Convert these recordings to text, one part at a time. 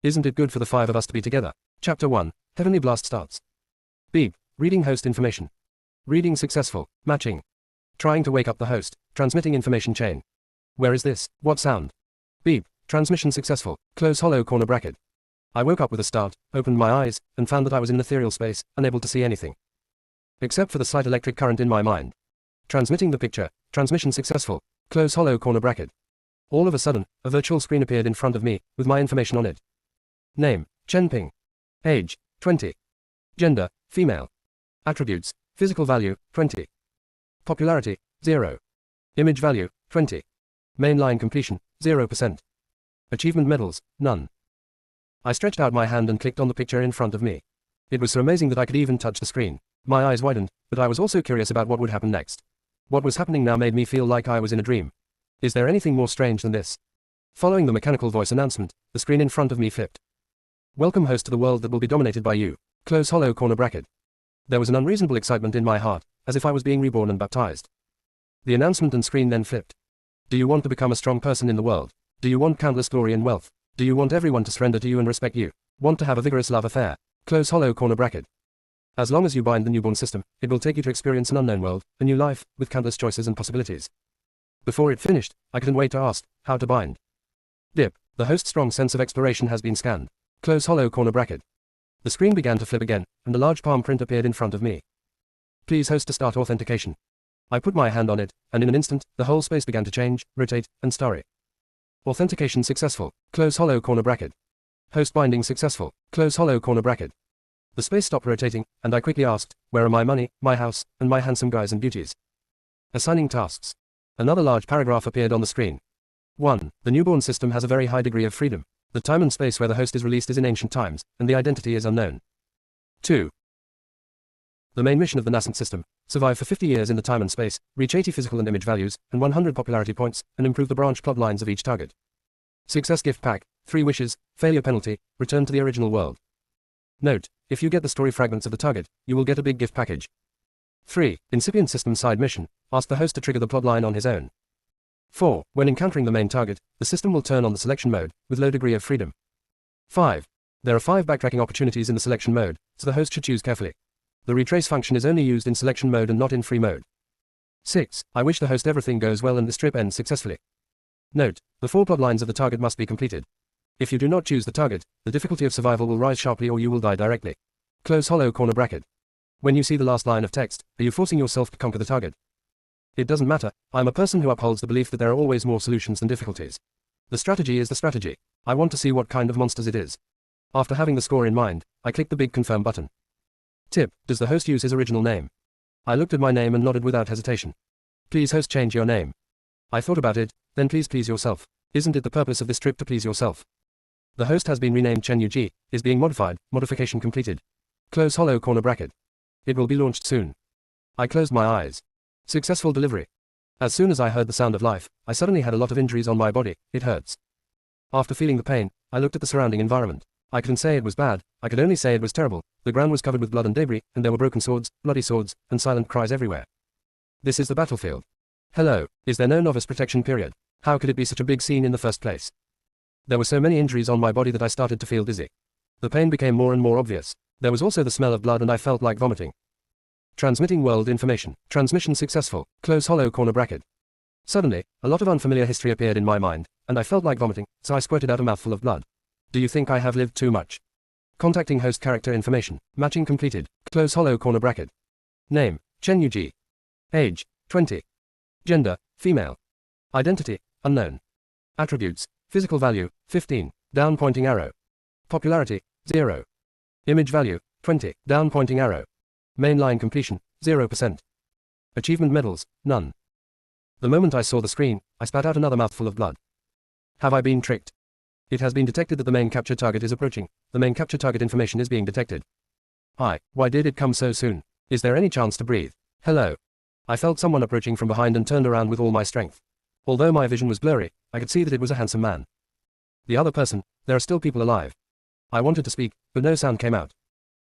Isn't it good for the five of us to be together? Chapter 1. Heavenly Blast starts. Beep. Reading host information. Reading successful. Matching. Trying to wake up the host. Transmitting information chain. Where is this? What sound? Beep. Transmission successful. Close hollow corner bracket. I woke up with a start, opened my eyes, and found that I was in ethereal space, unable to see anything. Except for the slight electric current in my mind. Transmitting the picture. Transmission successful. Close hollow corner bracket. All of a sudden, a virtual screen appeared in front of me, with my information on it. Name, Chen Ping. Age, 20. Gender, female. Attributes, physical value, 20. Popularity, 0. Image value, 20. Mainline completion, 0%. Achievement medals, none. I stretched out my hand and clicked on the picture in front of me. It was so amazing that I could even touch the screen. My eyes widened, but I was also curious about what would happen next. What was happening now made me feel like I was in a dream. Is there anything more strange than this? Following the mechanical voice announcement, the screen in front of me flipped. Welcome host to the world that will be dominated by you. Close hollow corner bracket. There was an unreasonable excitement in my heart, as if I was being reborn and baptized. The announcement and screen then flipped. Do you want to become a strong person in the world? Do you want countless glory and wealth? Do you want everyone to surrender to you and respect you? Want to have a vigorous love affair? Close hollow corner bracket. As long as you bind the newborn system, it will take you to experience an unknown world, a new life, with countless choices and possibilities. Before it finished, I couldn't wait to ask, how to bind? Dip. The host's strong sense of exploration has been scanned. Close hollow corner bracket. The screen began to flip again, and a large palm print appeared in front of me. Please host to start authentication. I put my hand on it, and in an instant, the whole space began to change, rotate, and starry. Authentication successful. Close hollow corner bracket. Host binding successful. Close hollow corner bracket. The space stopped rotating, and I quickly asked, where are my money, my house, and my handsome guys and beauties? Assigning tasks. Another large paragraph appeared on the screen. 1. The newborn system has a very high degree of freedom. The time and space where the host is released is in ancient times, and the identity is unknown. 2. The main mission of the nascent system: survive for 50 years in the time and space, reach 80 physical and image values, and 100 popularity points, and improve the branch plot lines of each target. Success gift pack, 3 wishes, failure penalty, return to the original world. Note: if you get the story fragments of the target, you will get a big gift package. 3. Incipient system side mission: ask the host to trigger the plotline on his own. 4. When encountering the main target, the system will turn on the selection mode, with low degree of freedom. 5. There are 5 backtracking opportunities in the selection mode, so the host should choose carefully. The retrace function is only used in selection mode and not in free mode. 6. I wish the host everything goes well and the strip ends successfully. Note: the 4 plot lines of the target must be completed. If you do not choose the target, the difficulty of survival will rise sharply or you will die directly. Close hollow corner bracket. When you see the last line of text, are you forcing yourself to conquer the target? It doesn't matter. I'm a person who upholds the belief that there are always more solutions than difficulties. The strategy is the strategy. I want to see what kind of monsters it is. After having the score in mind, I clicked the big confirm button. Tip: does the host use his original name? I looked at my name and nodded without hesitation. Please host change your name. I thought about it, then please yourself. Isn't it the purpose of this trip to please yourself? The host has been renamed Chen Yuji, is being modified, modification completed. Close hollow corner bracket. It will be launched soon. I closed my eyes. Successful delivery. As soon as I heard the sound of life, I suddenly had a lot of injuries on my body, it hurts. After feeling the pain, I looked at the surrounding environment. I couldn't say it was bad, I could only say it was terrible. The ground was covered with blood and debris, and there were broken swords, bloody swords, and silent cries everywhere. This is the battlefield. Hello, is there no novice protection period? How could it be such a big scene in the first place? There were so many injuries on my body that I started to feel dizzy. The pain became more and more obvious. There was also the smell of blood and I felt like vomiting. Transmitting world information. Transmission successful. Close hollow corner bracket. Suddenly, a lot of unfamiliar history appeared in my mind, and I felt like vomiting, so I squirted out a mouthful of blood. Do you think I have lived too much? Contacting host character information. Matching completed. Close hollow corner bracket. Name: Chen Yuji. Age: 20. Gender: female. Identity: unknown. Attributes: physical value: 15, down pointing arrow. Popularity: 0. Image value: 20, down pointing arrow. Mainline completion: 0%. Achievement medals: none. The moment I saw the screen, I spat out another mouthful of blood. Have I been tricked? It has been detected that the main capture target is approaching. The main capture target information is being detected. Why did it come so soon? Is there any chance to breathe? Hello. I felt someone approaching from behind and turned around with all my strength. Although my vision was blurry, I could see that it was a handsome man. The other person: there are still people alive. I wanted to speak, but no sound came out.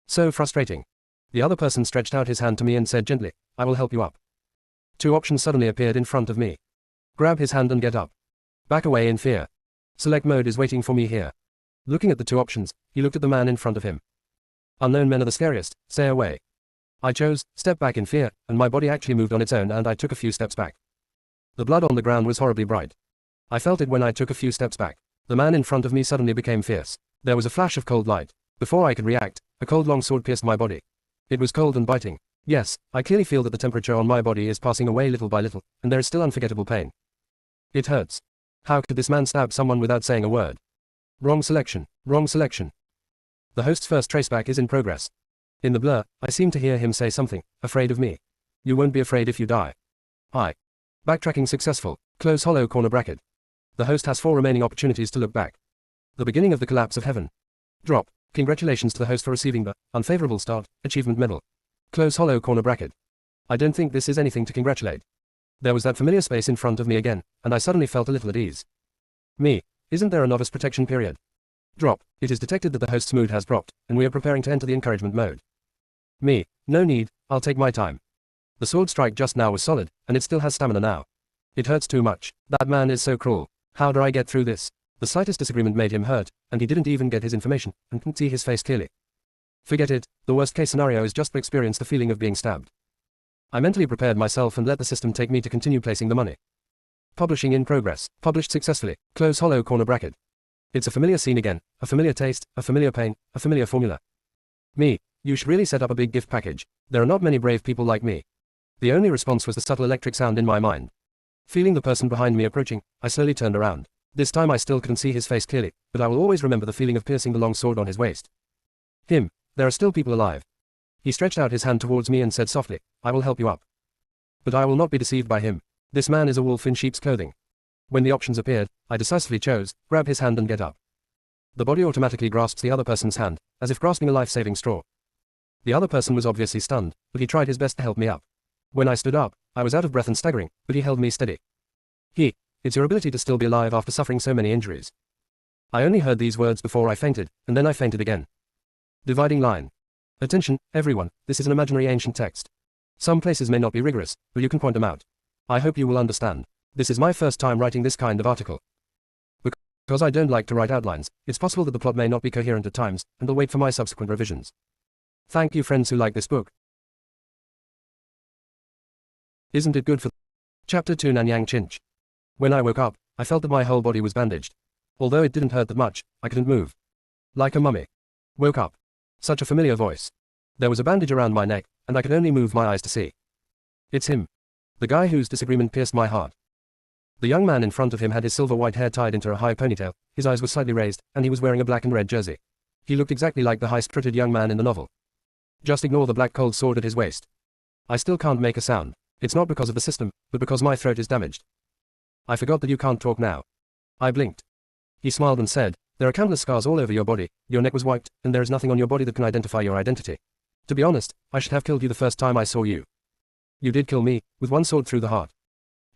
So frustrating. The other person stretched out his hand to me and said gently, I will help you up. 2 options suddenly appeared in front of me. Grab his hand and get up. Back away in fear. Select mode is waiting for me here. Looking at the two options, he looked at the man in front of him. Unknown men are the scariest, stay away. I chose, step back in fear, and my body actually moved on its own and I took a few steps back. The blood on the ground was horribly bright. I felt it when I took a few steps back. The man in front of me suddenly became fierce. There was a flash of cold light. Before I could react, a cold long sword pierced my body. It was cold and biting. Yes, I clearly feel that the temperature on my body is passing away little by little, and there is still unforgettable pain. It hurts. How could this man stab someone without saying a word? Wrong selection, wrong selection. The host's first traceback is in progress. In the blur, I seem to hear him say something, afraid of me. You won't be afraid if you die. Backtracking successful, close hollow corner bracket. The host has 4 remaining opportunities to look back. The beginning of the collapse of heaven. Drop. Congratulations to the host for receiving the unfavorable start achievement medal. Close hollow corner bracket. I don't think this is anything to congratulate. There was that familiar space in front of me again, and I suddenly felt a little at ease. Me. Isn't there a novice protection period? Drop. It is detected that the host's mood has dropped, and we are preparing to enter the encouragement mode. Me. No need, I'll take my time. The sword strike just now was solid, and it still has stamina now. It hurts too much. That man is so cruel. How do I get through this? The slightest disagreement made him hurt, and he didn't even get his information, and couldn't see his face clearly. Forget it, the worst case scenario is just to experience the feeling of being stabbed. I mentally prepared myself and let the system take me to continue placing the money. Publishing in progress. Published successfully. Close hollow corner bracket. It's a familiar scene again, a familiar taste, a familiar pain, a familiar formula. Me. You should really set up a big gift package. There are not many brave people like me. The only response was the subtle electric sound in my mind. Feeling the person behind me approaching, I slowly turned around. This time I still couldn't see his face clearly, but I will always remember the feeling of piercing the long sword on his waist. Him. There are still people alive. He stretched out his hand towards me and said softly, I will help you up. But I will not be deceived by him. This man is a wolf in sheep's clothing. When the options appeared, I decisively chose, grab his hand and get up. The body automatically grasps the other person's hand, as if grasping a life-saving straw. The other person was obviously stunned, but he tried his best to help me up. When I stood up, I was out of breath and staggering, but he held me steady. It's your ability to still be alive after suffering so many injuries. I only heard these words before I fainted, and then I fainted again. Dividing line. Attention, everyone, this is an imaginary ancient text. Some places may not be rigorous, but you can point them out. I hope you will understand. This is my first time writing this kind of article. Because I don't like to write outlines, it's possible that the plot may not be coherent at times, and I'll wait for my subsequent revisions. Thank you friends who like this book. Isn't it good for... Chapter 2 Nanyang Chinch. When I woke up, I felt that my whole body was bandaged. Although it didn't hurt that much, I couldn't move. Like a mummy. Woke up. Such a familiar voice. There was a bandage around my neck, and I could only move my eyes to see. It's him. The guy whose disagreement pierced my heart. The young man in front of him had his silver white hair tied into a high ponytail, his eyes were slightly raised, and he was wearing a black and red jersey. He looked exactly like the high-spirited young man in the novel. Just ignore the black cold sword at his waist. I still can't make a sound. It's not because of the system, but because my throat is damaged. I forgot that you can't talk now. I blinked. He smiled and said, there are countless scars all over your body, your neck was wiped, and there is nothing on your body that can identify your identity. To be honest, I should have killed you the first time I saw you. You did kill me, with one sword through the heart.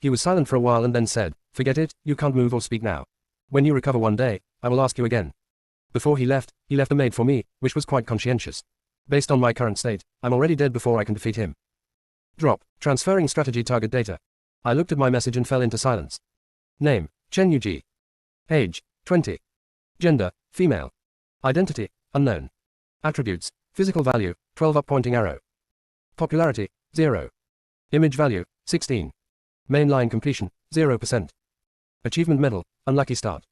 He was silent for a while and then said, forget it, you can't move or speak now. When you recover one day, I will ask you again. Before he left a maid for me, which was quite conscientious. Based on my current state, I'm already dead before I can defeat him. Drop. Transferring strategy target data. I looked at my message and fell into silence. Name, Chen Yuji. Age, 20. Gender, female. Identity, unknown. Attributes, physical value, 12 up pointing arrow. Popularity, 0. Image value, 16. Mainline completion, 0%. Achievement medal, unlucky start.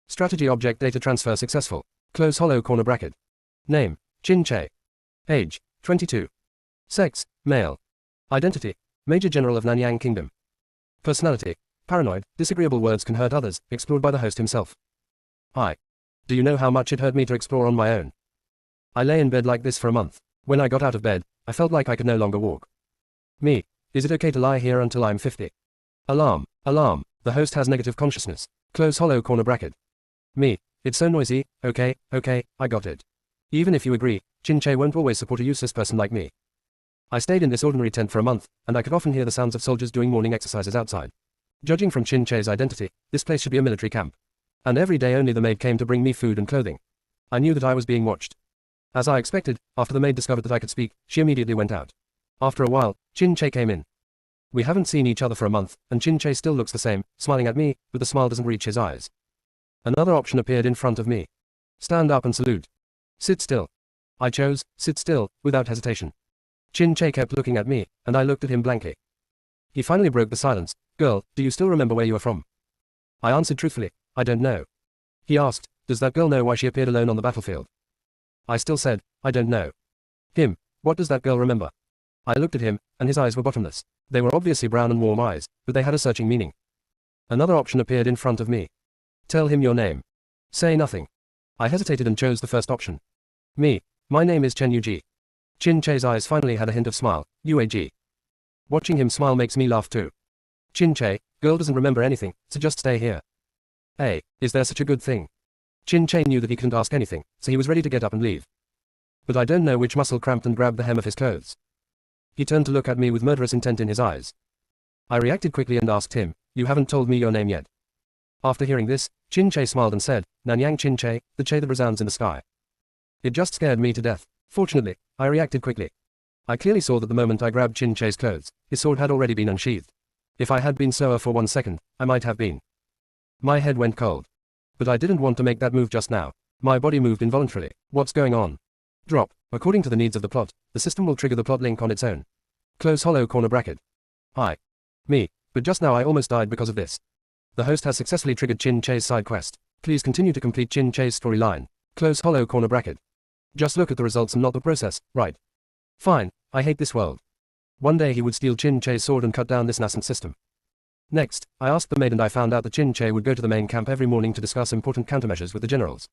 Strategy object data transfer successful. Close hollow corner bracket. Name, Chin Che. Age, 22. Sex, male. Identity, Major General of Nanyang Kingdom. Personality, paranoid, disagreeable words can hurt others, explored by the host himself. Do you know how much it hurt me to explore on my own? I lay in bed like this for a month. When I got out of bed, I felt like I could no longer walk. Me, is it okay to lie here until I'm 50? Alarm, alarm, the host has negative consciousness. Close hollow corner bracket. Me, it's so noisy, okay, I got it. Even if you agree, Chin Che won't always support a useless person like me. I stayed in this ordinary tent for a month, and I could often hear the sounds of soldiers doing morning exercises outside. Judging from Chin Che's identity, this place should be a military camp. And every day only the maid came to bring me food and clothing. I knew that I was being watched. As I expected, after the maid discovered that I could speak, she immediately went out. After a while, Chin Che came in. We haven't seen each other for a month, and Chin Che still looks the same, smiling at me, but the smile doesn't reach his eyes. Another option appeared in front of me. Stand up and salute. Sit still. I chose, sit still, without hesitation. Chin-Che kept looking at me, and I looked at him blankly. He finally broke the silence. Girl, do you still remember where you are from? I answered truthfully, I don't know. He asked, does that girl know why she appeared alone on the battlefield? I still said, I don't know. Him, what does that girl remember? I looked at him, and his eyes were bottomless. They were obviously brown and warm eyes, but they had a searching meaning. Another option appeared in front of me. Tell him your name. Say nothing. I hesitated and chose the first option. Me, my name is Chen Yuji. Chin-Che's eyes finally had a hint of smile, UAG. Watching him smile makes me laugh too. Chin-Che, girl doesn't remember anything, so just stay here. Hey, is there such a good thing? Chin-Che knew that he couldn't ask anything, so he was ready to get up and leave. But I don't know which muscle cramped and grabbed the hem of his clothes. He turned to look at me with murderous intent in his eyes. I reacted quickly and asked him, you haven't told me your name yet. After hearing this, Chin-Che smiled and said, Nanyang Chin-Che, the che that resounds in the sky. It just scared me to death. Fortunately, I reacted quickly. I clearly saw that the moment I grabbed Chin-Che's clothes, his sword had already been unsheathed. If I had been slower for 1 second, I might have been. My head went cold. But I didn't want to make that move just now. My body moved involuntarily. What's going on? Drop. According to the needs of the plot, the system will trigger the plot link on its own. Close hollow corner bracket. Hi. Me. But just now I almost died because of this. The host has successfully triggered Chin-Che's side quest. Please continue to complete Chin-Che's storyline. Close hollow corner bracket. Just look at the results and not the process, right? Fine, I hate this world. One day he would steal Chin-Che's sword and cut down this nascent system. Next, I asked the maid and I found out that Chin-Che would go to the main camp every morning to discuss important countermeasures with the generals.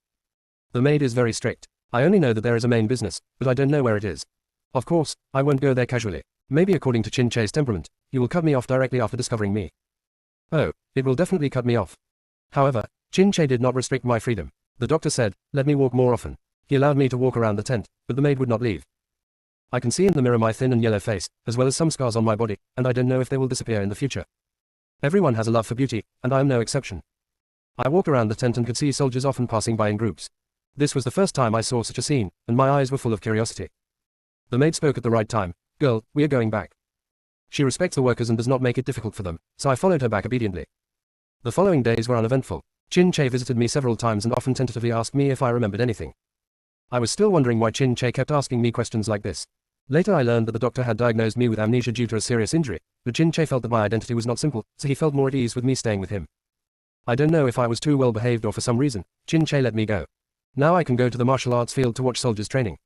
The maid is very strict. I only know that there is a main business, but I don't know where it is. Of course, I won't go there casually. Maybe according to Chin-Che's temperament, he will cut me off directly after discovering me. Oh, it will definitely cut me off. However, Chin-Che did not restrict my freedom. The doctor said, let me walk more often. He allowed me to walk around the tent, but the maid would not leave. I can see in the mirror my thin and yellow face, as well as some scars on my body, and I don't know if they will disappear in the future. Everyone has a love for beauty, and I am no exception. I walked around the tent and could see soldiers often passing by in groups. This was the first time I saw such a scene, and my eyes were full of curiosity. The maid spoke at the right time. Girl, we are going back. She respects the workers and does not make it difficult for them, so I followed her back obediently. The following days were uneventful. Chin-Che visited me several times and often tentatively asked me if I remembered anything. I was still wondering why Chin-Che kept asking me questions like this. Later I learned that the doctor had diagnosed me with amnesia due to a serious injury, but Chin-Che felt that my identity was not simple, so he felt more at ease with me staying with him. I don't know if I was too well behaved or for some reason, Chin-Che let me go. Now I can go to the martial arts field to watch soldiers training.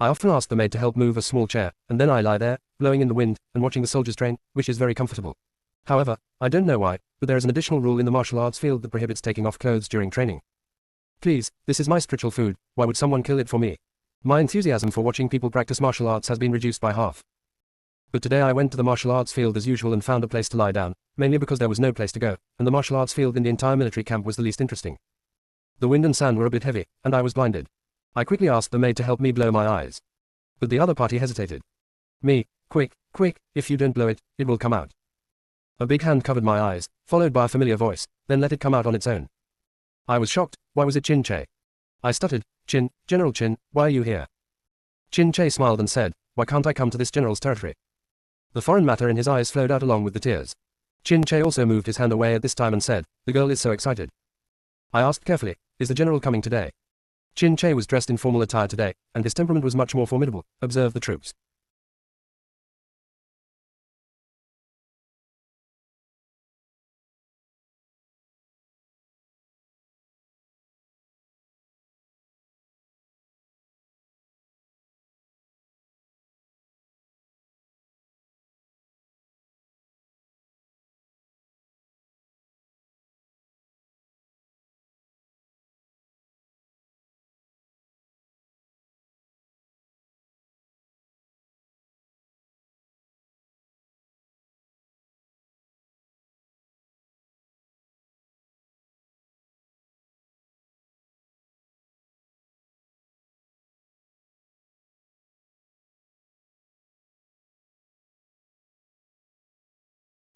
I often ask the maid to help move a small chair, and then I lie there, blowing in the wind, and watching the soldiers train, which is very comfortable. However, I don't know why, but there is an additional rule in the martial arts field that prohibits taking off clothes during training. Please, this is my spiritual food, why would someone kill it for me? My enthusiasm for watching people practice martial arts has been reduced by half. But today I went to the martial arts field as usual and found a place to lie down, mainly because there was no place to go, and the martial arts field in the entire military camp was the least interesting. The wind and sand were a bit heavy, and I was blinded. I quickly asked the maid to help me blow my eyes. But the other party hesitated. Me, quick, if you don't blow it, it will come out. A big hand covered my eyes, followed by a familiar voice, then let it come out on its own. I was shocked. Why was it Chin-Che? I stuttered, General Chin, why are you here? Chin-Che smiled and said, why can't I come to this general's territory? The foreign matter in his eyes flowed out along with the tears. Chin-Che also moved his hand away at this time and said, the girl is so excited. I asked carefully, is the general coming today? Chin-Che was dressed in formal attire today, and his temperament was much more formidable. Observe the troops.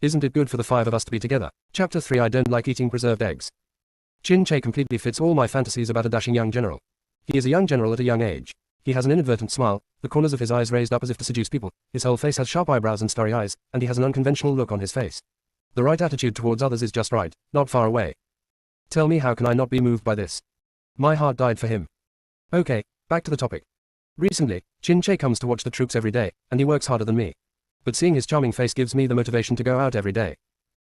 Isn't it good for the 5 of us to be together? Chapter 3 I don't like eating preserved eggs. Chin-Che completely fits all my fantasies about a dashing young general. He is a young general at a young age. He has an inadvertent smile, the corners of his eyes raised up as if to seduce people, his whole face has sharp eyebrows and starry eyes, and he has an unconventional look on his face. The right attitude towards others is just right, not far away. Tell me, how can I not be moved by this? My heart died for him. Okay, back to the topic. Recently, Chin Che comes to watch the troops every day, and he works harder than me. But seeing his charming face gives me the motivation to go out every day.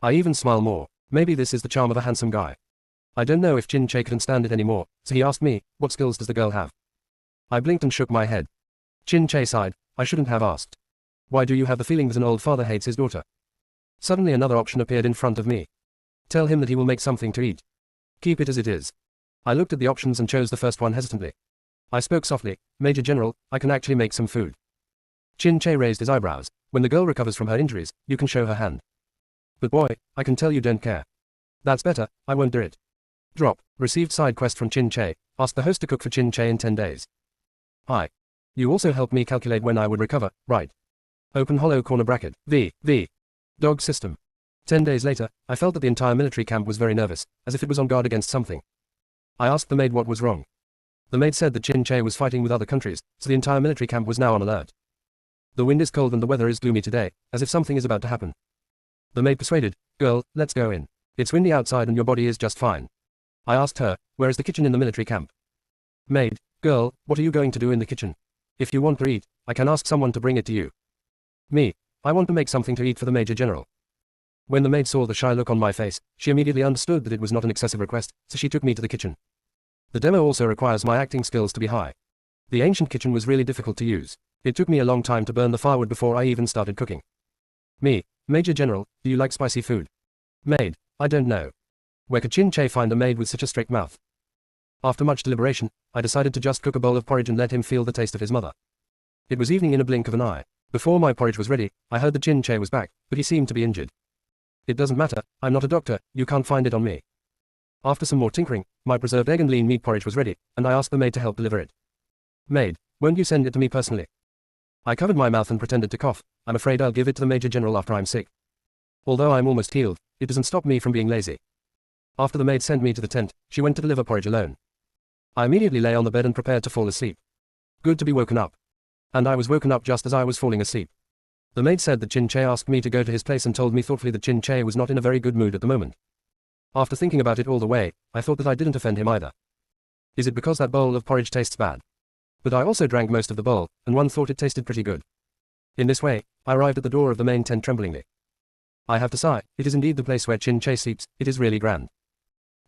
I even smile more. Maybe this is the charm of a handsome guy. I don't know if Chin Che couldn't stand it anymore, so he asked me, what skills does the girl have? I blinked and shook my head. Chin Che sighed, I shouldn't have asked. Why do you have the feeling that an old father hates his daughter? Suddenly another option appeared in front of me. Tell him that he will make something to eat. Keep it as it is. I looked at the options and chose the first one hesitantly. I spoke softly, Major General, I can actually make some food. Chin Che raised his eyebrows. When the girl recovers from her injuries, you can show her hand. But boy, I can tell you don't care. That's better, I won't do it. Drop. Received side quest from Chin Che. Asked the host to cook for Chin Che in 10 days. Hi. You also helped me calculate when I would recover, right? Open hollow corner bracket. V. Dog system. 10 days later, I felt that the entire military camp was very nervous, as if it was on guard against something. I asked the maid what was wrong. The maid said that Chin Che was fighting with other countries, so the entire military camp was now on alert. The wind is cold and the weather is gloomy today, as if something is about to happen. The maid persuaded, girl, let's go in. It's windy outside and your body is just fine. I asked her, where is the kitchen in the military camp? Maid, girl, what are you going to do in the kitchen? If you want to eat, I can ask someone to bring it to you. Me, I want to make something to eat for the Major General. When the maid saw the shy look on my face, she immediately understood that it was not an excessive request, so she took me to the kitchen. The demo also requires my acting skills to be high. The ancient kitchen was really difficult to use. It took me a long time to burn the firewood before I even started cooking. Me, Major General, do you like spicy food? Maid, I don't know. Where could Chin Che find a maid with such a strict mouth? After much deliberation, I decided to just cook a bowl of porridge and let him feel the taste of his mother. It was evening in a blink of an eye. Before my porridge was ready, I heard that Chin Che was back, but he seemed to be injured. It doesn't matter, I'm not a doctor, you can't find it on me. After some more tinkering, my preserved egg and lean meat porridge was ready, and I asked the maid to help deliver it. Maid, won't you send it to me personally? I covered my mouth and pretended to cough. I'm afraid I'll give it to the Major General after I'm sick. Although I'm almost healed, it doesn't stop me from being lazy. After the maid sent me to the tent, she went to deliver porridge alone. I immediately lay on the bed and prepared to fall asleep. Good to be woken up. And I was woken up just as I was falling asleep. The maid said that Chin Che asked me to go to his place and told me thoughtfully that Chin Che was not in a very good mood at the moment. After thinking about it all the way, I thought that I didn't offend him either. Is it because that bowl of porridge tastes bad? But I also drank most of the bowl, and one thought it tasted pretty good. In this way, I arrived at the door of the main tent tremblingly. I have to sigh, it is indeed the place where Chin Che sleeps, it is really grand.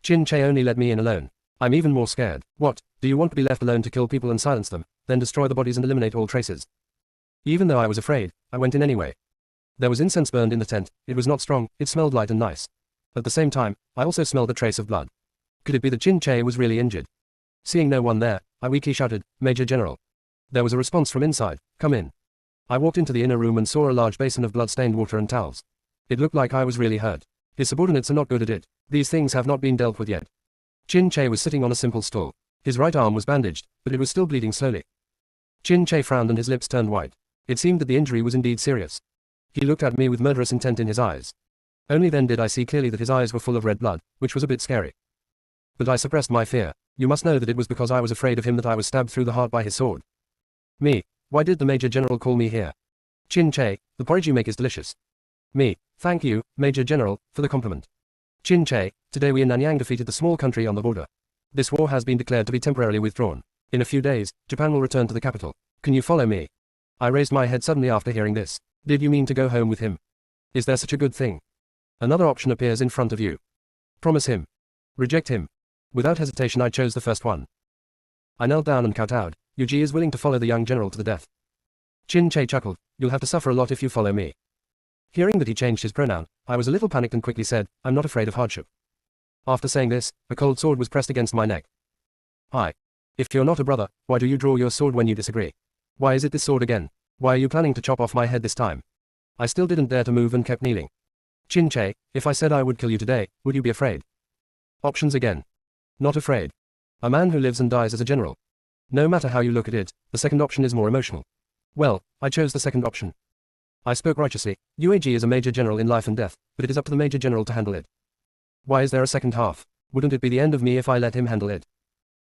Chin Che only let me in alone. I'm even more scared. What, do you want to be left alone to kill people and silence them, then destroy the bodies and eliminate all traces? Even though I was afraid, I went in anyway. There was incense burned in the tent, it was not strong, it smelled light and nice. At the same time, I also smelled a trace of blood. Could it be that Chin Che was really injured? Seeing no one there, I weakly shouted, Major General. There was a response from inside, come in. I walked into the inner room and saw a large basin of blood-stained water and towels. It looked like I was really hurt. His subordinates are not good at it. These things have not been dealt with yet. Chin Che was sitting on a simple stool. His right arm was bandaged, but it was still bleeding slowly. Chin Che frowned and his lips turned white. It seemed that the injury was indeed serious. He looked at me with murderous intent in his eyes. Only then did I see clearly that his eyes were full of red blood, which was a bit scary. But I suppressed my fear. You must know that it was because I was afraid of him that I was stabbed through the heart by his sword. Me, why did the Major General call me here? Chin Che, the porridge you make is delicious. Me, thank you, Major General, for the compliment. Chin Che, today we in Nanyang defeated the small country on the border. This war has been declared to be temporarily withdrawn. In a few days, Japan will return to the capital. Can you follow me? I raised my head suddenly after hearing this. Did you mean to go home with him? Is there such a good thing? Another option appears in front of you. Promise him. Reject him. Without hesitation I chose the first one. I knelt down and kowtowed. Yuji is willing to follow the young general to the death. Chin Che chuckled, you'll have to suffer a lot if you follow me. Hearing that he changed his pronoun, I was a little panicked and quickly said, I'm not afraid of hardship. After saying this, a cold sword was pressed against my neck. Hi. If you're not a brother, why do you draw your sword when you disagree? Why is it this sword again? Why are you planning to chop off my head this time? I still didn't dare to move and kept kneeling. Chin Che, if I said I would kill you today, would you be afraid? Options again. Not afraid. A man who lives and dies as a general. No matter how you look at it, the second option is more emotional. Well, I chose the second option. I spoke righteously. UAG is a major general in life and death, but it is up to the major general to handle it. Why is there a second half? Wouldn't it be the end of me if I let him handle it?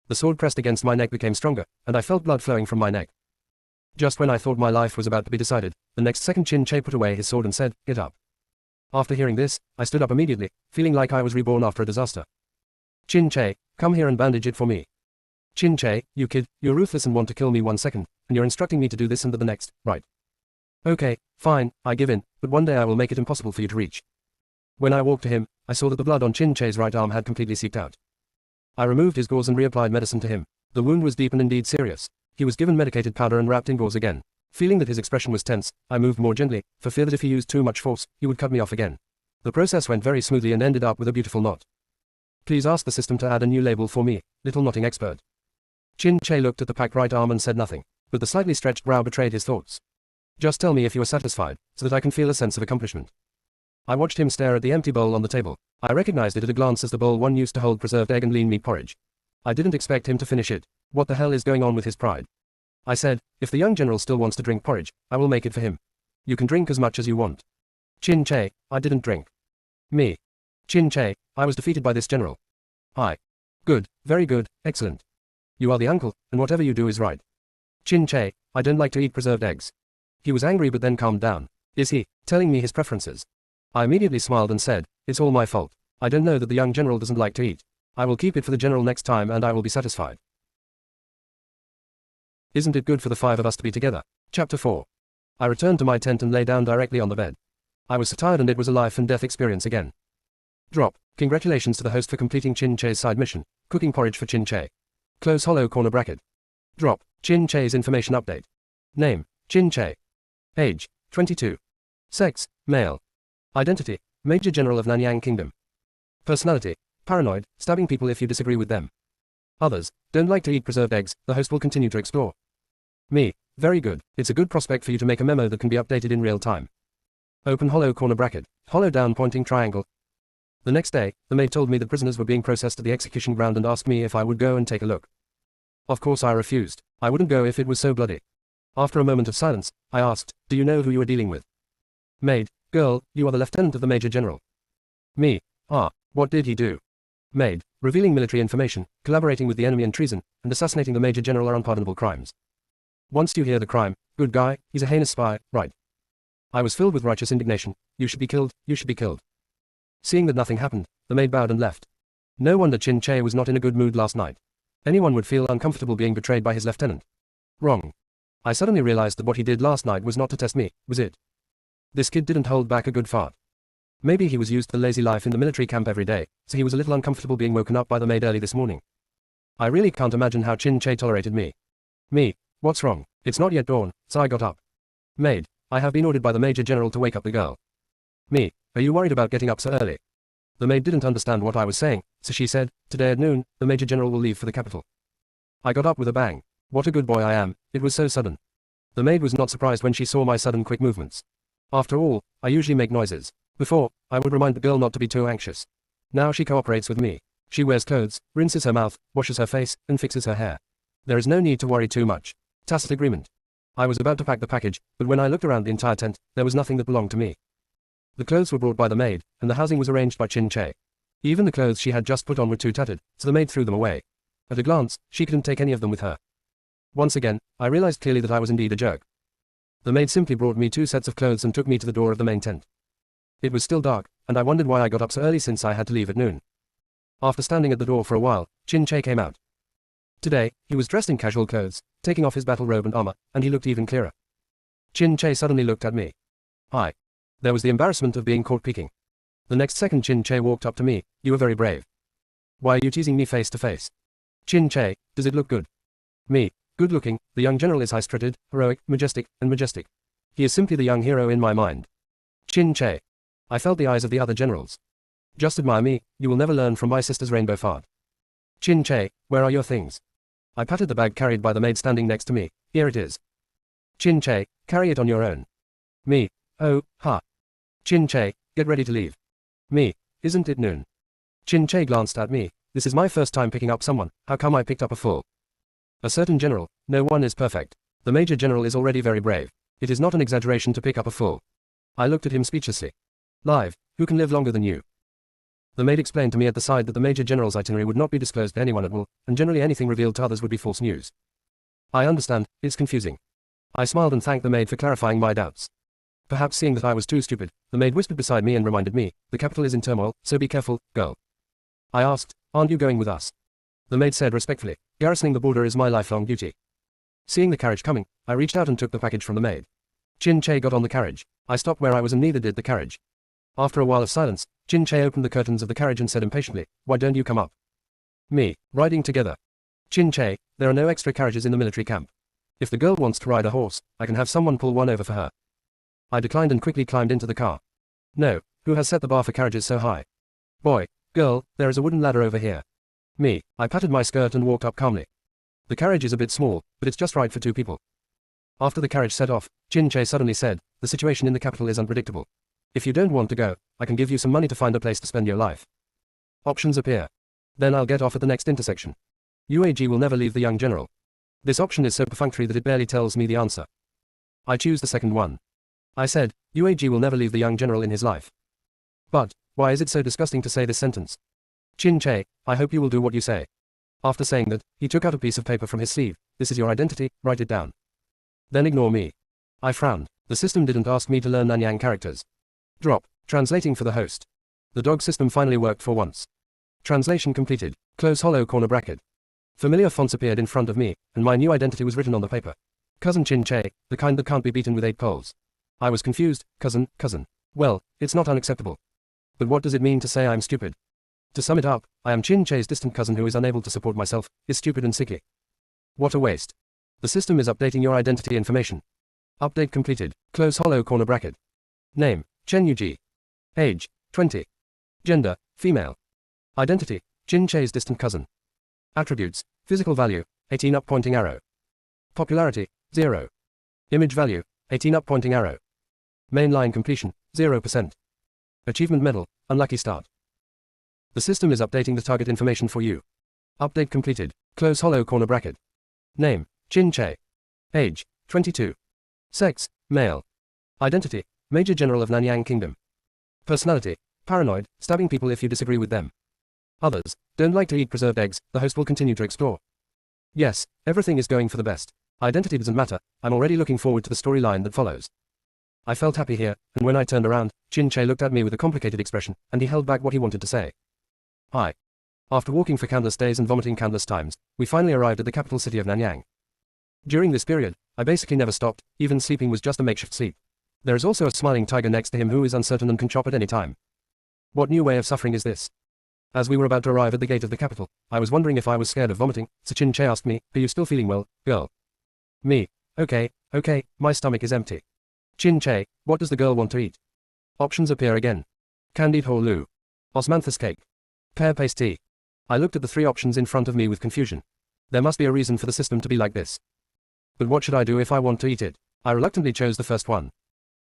The sword pressed against my neck became stronger, and I felt blood flowing from my neck. Just when I thought my life was about to be decided, the next second Chin Che put away his sword and said, get up. After hearing this, I stood up immediately, feeling like I was reborn after a disaster. Chin Che, come here and bandage it for me. Che, you kid, you're ruthless and want to kill me 1 second, and you're instructing me to do this and the next, right? Okay, fine, I give in, but one day I will make it impossible for you to reach. When I walked to him, I saw that the blood on Che's right arm had completely seeped out. I removed his gauze and reapplied medicine to him. The wound was deep and indeed serious. He was given medicated powder and wrapped in gauze again. Feeling that his expression was tense, I moved more gently, for fear that if he used too much force, he would cut me off again. The process went very smoothly and ended up with a beautiful knot. Please ask the system to add a new label for me, little knotting expert. Che looked at the packed right arm and said nothing, but the slightly stretched brow betrayed his thoughts. Just tell me if you are satisfied, so that I can feel a sense of accomplishment. I watched him stare at the empty bowl on the table. I recognized it at a glance as the bowl one used to hold preserved egg and lean meat porridge. I didn't expect him to finish it. What the hell is going on with his pride? I said, if the young general still wants to drink porridge, I will make it for him. You can drink as much as you want. Che, I didn't drink. Me. Che, I was defeated by this general. Good, very good, excellent. You are the uncle, and whatever you do is right. Che, I don't like to eat preserved eggs. He was angry but then calmed down. Is he telling me his preferences? I immediately smiled and said, it's all my fault. I don't know that the young general doesn't like to eat. I will keep it for the general next time and I will be satisfied. Isn't it good for the 5 of us to be together? Chapter 4. I returned to my tent and lay down directly on the bed. I was so tired and it was a life and death experience again. Drop. Congratulations to the host for completing Che's side mission, cooking porridge for Che. Close hollow corner bracket. Drop. Che's information update. Name, Che. Age, 22. Sex, male. Identity, Major General of Nanyang Kingdom. Personality, paranoid, stabbing people if you disagree with them. Others, don't like to eat preserved eggs, the host will continue to explore. Me, very good, it's a good prospect for you to make a memo that can be updated in real time. Open hollow corner bracket, hollow down pointing triangle. The next day, the maid told me that prisoners were being processed at the execution ground and asked me if I would go and take a look. Of course I refused. I wouldn't go if it was so bloody. After a moment of silence, I asked, do you know who you are dealing with? Maid, girl, you are the lieutenant of the Major General. Me, what did he do? Maid, revealing military information, collaborating with the enemy in treason, and assassinating the Major General are unpardonable crimes. Once you hear the crime, good guy, he's a heinous spy, right? I was filled with righteous indignation. You should be killed, you should be killed. Seeing that nothing happened, the maid bowed and left. No wonder Che was not in a good mood last night. Anyone would feel uncomfortable being betrayed by his lieutenant. Wrong. I suddenly realized that what he did last night was not to test me, was it? This kid didn't hold back a good fart. Maybe he was used to the lazy life in the military camp every day, so he was a little uncomfortable being woken up by the maid early this morning. I really can't imagine how Che tolerated me. Me, what's wrong? It's not yet dawn, so I got up. Maid, I have been ordered by the Major General to wake up the girl. Me, are you worried about getting up so early? The maid didn't understand what I was saying, so she said, today at noon, the Major General will leave for the capital. I got up with a bang. What a good boy I am, it was so sudden. The maid was not surprised when she saw my sudden quick movements. After all, I usually make noises. Before, I would remind the girl not to be too anxious. Now she cooperates with me. She wears clothes, rinses her mouth, washes her face, and fixes her hair. There is no need to worry too much. Tacit agreement. I was about to pack the package, but when I looked around the entire tent, there was nothing that belonged to me. The clothes were brought by the maid, and the housing was arranged by Che. Even the clothes she had just put on were too tattered, so the maid threw them away. At a glance, she couldn't take any of them with her. Once again, I realized clearly that I was indeed a jerk. The maid simply brought me 2 sets of clothes and took me to the door of the main tent. It was still dark, and I wondered why I got up so early since I had to leave at noon. After standing at the door for a while, Che came out. Today, he was dressed in casual clothes, taking off his battle robe and armor, and he looked even clearer. Che suddenly looked at me. There was the embarrassment of being caught peeking. The next second Che walked up to me. You were very brave. Why are you teasing me face to face? Che, does it look good? Me, good looking, the young general is high-strutted, heroic, majestic, and majestic. He is simply the young hero in my mind. Che. I felt the eyes of the other generals. Just admire me, you will never learn from my sister's rainbow fart. Che, where are your things? I patted the bag carried by the maid standing next to me. Here it is. Che, carry it on your own. Me, oh, ha. Che, get ready to leave. Me, isn't it noon? Che glanced at me. This is my first time picking up someone, how come I picked up a fool? A certain general, no one is perfect. The Major General is already very brave. It is not an exaggeration to pick up a fool. I looked at him speechlessly. Live, who can live longer than you? The maid explained to me at the side that the Major General's itinerary would not be disclosed to anyone at will, and generally anything revealed to others would be false news. I understand, it's confusing. I smiled and thanked the maid for clarifying my doubts. Perhaps seeing that I was too stupid, the maid whispered beside me and reminded me, the capital is in turmoil, so be careful, girl. I asked, aren't you going with us? The maid said respectfully, Garrisoning the border is my lifelong duty. Seeing the carriage coming, I reached out and took the package from the maid. Chin Che got on the carriage. I stopped where I was and neither did the carriage. After a while of silence, Chin Che opened the curtains of the carriage and said impatiently, "Why don't you come up?" Me, riding together. Chin Che, there are no extra carriages in the military camp. If the girl wants to ride a horse, I can have someone pull one over for her. I declined and quickly climbed into the car. No, who has set the bar for carriages so high? Boy, girl, there is a wooden ladder over here. Me, I patted my skirt and walked up calmly. The carriage is a bit small, but it's just right for 2 people. After the carriage set off, Chin Che suddenly said, "The situation in the capital is unpredictable. If you don't want to go, I can give you some money to find a place to spend your life." Options appear. Then I'll get off at the next intersection. UAG will never leave the young general. This option is so perfunctory that it barely tells me the answer. I choose the second one. I said, UAG will never leave the young general in his life. But, why is it so disgusting to say this sentence? Chin Che, I hope you will do what you say. After saying that, he took out a piece of paper from his sleeve. "This is your identity, write it down. Then ignore me." I frowned. The system didn't ask me to learn Nanyang characters. Drop. Translating for the host. The dog system finally worked for once. Translation completed. Close hollow corner bracket. Familiar fonts appeared in front of me, and my new identity was written on the paper. Cousin Chin Che, the kind that can't be beaten with 8 poles. I was confused. Cousin. Well, it's not unacceptable. But what does it mean to say I'm stupid? To sum it up, I am Chin Che's distant cousin who is unable to support myself, is stupid and sickly. What a waste. The system is updating your identity information. Update completed. Close hollow corner bracket. Name, Chen Yuji. Age, 20. Gender, female. Identity, Chin Che's distant cousin. Attributes, physical value, 18 up pointing arrow. Popularity, 0. Image value, 18 up pointing arrow. Mainline completion, 0%. Achievement medal, unlucky start. The system is updating the target information for you. Update completed. Close hollow corner bracket. Name, Chin Che. Age, 22. Sex, male. Identity, Major General of Nanyang Kingdom. Personality, paranoid, stabbing people if you disagree with them. Others, don't like to eat preserved eggs. The host will continue to explore. Yes, everything is going for the best. Identity doesn't matter, I'm already looking forward to the storyline that follows. I felt happy here, and when I turned around, Chin Che looked at me with a complicated expression, and he held back what he wanted to say. Hi. After walking for countless days and vomiting countless times, we finally arrived at the capital city of Nanyang. During this period, I basically never stopped, even sleeping was just a makeshift sleep. There is also a smiling tiger next to him who is uncertain and can chop at any time. What new way of suffering is this? As we were about to arrive at the gate of the capital, I was wondering if I was scared of vomiting, so Chin Che asked me, "Are you still feeling well, girl?" Me. Okay, my stomach is empty. Chin Che, what does the girl want to eat? Options appear again. Candied Holu. Osmanthus cake. Pear paste tea. I looked at the 3 options in front of me with confusion. There must be a reason for the system to be like this. But what should I do if I want to eat it? I reluctantly chose the first one.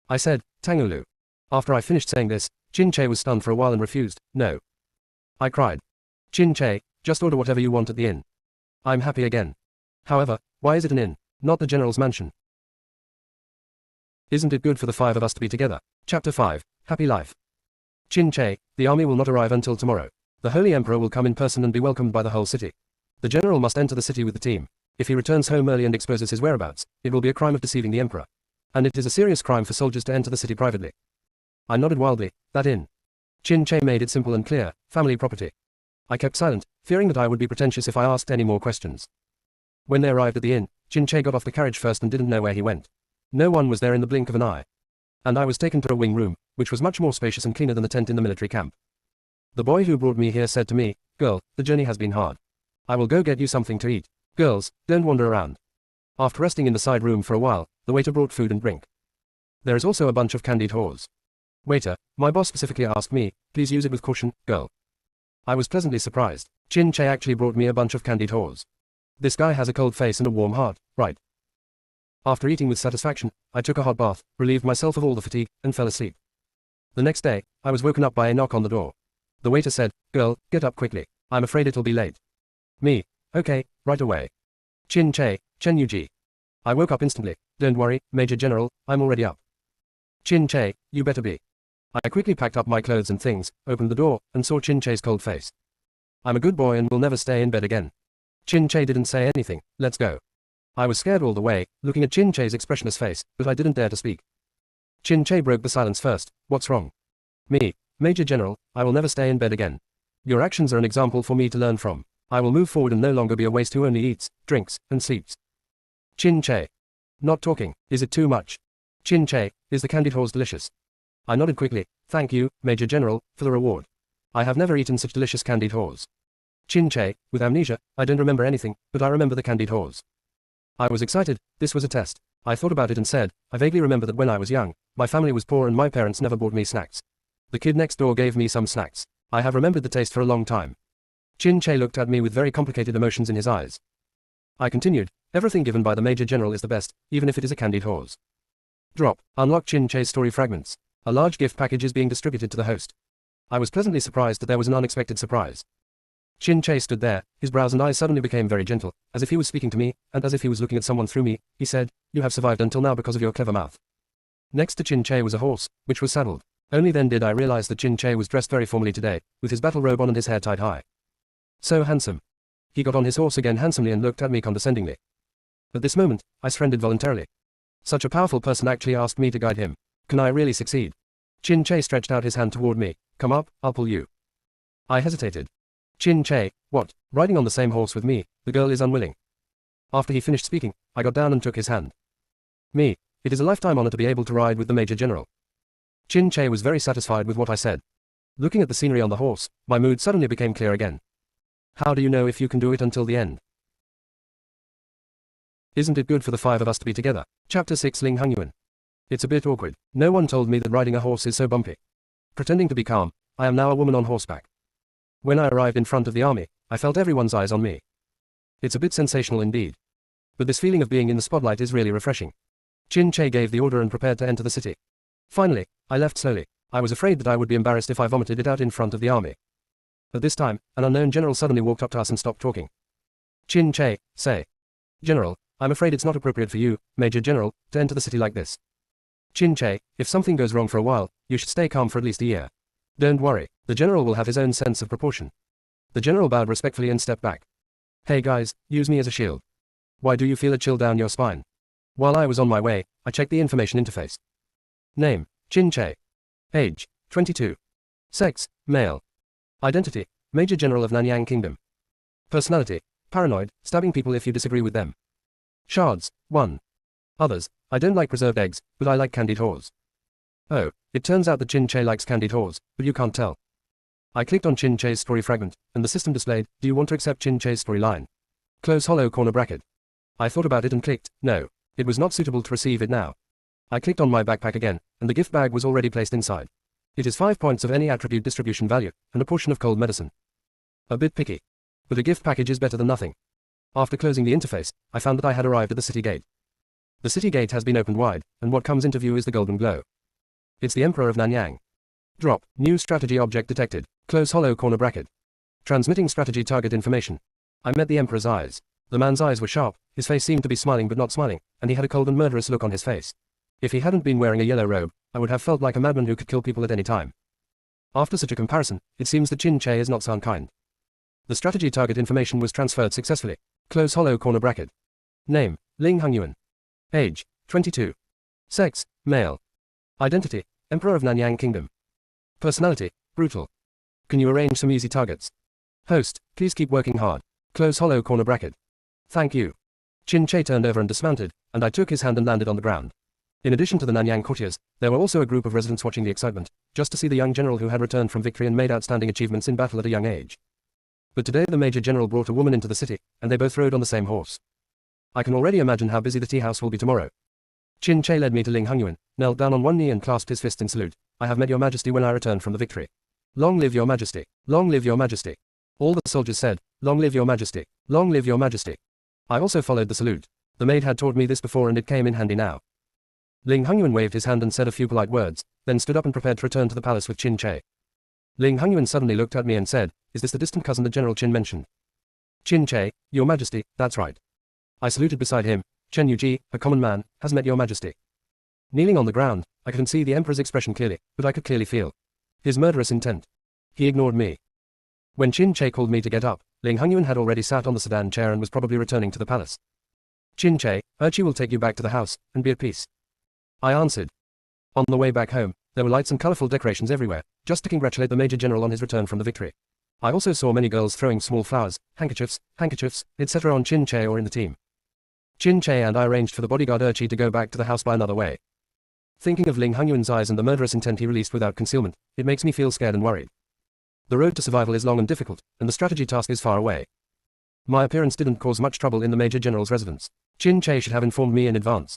I said, Tangulu. After I finished saying this, Chin Che was stunned for a while and refused. No. I cried. Chin Che, just order whatever you want at the inn. I'm happy again. However, why is it an inn, not the general's mansion? Isn't it good for the 5 of us to be together? Chapter 5, Happy Life. Chin Che, the army will not arrive until tomorrow. The Holy Emperor will come in person and be welcomed by the whole city. The general must enter the city with the team. If he returns home early and exposes his whereabouts, it will be a crime of deceiving the emperor. And it is a serious crime for soldiers to enter the city privately. I nodded wildly. That inn. Chin Che made it simple and clear, family property. I kept silent, fearing that I would be pretentious if I asked any more questions. When they arrived at the inn, Chin Che got off the carriage first and didn't know where he went. No one was there in the blink of an eye. And I was taken to a wing room, which was much more spacious and cleaner than the tent in the military camp. The boy who brought me here said to me, "Girl, the journey has been hard. I will go get you something to eat. Girls, don't wander around." After resting in the side room for a while, the waiter brought food and drink. There is also a bunch of candied haws. Waiter, my boss specifically asked me, "Please use it with caution, girl." I was pleasantly surprised. Chin Che actually brought me a bunch of candied haws. This guy has a cold face and a warm heart, right? After eating with satisfaction, I took a hot bath, relieved myself of all the fatigue, and fell asleep. The next day, I was woken up by a knock on the door. The waiter said, "Girl, get up quickly. I'm afraid it'll be late." Me. Okay, right away. Chin Che, Chen Yuji. I woke up instantly. Don't worry, Major General, I'm already up. Chin Che, you better be. I quickly packed up my clothes and things, opened the door, and saw Chin Che's cold face. I'm a good boy and will never stay in bed again. Chin Che didn't say anything. Let's go. I was scared all the way, looking at Chin Che's expressionless face, but I didn't dare to speak. Chin Che broke the silence first. What's wrong? Me. Major General, I will never stay in bed again. Your actions are an example for me to learn from. I will move forward and no longer be a waste who only eats, drinks, and sleeps. Chin Che. Not talking, is it too much? Chin Che, is the candied horse delicious? I nodded quickly. Thank you, Major General, for the reward. I have never eaten such delicious candied horse. Chin Che, with amnesia, I don't remember anything, but I remember the candied horse. I was excited. This was a test. I thought about it and said, I vaguely remember that when I was young, my family was poor and my parents never bought me snacks. The kid next door gave me some snacks. I have remembered the taste for a long time. Chin Che looked at me with very complicated emotions in his eyes. I continued, everything given by the Major General is the best, even if it is a candied horse. Drop. Unlock Chin Che's story fragments. A large gift package is being distributed to the host. I was pleasantly surprised that there was an unexpected surprise. Chin Che stood there, his brows and eyes suddenly became very gentle, as if he was speaking to me, and as if he was looking at someone through me. He said, you have survived until now because of your clever mouth. Next to Chin Che was a horse, which was saddled. Only then did I realize that Chin Che was dressed very formally today, with his battle robe on and his hair tied high. So handsome. He got on his horse again handsomely and looked at me condescendingly. At this moment, I surrendered voluntarily. Such a powerful person actually asked me to guide him. Can I really succeed? Chin Che stretched out his hand toward me. Come up, I'll pull you. I hesitated. Chin Che, what, riding on the same horse with me? The girl is unwilling. After he finished speaking, I got down and took his hand. Me, it is a lifetime honor to be able to ride with the Major General. Chin Che was very satisfied with what I said. Looking at the scenery on the horse, my mood suddenly became clear again. How do you know if you can do it until the end? Isn't it good for the five of us to be together? Chapter 6 Ling Hongyuan. It's a bit awkward. No one told me that riding a horse is so bumpy. Pretending to be calm, I am now a woman on horseback. When I arrived in front of the army, I felt everyone's eyes on me. It's a bit sensational indeed. But this feeling of being in the spotlight is really refreshing. Chin Che gave the order and prepared to enter the city. Finally, I left slowly. I was afraid that I would be embarrassed if I vomited it out in front of the army. At this time, an unknown general suddenly walked up to us and stopped talking. Chin Che, say. General, I'm afraid it's not appropriate for you, Major General, to enter the city like this. Chin Che, if something goes wrong for a while, you should stay calm for at least a year. Don't worry, the general will have his own sense of proportion. The general bowed respectfully and stepped back. Hey guys, use me as a shield. Why do you feel a chill down your spine? While I was on my way, I checked the information interface. Name, Chin Che. Age, 22. Sex, male. Identity, Major General of Nanyang Kingdom. Personality, paranoid, stabbing people if you disagree with them. Shards, 1. Others, I don't like preserved eggs, but I like candied horse. Oh, it turns out that Chin Che likes candied horse, but you can't tell. I clicked on Chin Che's story fragment, and the system displayed, do you want to accept Chin Che's story line? Close hollow corner bracket. I thought about it and clicked, no. It was not suitable to receive it now. I clicked on my backpack again, and the gift bag was already placed inside. It is 5 points of any attribute distribution value, and a portion of cold medicine. A bit picky. But a gift package is better than nothing. After closing the interface, I found that I had arrived at the city gate. The city gate has been opened wide, and what comes into view is the golden glow. It's the Emperor of Nanyang. Drop. New strategy object detected. Close hollow corner bracket. Transmitting strategy target information. I met the Emperor's eyes. The man's eyes were sharp, his face seemed to be smiling but not smiling, and he had a cold and murderous look on his face. If he hadn't been wearing a yellow robe, I would have felt like a madman who could kill people at any time. After such a comparison, it seems that Chin Che is not so unkind. The strategy target information was transferred successfully. Close hollow corner bracket. Name, Ling Hongyuan. Age, 22. Sex, male. Identity, Emperor of Nanyang Kingdom. Personality, brutal. Can you arrange some easy targets? Host, please keep working hard. Close hollow corner bracket. Thank you. Chin Che turned over and dismounted, and I took his hand and landed on the ground. In addition to the Nanyang courtiers, there were also a group of residents watching the excitement, just to see the young general who had returned from victory and made outstanding achievements in battle at a young age. But today the Major General brought a woman into the city, and they both rode on the same horse. I can already imagine how busy the tea house will be tomorrow. Chin Che led me to Ling Hongyuan, knelt down on one knee and clasped his fist in salute. I have met your majesty when I returned from the victory. Long live your majesty. Long live your majesty. All the soldiers said, long live your majesty. Long live your majesty. I also followed the salute. The maid had taught me this before and it came in handy now. Ling Hongyuan waved his hand and said a few polite words, then stood up and prepared to return to the palace with Chin Che. Ling Hongyuan suddenly looked at me and said, is this the distant cousin that General Chin mentioned? Chin Che, your majesty, that's right. I saluted beside him. Chen Yuji, a common man, has met your majesty. Kneeling on the ground, I couldn't see the emperor's expression clearly, but I could clearly feel his murderous intent. He ignored me. When Chin Che called me to get up, Ling Hongyuan had already sat on the sedan chair and was probably returning to the palace. Chin Che, Urchi will take you back to the house, and be at peace. I answered. On the way back home, there were lights and colorful decorations everywhere, just to congratulate the Major General on his return from the victory. I also saw many girls throwing small flowers, handkerchiefs, etc. on Chin Che or in the team. Chin Che and I arranged for the bodyguard Urchi to go back to the house by another way. Thinking of Ling Hongyuan's eyes and the murderous intent he released without concealment, it makes me feel scared and worried. The road to survival is long and difficult, and the strategy task is far away. My appearance didn't cause much trouble in the Major General's residence. Chin Che should have informed me in advance.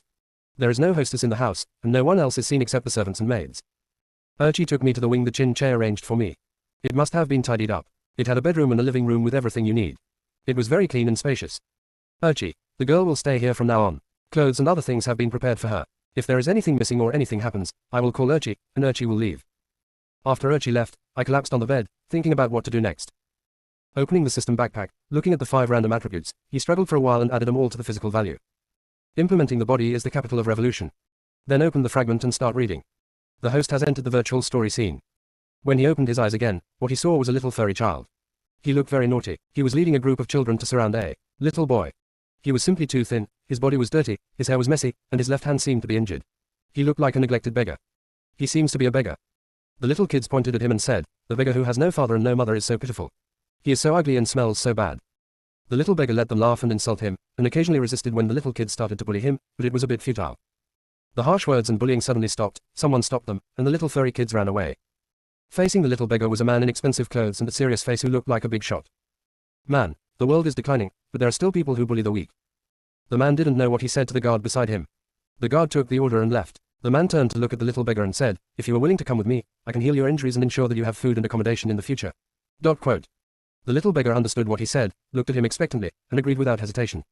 There is no hostess in the house, and no one else is seen except the servants and maids. Urchi took me to the wing that Chin Che arranged for me. It must have been tidied up. It had a bedroom and a living room with everything you need. It was very clean and spacious. Urchi, the girl will stay here from now on. Clothes and other things have been prepared for her. If there is anything missing or anything happens, I will call Urchi, and Urchi will leave. After Urchi left, I collapsed on the bed, thinking about what to do next. Opening the system backpack, looking at the 5 random attributes, he struggled for a while and added them all to the physical value. Implementing the body is the capital of revolution. Then open the fragment and start reading. The host has entered the virtual story scene. When he opened his eyes again, what he saw was a little furry child. He looked very naughty. He was leading a group of children to surround a little boy. He was simply too thin, his body was dirty, his hair was messy, and his left hand seemed to be injured. He looked like a neglected beggar. He seems to be a beggar. The little kids pointed at him and said, "The beggar who has no father and no mother is so pitiful. He is so ugly and smells so bad." The little beggar let them laugh and insult him, and occasionally resisted when the little kids started to bully him, but it was a bit futile. The harsh words and bullying suddenly stopped, someone stopped them, and the little furry kids ran away. Facing the little beggar was a man in expensive clothes and a serious face who looked like a big shot. "Man, the world is declining, but there are still people who bully the weak." The man didn't know what he said to the guard beside him. The guard took the order and left. The man turned to look at the little beggar and said, "If you are willing to come with me, I can heal your injuries and ensure that you have food and accommodation in the future." The little beggar understood what he said, looked at him expectantly, and agreed without hesitation.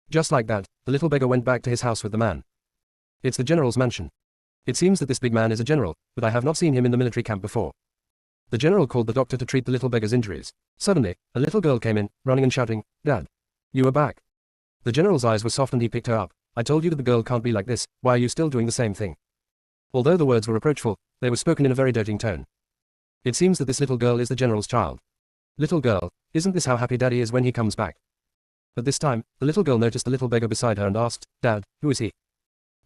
Just like that, the little beggar went back to his house with the man. It's the general's mansion. It seems that this big man is a general, but I have not seen him in the military camp before. The general called the doctor to treat the little beggar's injuries. Suddenly, a little girl came in, running and shouting, "Dad! You are back." The general's eyes were soft and he picked her up. "I told you that the girl can't be like this, why are you still doing the same thing?" Although the words were reproachful, they were spoken in a very doting tone. It seems that this little girl is the general's child. "Little girl, isn't this how happy Daddy is when he comes back?" At this time, the little girl noticed the little beggar beside her and asked, "Dad, who is he?"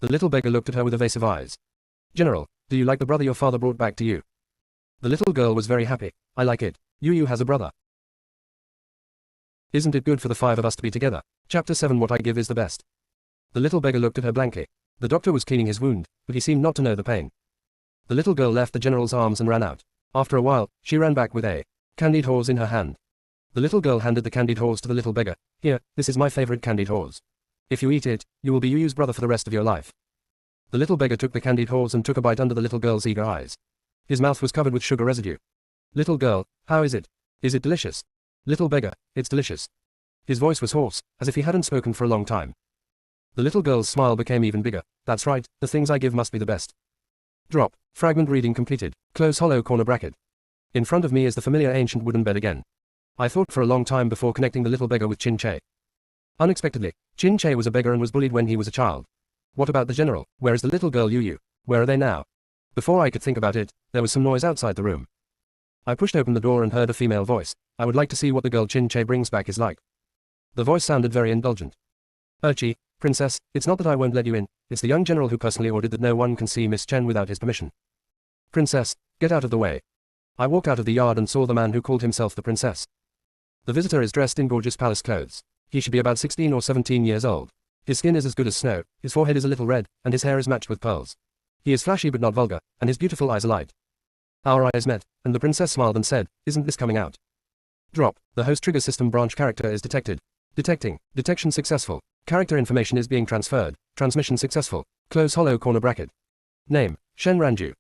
The little beggar looked at her with evasive eyes. "General, do you like the brother your father brought back to you?" The little girl was very happy. "I like it. Yu has a brother. Isn't it good for the 5 of us to be together?" Chapter 7 What I give is the best. The little beggar looked at her blankly. The doctor was cleaning his wound, but he seemed not to know the pain. The little girl left the general's arms and ran out. After a while, she ran back with a candied horse in her hand. The little girl handed the candied horse to the little beggar. "Here, this is my favorite candied horse. If you eat it, you will be Yu's brother for the rest of your life." The little beggar took the candied horse and took a bite under the little girl's eager eyes. His mouth was covered with sugar residue. "Little girl, how is it? Is it delicious?" "Little beggar, it's delicious." His voice was hoarse, as if he hadn't spoken for a long time. The little girl's smile became even bigger. "That's right, the things I give must be the best." Drop. Fragment reading completed. Close hollow corner bracket. In front of me is the familiar ancient wooden bed again. I thought for a long time before connecting the little beggar with Chin Che. Unexpectedly, Chin Che was a beggar and was bullied when he was a child. What about the general? Where is the little girl Yu? Where are they now? Before I could think about it, there was some noise outside the room. I pushed open the door and heard a female voice. "I would like to see what the girl Chin Che brings back is like." The voice sounded very indulgent. "Urchi, princess, it's not that I won't let you in, it's the young general who personally ordered that no one can see Miss Chen without his permission. Princess, get out of the way." I walked out of the yard and saw the man who called himself the princess. The visitor is dressed in gorgeous palace clothes. He should be about 16 or 17 years old. His skin is as good as snow, his forehead is a little red, and his hair is matched with pearls. He is flashy but not vulgar, and his beautiful eyes alight. Our eyes met, and the princess smiled and said, "Isn't this coming out?" Drop. The host trigger system branch character is detected. Detecting. Detection successful. Character information is being transferred. Transmission successful. Close hollow corner bracket. Name, Shen Ranju.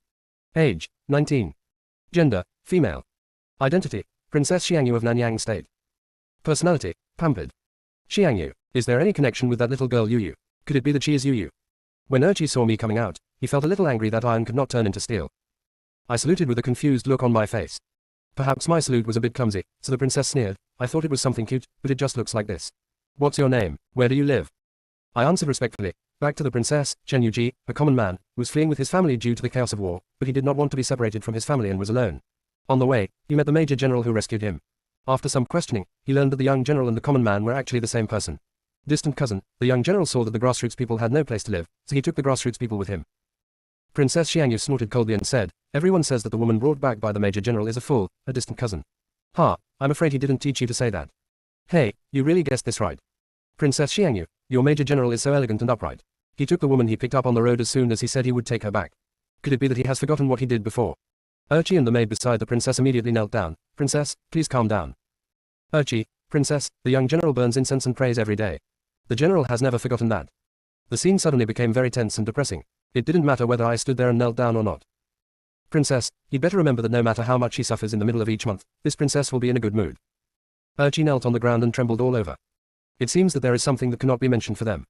Age, 19. Gender, female. Identity, Princess Xiangyu of Nanyang State. Personality, pampered. Xiangyu, is there any connection with that little girl Yu? Could it be that she is Yu? When Urchi saw me coming out, he felt a little angry that iron could not turn into steel. I saluted with a confused look on my face. Perhaps my salute was a bit clumsy, so the princess sneered. "I thought it was something cute, but it just looks like this. What's your name? Where do you live?" I answered respectfully. Back to the princess, Chen Yuji, a common man, was fleeing with his family due to the chaos of war, but he did not want to be separated from his family and was alone. On the way, he met the major general who rescued him. After some questioning, he learned that the young general and the common man were actually the same person. Distant cousin, the young general saw that the grassroots people had no place to live, so he took the grassroots people with him. Princess Xiangyu snorted coldly and said, "Everyone says that the woman brought back by the major general is a fool, a distant cousin. Ha, I'm afraid he didn't teach you to say that. Hey, you really guessed this right. Princess Xiangyu, your Major General is so elegant and upright. He took the woman he picked up on the road as soon as he said he would take her back. Could it be that he has forgotten what he did before? Urchi and the maid beside the princess immediately knelt down. Princess, please calm down. Urchi, Princess, the young general burns incense and prays every day. The general has never forgotten that. The scene suddenly became very tense and depressing. It didn't matter whether I stood there and knelt down or not. Princess, he'd better remember that no matter how much he suffers in the middle of each month, this princess will be in a good mood. Urchi knelt on the ground and trembled all over. It seems that there is something that cannot be mentioned for them.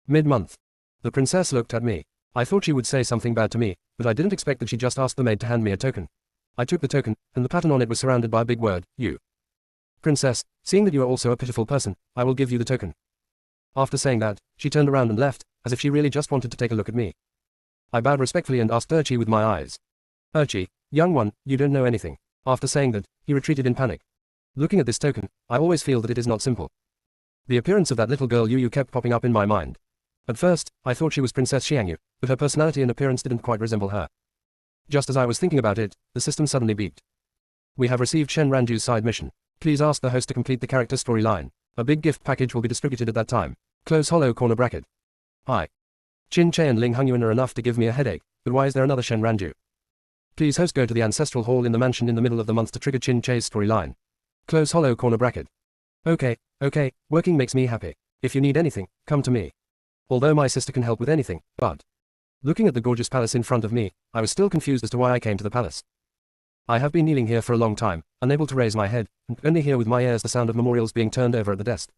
Mid-month. The princess looked at me. I thought she would say something bad to me, but I didn't expect that she just asked the maid to hand me a token. I took the token, and the pattern on it was surrounded by a big word, you. Princess, seeing that you are also a pitiful person, I will give you the token. After saying that, she turned around and left, as if she really just wanted to take a look at me. I bowed respectfully and asked Urchi with my eyes. Urchi, young one, you don't know anything. After saying that, he retreated in panic. Looking at this token, I always feel that it is not simple. The appearance of that little girl Yu kept popping up in my mind. At first, I thought she was Princess Xiangyu, but her personality and appearance didn't quite resemble her. Just as I was thinking about it, the system suddenly beeped. We have received Shen Ranju's side mission. Please ask the host to complete the character storyline. A big gift package will be distributed at that time. Close hollow corner bracket. Hi. Qin Che and Ling Hongyuan are enough to give me a headache, but why is there another Shen Ranju? Please host go to the ancestral hall in the mansion in the middle of the month to trigger Qin Che's storyline. Close hollow corner bracket. Okay, working makes me happy. If you need anything, come to me. Although my sister can help with anything, but... Looking at the gorgeous palace in front of me, I was still confused as to why I came to the palace. I have been kneeling here for a long time, unable to raise my head, and only hear with my ears the sound of memorials being turned over at the desk.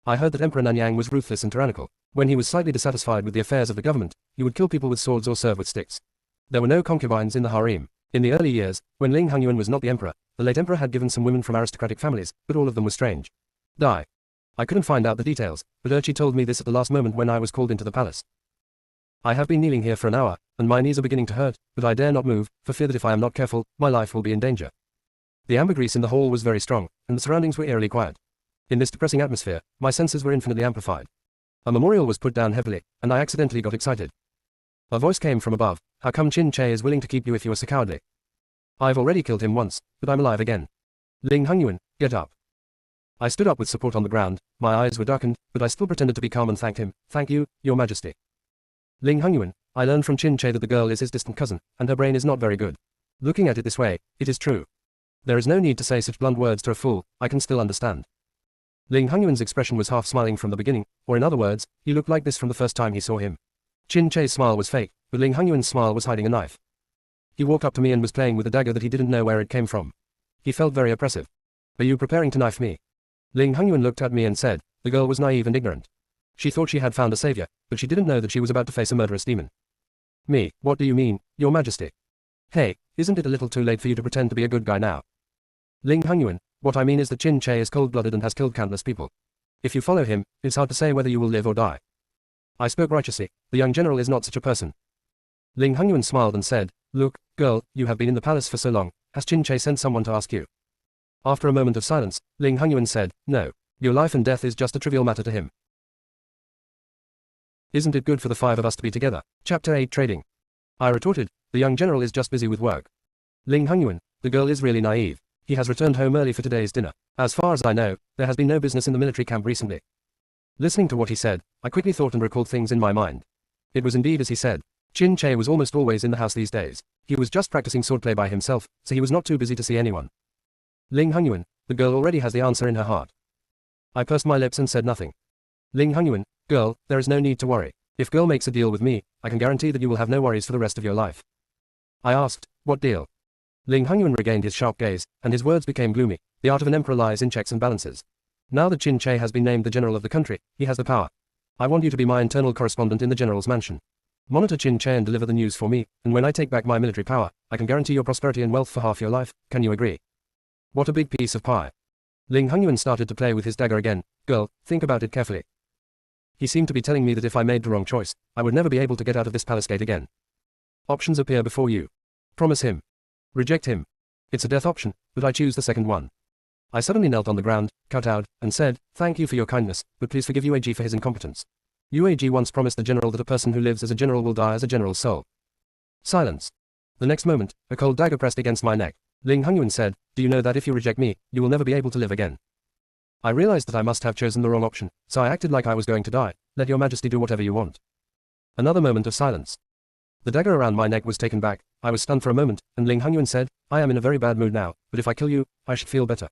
I heard that Emperor Nanyang was ruthless and tyrannical. When he was slightly dissatisfied with the affairs of the government, he would kill people with swords or serve with sticks. There were no concubines in the harem. In the early years, when Ling Hongyuan was not the emperor, the late emperor had given some women from aristocratic families, but all of them were strange. I couldn't find out the details, but Urchi told me this at the last moment when I was called into the palace. I have been kneeling here for an hour, and my knees are beginning to hurt, but I dare not move, for fear that if I am not careful, my life will be in danger. The ambergris in the hall was very strong, and the surroundings were eerily quiet. In this depressing atmosphere, my senses were infinitely amplified. A memorial was put down heavily, and I accidentally got excited. A voice came from above. How come Qin Che is willing to keep you if you are so cowardly? I've already killed him once, but I'm alive again. Ling Hongyuan, get up. I stood up with support on the ground, my eyes were darkened, but I still pretended to be calm and thanked him. Thank you, Your Majesty. Ling Hongyuan, I learned from Qin Che that the girl is his distant cousin, and her brain is not very good. Looking at it this way, it is true. There is no need to say such blunt words to a fool, I can still understand. Ling Hongyuan's expression was half smiling from the beginning, or in other words, he looked like this from the first time he saw him. Qin Che's smile was fake, but Ling Hongyuan's smile was hiding a knife. He walked up to me and was playing with a dagger that he didn't know where it came from. He felt very oppressive. Are you preparing to knife me? Ling Hongyuan looked at me and said, the girl was naive and ignorant. She thought she had found a savior, but she didn't know that she was about to face a murderous demon. Me, what do you mean, Your Majesty? Hey, isn't it a little too late for you to pretend to be a good guy now? Ling Hongyuan, what I mean is that Qin Che is cold-blooded and has killed countless people. If you follow him, it's hard to say whether you will live or die. I spoke righteously, the young general is not such a person. Ling Hongyuan smiled and said, look, girl, you have been in the palace for so long, has Qin Che sent someone to ask you? After a moment of silence, Ling Hongyuan said, no, your life and death is just a trivial matter to him. Isn't it good for the five of us to be together? Chapter 8 Trading. I retorted, the young general is just busy with work. Ling Hongyuan, the girl is really naive. He has returned home early for today's dinner. As far as I know, there has been no business in the military camp recently. Listening to what he said, I quickly thought and recalled things in my mind. It was indeed as he said. Qin Che was almost always in the house these days. He was just practicing swordplay by himself, so he was not too busy to see anyone. Ling Hongyuan, the girl already has the answer in her heart. I pursed my lips and said nothing. Ling Hongyuan, girl, there is no need to worry. If girl makes a deal with me, I can guarantee that you will have no worries for the rest of your life. I asked, what deal? Ling Hongyuan regained his sharp gaze, and his words became gloomy. The art of an emperor lies in checks and balances. Now that Qin Che has been named the general of the country, he has the power. I want you to be my internal correspondent in the general's mansion. Monitor Qin Che and deliver the news for me, and when I take back my military power, I can guarantee your prosperity and wealth for half your life. Can you agree? What a big piece of pie. Ling Hongyuan started to play with his dagger again. Girl, think about it carefully. He seemed to be telling me that if I made the wrong choice, I would never be able to get out of this palace gate again. Options appear before you. Promise him. Reject him. It's a death option, but I choose the second one. I suddenly knelt on the ground, kowtowed, and said, thank you for your kindness, but please forgive UAG for his incompetence. UAG once promised the general that a person who lives as a general will die as a general's soul. Silence. The next moment, a cold dagger pressed against my neck. Ling Hongyuan said, do you know that if you reject me, you will never be able to live again? I realized that I must have chosen the wrong option, so I acted like I was going to die. Let your majesty do whatever you want. Another moment of silence. The dagger around my neck was taken back. I was stunned for a moment, and Ling Hongyuan said, I am in a very bad mood now, but if I kill you, I should feel better.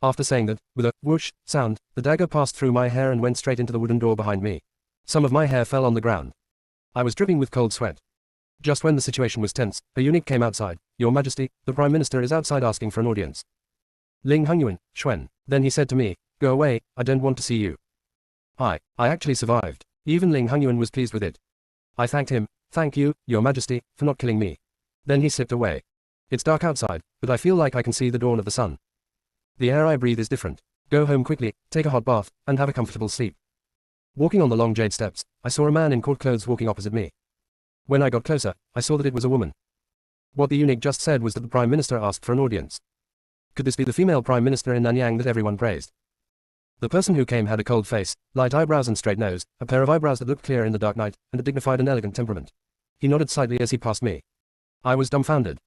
After saying that, with a whoosh sound, the dagger passed through my hair and went straight into the wooden door behind me. Some of my hair fell on the ground. I was dripping with cold sweat. Just when the situation was tense, a eunuch came outside. Your Majesty, the Prime Minister is outside asking for an audience. Ling Hongyuan, Xuan. Then he said to me, go away, I don't want to see you. I actually survived. Even Ling Hongyuan was pleased with it. I thanked him, thank you, Your Majesty, for not killing me. Then he slipped away. It's dark outside, but I feel like I can see the dawn of the sun. The air I breathe is different. Go home quickly, take a hot bath, and have a comfortable sleep. Walking on the long jade steps, I saw a man in court clothes walking opposite me. When I got closer, I saw that it was a woman. What the eunuch just said was that the Prime Minister asked for an audience. Could this be the female Prime Minister in Nanyang that everyone praised? The person who came had a cold face, light eyebrows and straight nose, a pair of eyebrows that looked clear in the dark night, and a dignified and elegant temperament. He nodded slightly as he passed me. I was dumbfounded.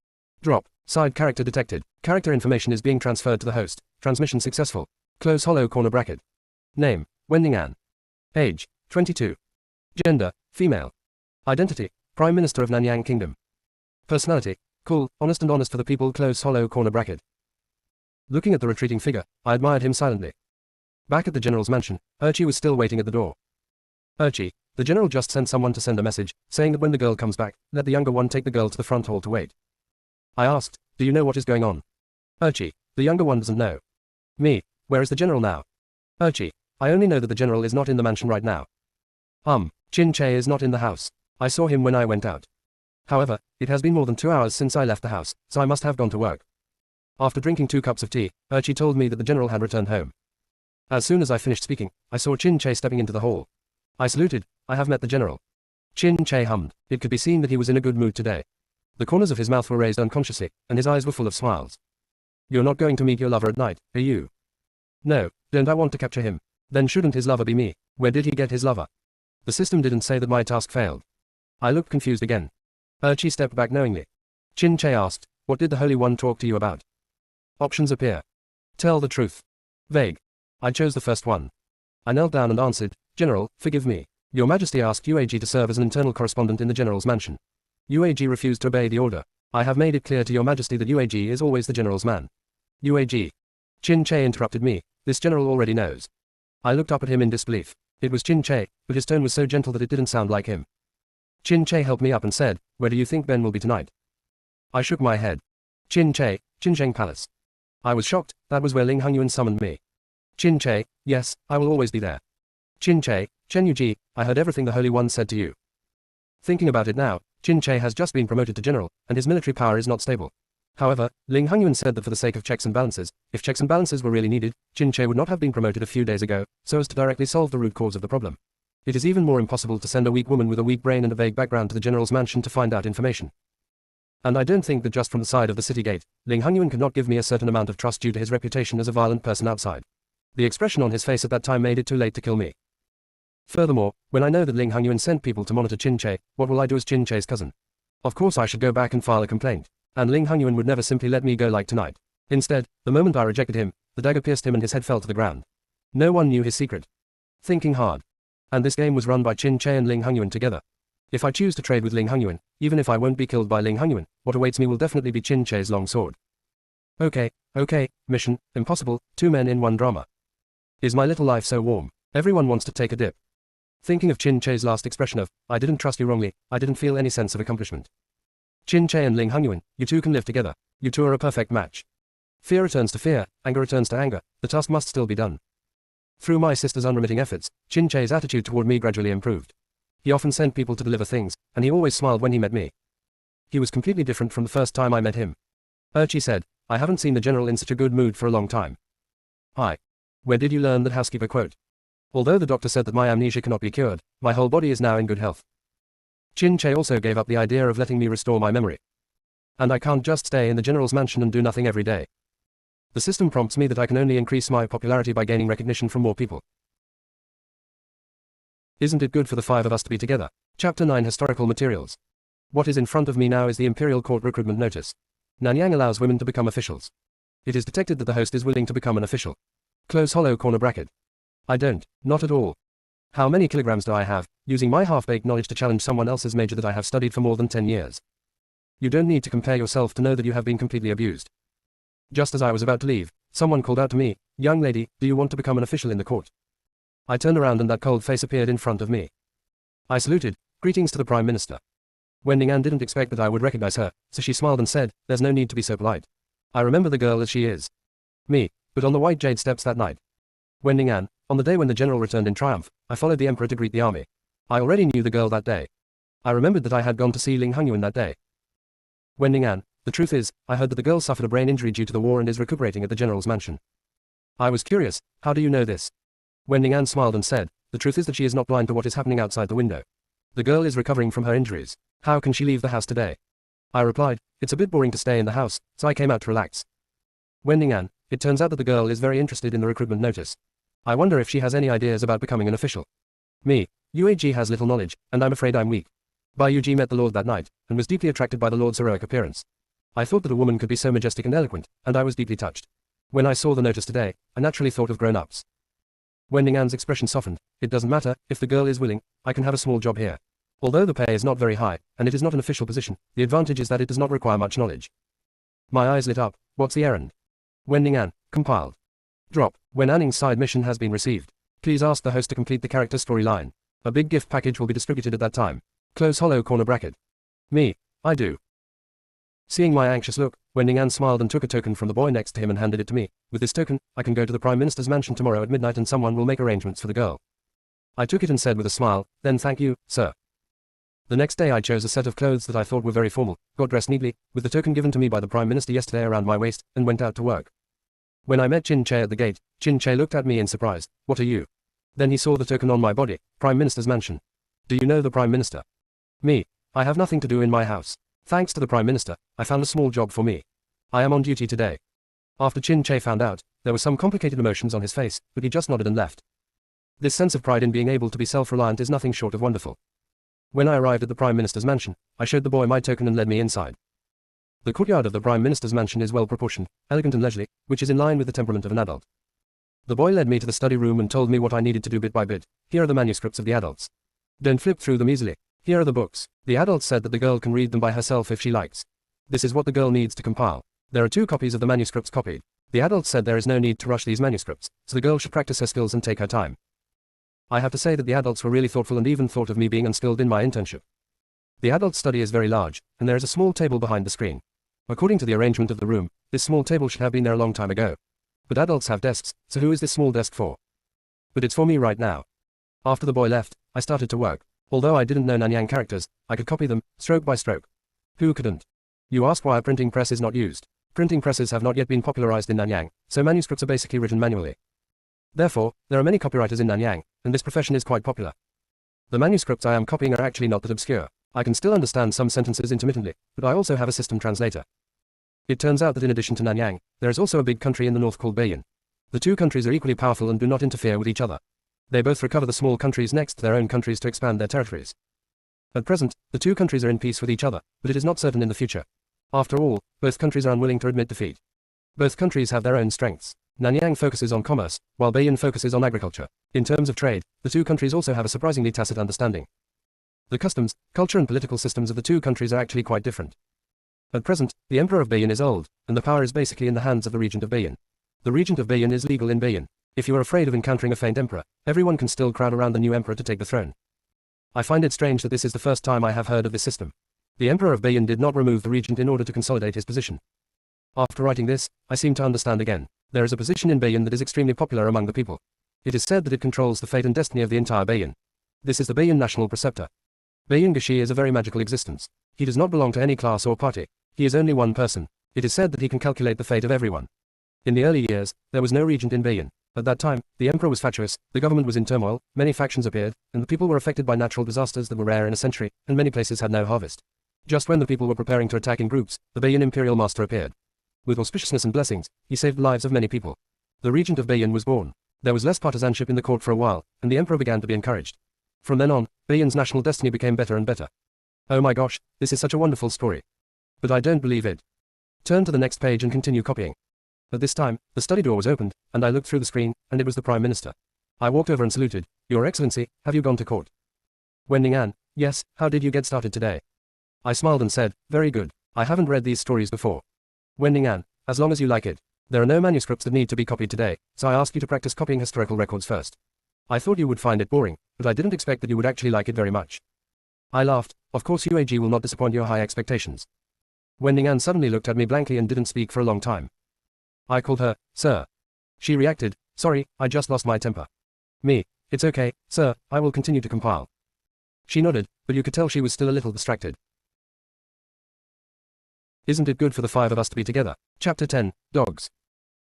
Drop. Side character detected. Character information is being transferred to the host. Transmission successful. Close hollow corner bracket. Name, Wending Ann. Age, 22. Gender, female. Identity, Prime Minister of Nanyang Kingdom. Personality, cool, honest and honest for the people, close hollow corner bracket. Looking at the retreating figure, I admired him silently. Back at the general's mansion, Urchi was still waiting at the door. Urchi, the general just sent someone to send a message, saying that when the girl comes back, let the younger one take the girl to the front hall to wait. I asked, do you know what is going on? Urchi, the younger one doesn't know. Me, where is the general now? Urchi, I only know that the general is not in the mansion right now. Chin Che is not in the house. I saw him when I went out. However, it has been more than 2 hours since I left the house, so I must have gone to work. After drinking 2 cups of tea, Urchi told me that the general had returned home. As soon as I finished speaking, I saw Chin Che stepping into the hall. I saluted. I have met the general. Chin Che hummed. It could be seen that he was in a good mood today. The corners of his mouth were raised unconsciously, and his eyes were full of smiles. You're not going to meet your lover at night, are you? No, don't I want to capture him? Then shouldn't his lover be me? Where did he get his lover? The system didn't say that my task failed. I looked confused again. Urchi stepped back knowingly. Chin Che asked, what did the Holy One talk to you about? Options appear. Tell the truth. Vague. I chose the first one. I knelt down and answered, General, forgive me. Your Majesty asked UAG to serve as an internal correspondent in the General's mansion. UAG refused to obey the order. I have made it clear to Your Majesty that UAG is always the General's man. UAG. Chin Che interrupted me. This General already knows. I looked up at him in disbelief. It was Chin Che, but his tone was so gentle that it didn't sound like him. Chin Che helped me up and said, where do you think Ben will be tonight? I shook my head. Chin Che, Chincheng Palace. I was shocked. That was where Ling Hongyuan summoned me. Chin Che, yes, I will always be there. Chin Che, Chen Yuji, I heard everything the Holy One said to you. Thinking about it now, Chin Che has just been promoted to general, and his military power is not stable. However, Ling Hongyuan said that for the sake of checks and balances, if checks and balances were really needed, Chin Che would not have been promoted a few days ago, so as to directly solve the root cause of the problem. It is even more impossible to send a weak woman with a weak brain and a vague background to the general's mansion to find out information. And I don't think that just from the side of the city gate, Ling Hongyuan could not give me a certain amount of trust due to his reputation as a violent person outside. The expression on his face at that time made it too late to kill me. Furthermore, when I know that Ling Hongyuan sent people to monitor Chin Che, what will I do as Chin Che's cousin? Of course I should go back and file a complaint. And Ling Hongyuan would never simply let me go like tonight. Instead, the moment I rejected him, the dagger pierced him and his head fell to the ground. No one knew his secret. Thinking hard. And this game was run by Chin Che and Ling Hongyuan together. If I choose to trade with Ling Hongyuan, even if I won't be killed by Ling Hongyuan, what awaits me will definitely be Chin Che's long sword. Okay, mission, impossible, 2 men in 1 drama. Is my little life so warm? Everyone wants to take a dip. Thinking of Chin Che's last expression of, I didn't trust you wrongly, I didn't feel any sense of accomplishment. Chin Che and Ling Hongyuan, you two can live together. You two are a perfect match. Fear returns to fear, anger returns to anger, the task must still be done. Through my sister's unremitting efforts, Chin Che's attitude toward me gradually improved. He often sent people to deliver things, and he always smiled when he met me. He was completely different from the first time I met him. Urchi said, I haven't seen the general in such a good mood for a long time. Hi. Where did you learn that housekeeper quote? Although the doctor said that my amnesia cannot be cured, my whole body is now in good health. Chin Che also gave up the idea of letting me restore my memory. And I can't just stay in the general's mansion and do nothing every day. The system prompts me that I can only increase my popularity by gaining recognition from more people. Isn't it good for the 5 of us to be together? Chapter 9 Historical Materials. What is in front of me now is the Imperial Court Recruitment Notice. Nanyang allows women to become officials. It is detected that the host is willing to become an official. Close hollow corner bracket. I don't, not at all. How many kilograms do I have, using my half-baked knowledge to challenge someone else's major that I have studied for more than 10 years? You don't need to compare yourself to know that you have been completely abused. Just as I was about to leave, someone called out to me, "Young lady, do you want to become an official in the court?" I turned around and that cold face appeared in front of me. I saluted, "Greetings to the Prime Minister." Wen Ning'an didn't expect that I would recognize her, so she smiled and said, "There's no need to be so polite. I remember the girl as she is." Me, but on the white jade steps that night. Wen Ning'an, on the day when the general returned in triumph, I followed the emperor to greet the army. I already knew the girl that day. I remembered that I had gone to see Ling Hongyuan that day. Wen Ning'an, the truth is, I heard that the girl suffered a brain injury due to the war and is recuperating at the general's mansion. I was curious, "How do you know this?" Wen Ning'an smiled and said, "The truth is that she is not blind to what is happening outside the window. The girl is recovering from her injuries. How can she leave the house today?" I replied, "It's a bit boring to stay in the house, so I came out to relax." Wen Ning'an, it turns out that the girl is very interested in the recruitment notice. I wonder if she has any ideas about becoming an official. Me, UAG has little knowledge, and I'm afraid I'm weak. Bai Yuji met the Lord that night, and was deeply attracted by the Lord's heroic appearance. I thought that a woman could be so majestic and eloquent, and I was deeply touched. When I saw the notice today, I naturally thought of grown-ups. Wen Ning'an's expression softened. "It doesn't matter, if the girl is willing, I can have a small job here. Although the pay is not very high, and it is not an official position, the advantage is that it does not require much knowledge." My eyes lit up. "What's the errand?" Wen Ning'an, compiled. Drop. When Anning's side mission has been received, please ask the host to complete the character storyline. A big gift package will be distributed at that time. Close hollow corner bracket. Me, I do. Seeing my anxious look, Wen Ning'an smiled and took a token from the boy next to him and handed it to me. "With this token, I can go to the Prime Minister's mansion tomorrow at midnight and someone will make arrangements for the girl." I took it and said with a smile, "Then thank you, sir." The next day I chose a set of clothes that I thought were very formal, got dressed neatly, with the token given to me by the Prime Minister yesterday around my waist, and went out to work. When I met Chin Che at the gate, Chin Che looked at me in surprise. "What are you?" Then he saw the token on my body, Prime Minister's mansion. "Do you know the Prime Minister?" Me, I have nothing to do in my house. Thanks to the Prime Minister, I found a small job for me. I am on duty today. After Chin Che found out, there were some complicated emotions on his face, but he just nodded and left. This sense of pride in being able to be self-reliant is nothing short of wonderful. When I arrived at the Prime Minister's mansion, I showed the boy my token and led me inside. The courtyard of the Prime Minister's mansion is well proportioned, elegant and leisurely, which is in line with the temperament of an adult. The boy led me to the study room and told me what I needed to do bit by bit. "Here are the manuscripts of the adults. Don't flip through them easily. Here are the books." The adult said that the girl can read them by herself if she likes. This is what the girl needs to compile. There are 2 copies of the manuscripts copied. The adult said there is no need to rush these manuscripts, so the girl should practice her skills and take her time. I have to say that the adults were really thoughtful and even thought of me being unskilled in my internship. The adult study is very large, and there is a small table behind the screen. According to the arrangement of the room, this small table should have been there a long time ago. But adults have desks, so who is this small desk for? But it's for me right now. After the boy left, I started to work. Although I didn't know Nanyang characters, I could copy them, stroke by stroke. Who couldn't? You ask why a printing press is not used. Printing presses have not yet been popularized in Nanyang, so manuscripts are basically written manually. Therefore, there are many copywriters in Nanyang, and this profession is quite popular. The manuscripts I am copying are actually not that obscure. I can still understand some sentences intermittently, but I also have a system translator. It turns out that in addition to Nanyang, there is also a big country in the north called Beiyin. The 2 countries are equally powerful and do not interfere with each other. They both recover the small countries next to their own countries to expand their territories. At present, the 2 countries are in peace with each other, but it is not certain in the future. After all, both countries are unwilling to admit defeat. Both countries have their own strengths. Nanyang focuses on commerce, while Beiyin focuses on agriculture. In terms of trade, the 2 countries also have a surprisingly tacit understanding. The customs, culture and political systems of the 2 countries are actually quite different. At present, the Emperor of Beiyin is old, and the power is basically in the hands of the Regent of Beiyin. The Regent of Beiyin is legal in Beiyin. If you are afraid of encountering a faint emperor, everyone can still crowd around the new emperor to take the throne. I find it strange that this is the first time I have heard of this system. The Emperor of Beiyin did not remove the regent in order to consolidate his position. After writing this, I seem to understand again. There is a position in Beiyin that is extremely popular among the people. It is said that it controls the fate and destiny of the entire Beiyin. This is the Beiyin National Preceptor. Beiyin Gashi is a very magical existence. He does not belong to any class or party. He is only one person. It is said that he can calculate the fate of everyone. In the early years, there was no regent in Beiyin. At that time, the emperor was fatuous, the government was in turmoil, many factions appeared, and the people were affected by natural disasters that were rare in a century, and many places had no harvest. Just when the people were preparing to attack in groups, the Beiyin imperial master appeared. With auspiciousness and blessings, he saved the lives of many people. The regent of Beiyin was born. There was less partisanship in the court for a while, and the emperor began to be encouraged. From then on, Beiyin's national destiny became better and better. Oh my gosh, this is such a wonderful story. But I don't believe it. Turn to the next page and continue copying. At this time, the study door was opened, and I looked through the screen, and it was the Prime Minister. I walked over and saluted. Your Excellency, have you gone to court? Wending Anne, yes, how did you get started today? I smiled and said, very good. I haven't read these stories before. Wending Anne, as long as you like it. There are no manuscripts that need to be copied today, so I ask you to practice copying historical records first. I thought you would find it boring, but I didn't expect that you would actually like it very much. I laughed. Of course UAG will not disappoint your high expectations. Wending Anne suddenly looked at me blankly and didn't speak for a long time. I called her, sir. She reacted, sorry, I just lost my temper. Me, it's okay, sir, I will continue to compile. She nodded, but you could tell she was still a little distracted. Isn't it good for the five of us to be together? Chapter 10, Dogs.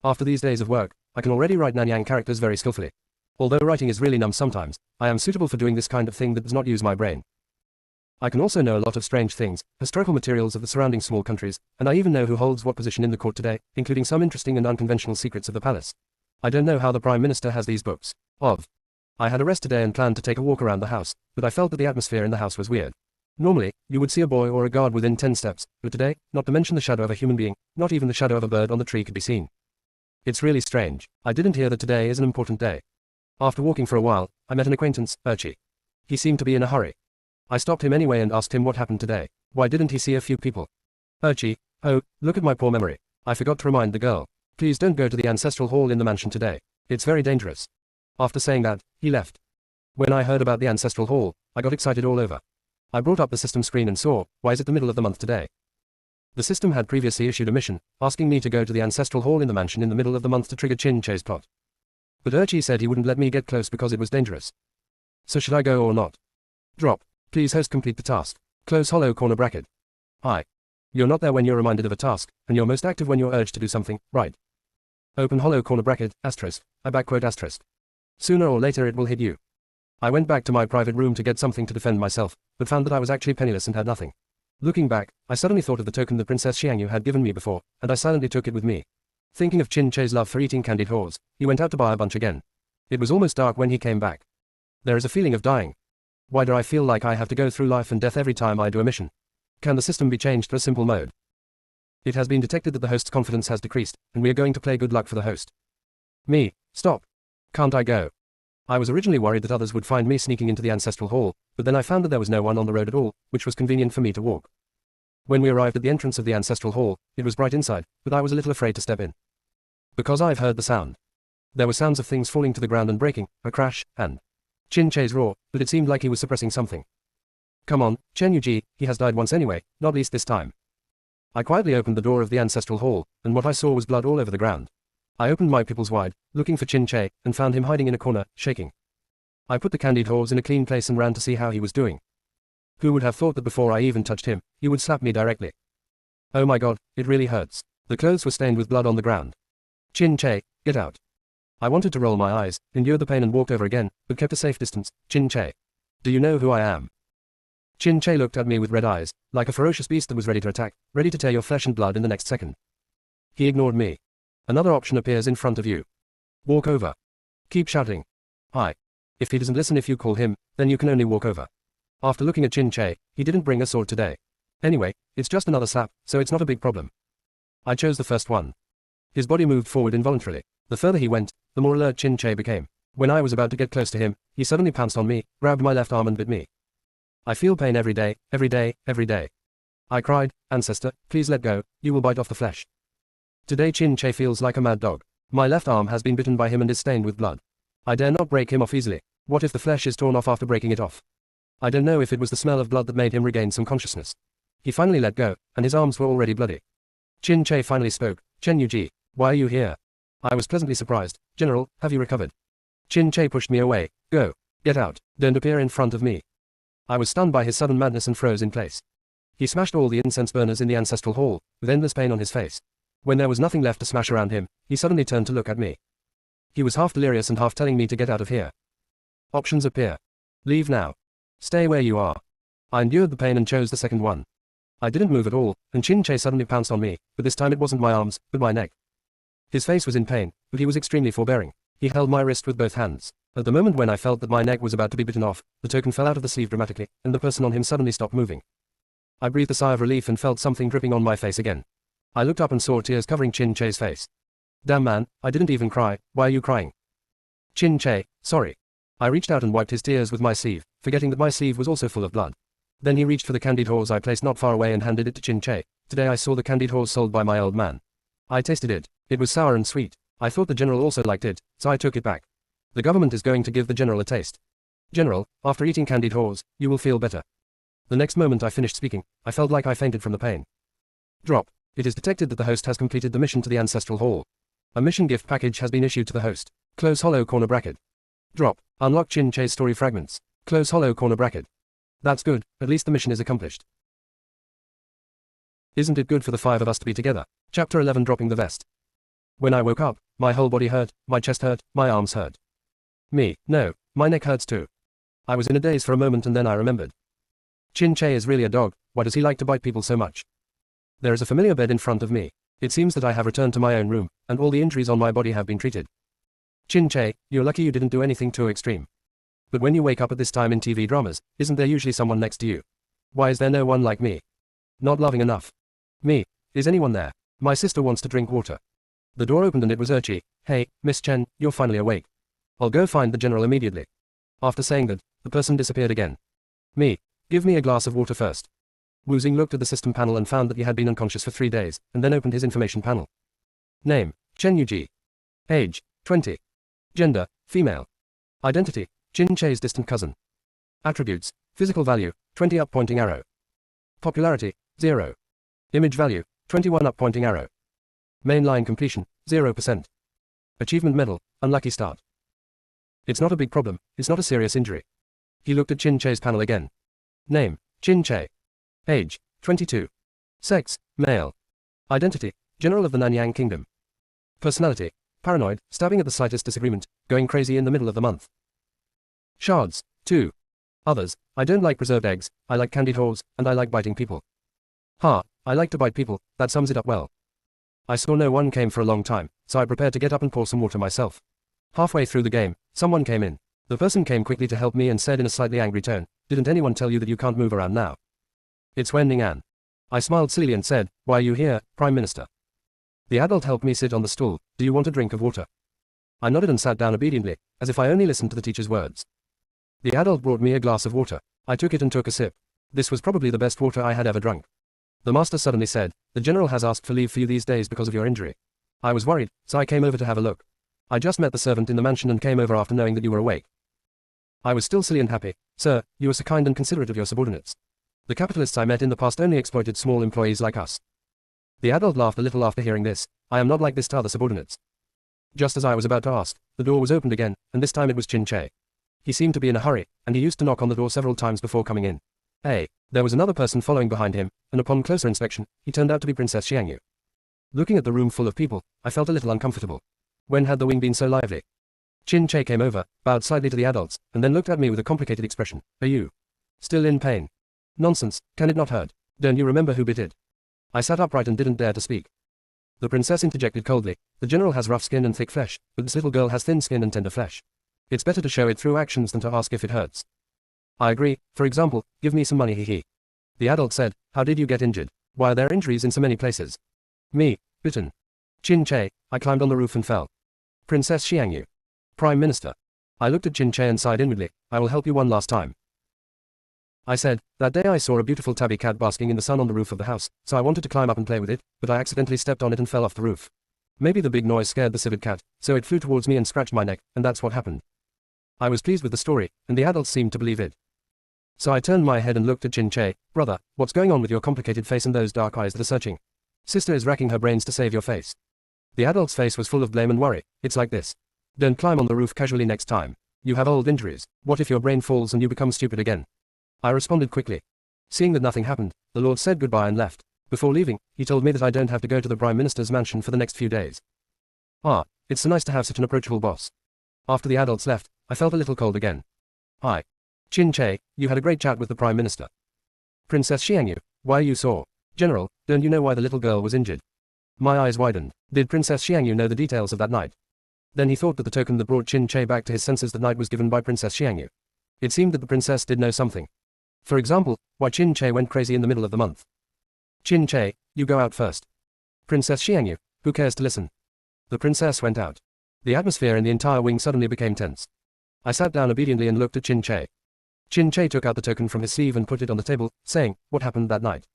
After these days of work, I can already write Nanyang characters very skillfully. Although writing is really numb sometimes, I am suitable for doing this kind of thing that does not use my brain. I can also know a lot of strange things, historical materials of the surrounding small countries, and I even know who holds what position in the court today, including some interesting and unconventional secrets of the palace. I don't know how the Prime Minister has these books. I had a rest today and planned to take a walk around the house, but I felt that the atmosphere in the house was weird. Normally, you would see a boy or a guard within 10 steps, but today, not to mention the shadow of a human being, not even the shadow of a bird on the tree could be seen. It's really strange. I didn't hear that today is an important day. After walking for a while, I met an acquaintance, Urchi. He seemed to be in a hurry. I stopped him anyway and asked him what happened today. Why didn't he see a few people? Urchi, oh, look at my poor memory. I forgot to remind the girl. Please don't go to the ancestral hall in the mansion today. It's very dangerous. After saying that, he left. When I heard about the ancestral hall, I got excited all over. I brought up the system screen and saw, why is it the middle of the month today? The system had previously issued a mission, asking me to go to the ancestral hall in the mansion in the middle of the month to trigger Chin Che's plot. But Urchi said he wouldn't let me get close because it was dangerous. So should I go or not? Drop. Please host complete the task. Close hollow corner bracket. Hi. You're not there when you're reminded of a task, and you're most active when you're urged to do something, right? Open hollow corner bracket, asterisk, I backquote asterisk. Sooner or later it will hit you. I went back to my private room to get something to defend myself, but found that I was actually penniless and had nothing. Looking back, I suddenly thought of the token that Princess Xiangyu had given me before, and I silently took it with me. Thinking of Chin Che's love for eating candied haws, he went out to buy a bunch again. It was almost dark when he came back. There is a feeling of dying. Why do I feel like I have to go through life and death every time I do a mission? Can the system be changed to a simple mode? It has been detected that the host's confidence has decreased, and we are going to play good luck for the host. Me, stop. Can't I go? I was originally worried that others would find me sneaking into the ancestral hall, but then I found that there was no one on the road at all, which was convenient for me to walk. When we arrived at the entrance of the ancestral hall, it was bright inside, but I was a little afraid to step in. Because I've heard the sound. There were sounds of things falling to the ground and breaking, a crash, and Chin Che's roar, but it seemed like he was suppressing something. Come on, Chen Yuji, he has died once anyway, not least this time. I quietly opened the door of the ancestral hall, and what I saw was blood all over the ground. I opened my pupils wide, looking for Chin Che, and found him hiding in a corner, shaking. I put the candied haws in a clean place and ran to see how he was doing. Who would have thought that before I even touched him, he would slap me directly? Oh my god, it really hurts. The clothes were stained with blood on the ground. Chin Che, get out. I wanted to roll my eyes, endure the pain and walked over again, but kept a safe distance. Chin Che. Do you know who I am? Chin Che looked at me with red eyes, like a ferocious beast that was ready to attack, ready to tear your flesh and blood in the next second. He ignored me. Another option appears in front of you. Walk over. Keep shouting. Hi. If he doesn't listen if you call him, then you can only walk over. After looking at Chin Che, he didn't bring a sword today. Anyway, it's just another slap, so it's not a big problem. I chose the first one. His body moved forward involuntarily. The further he went, the more alert Chin Che became. When I was about to get close to him, he suddenly pounced on me, grabbed my left arm and bit me. I feel pain every day, every day, every day. I cried, Ancestor, please let go, you will bite off the flesh. Today Chin Che feels like a mad dog. My left arm has been bitten by him and is stained with blood. I dare not break him off easily. What if the flesh is torn off after breaking it off? I don't know if it was the smell of blood that made him regain some consciousness. He finally let go, and his arms were already bloody. Chin Che finally spoke, Chen Yuji, why are you here? I was pleasantly surprised. General, have you recovered? Chin Che pushed me away. Go. Get out. Don't appear in front of me. I was stunned by his sudden madness and froze in place. He smashed all the incense burners in the ancestral hall, with endless pain on his face. When there was nothing left to smash around him, he suddenly turned to look at me. He was half delirious and half telling me to get out of here. Options appear. Leave now. Stay where you are. I endured the pain and chose the second one. I didn't move at all, and Chin Che suddenly pounced on me, but this time it wasn't my arms, but my neck. His face was in pain, but he was extremely forbearing. He held my wrist with both hands. At the moment when I felt that my neck was about to be bitten off, the token fell out of the sleeve dramatically, and the person on him suddenly stopped moving. I breathed a sigh of relief and felt something dripping on my face again. I looked up and saw tears covering Chin Che's face. Damn man, I didn't even cry, why are you crying? Chin Che, sorry. I reached out and wiped his tears with my sleeve, forgetting that my sleeve was also full of blood. Then he reached for the candied horse I placed not far away and handed it to Chin Che. Today I saw the candied horse sold by my old man. I tasted it. It was sour and sweet. I thought the general also liked it, so I took it back. The government is going to give the general a taste. General, after eating candied horse, you will feel better. The next moment I finished speaking, I felt like I fainted from the pain. Drop. It is detected that the host has completed the mission to the ancestral hall. A mission gift package has been issued to the host. Close hollow corner bracket. Drop. Unlock Chin Che's story fragments. Close hollow corner bracket. That's good, at least the mission is accomplished. Isn't it good for the five of us to be together? Chapter 11. Dropping the vest. When I woke up, my whole body hurt, my chest hurt, my arms hurt. No, my neck hurts too. I was in a daze for a moment and then I remembered. Chin Che is really a dog, why does he like to bite people so much? There is a familiar bed in front of me. It seems that I have returned to my own room, and all the injuries on my body have been treated. Chin Che, you're lucky you didn't do anything too extreme. But when you wake up at this time in TV dramas, isn't there usually someone next to you? Why is there no one like me? Not loving enough. Is anyone there? My sister wants to drink water. The door opened and it was Urchi. Hey, Miss Chen, you're finally awake. I'll go find the general immediately. After saying that, the person disappeared again. Give me a glass of water first. Wu Xing looked at the system panel and found that he had been unconscious for 3 days, and then opened his information panel. Name, Chen Yuji. Age, 20. Gender, female. Identity, Chin Che's distant cousin. Attributes, physical value, 20 up pointing arrow. Popularity, 0. Image value, 21 up pointing arrow. Mainline completion, 0%. Achievement medal, unlucky start. It's not a big problem, it's not a serious injury. He looked at Chin Che's panel again. Name, Chin Che. Age, 22. Sex, male. Identity, General of the Nanyang Kingdom. Personality, paranoid, stabbing at the slightest disagreement, going crazy in the middle of the month. Shards, 2. Others, I don't like preserved eggs, I like candied horse, and I like biting people. I like to bite people, that sums it up well. I saw no one came for a long time, so I prepared to get up and pour some water myself. Halfway through the game, someone came in. The person came quickly to help me and said in a slightly angry tone, didn't anyone tell you that you can't move around now? It's Wen Ning'an. I smiled slyly and said, why are you here, Prime Minister? The adult helped me sit on the stool. Do you want a drink of water? I nodded and sat down obediently, as if I only listened to the teacher's words. The adult brought me a glass of water. I took it and took a sip. This was probably the best water I had ever drunk. The master suddenly said, the general has asked for leave for you these days because of your injury. I was worried, so I came over to have a look. I just met the servant in the mansion and came over after knowing that you were awake. I was still silly and happy. Sir, you are so kind and considerate of your subordinates. The capitalists I met in the past only exploited small employees like us. The adult laughed a little after hearing this. I am not like this to other subordinates. Just as I was about to ask, the door was opened again, and this time it was Chin Che. He seemed to be in a hurry, and he used to knock on the door several times before coming in. There was another person following behind him, and upon closer inspection, he turned out to be Princess Xiangyu. Looking at the room full of people, I felt a little uncomfortable. When had the wing been so lively? Chin Che came over, bowed slightly to the adults, and then looked at me with a complicated expression. Are you still in pain? Nonsense, can it not hurt? Don't you remember who bit it? I sat upright and didn't dare to speak. The princess interjected coldly. The general has rough skin and thick flesh, but this little girl has thin skin and tender flesh. It's better to show it through actions than to ask if it hurts. I agree. For example, give me some money he. The adult said, how did you get injured? Why are there injuries in so many places? Bitten. Chin Che, I climbed on the roof and fell. Princess Xiangyu. Prime Minister. I looked at Chin Che and sighed inwardly. I will help you one last time. I said, that day I saw a beautiful tabby cat basking in the sun on the roof of the house, so I wanted to climb up and play with it, but I accidentally stepped on it and fell off the roof. Maybe the big noise scared the civet cat, so it flew towards me and scratched my neck, and that's what happened. I was pleased with the story, and the adults seemed to believe it. So I turned my head and looked at Chin Che. Brother, what's going on with your complicated face and those dark eyes that are searching? Sister is racking her brains to save your face. The adult's face was full of blame and worry. It's like this. Don't climb on the roof casually next time. You have old injuries. What if your brain falls and you become stupid again? I responded quickly. Seeing that nothing happened, the Lord said goodbye and left. Before leaving, he told me that I don't have to go to the Prime Minister's mansion for the next few days. It's so nice to have such an approachable boss. After the adults left, I felt a little cold again. Hi. Chin Che, you had a great chat with the Prime Minister. Princess Xiangyu, why are you sore? General, don't you know why the little girl was injured? My eyes widened. Did Princess Xiangyu know the details of that night? Then he thought that the token that brought Chin Che back to his senses that night was given by Princess Xiangyu. It seemed that the princess did know something. For example, why Chin Che went crazy in the middle of the month. Chin Che, you go out first. Princess Xiangyu, who cares to listen? The princess went out. The atmosphere in the entire wing suddenly became tense. I sat down obediently and looked at Qin Che. Qin Che took out the token from his sleeve and put it on the table, saying, "What happened that night?"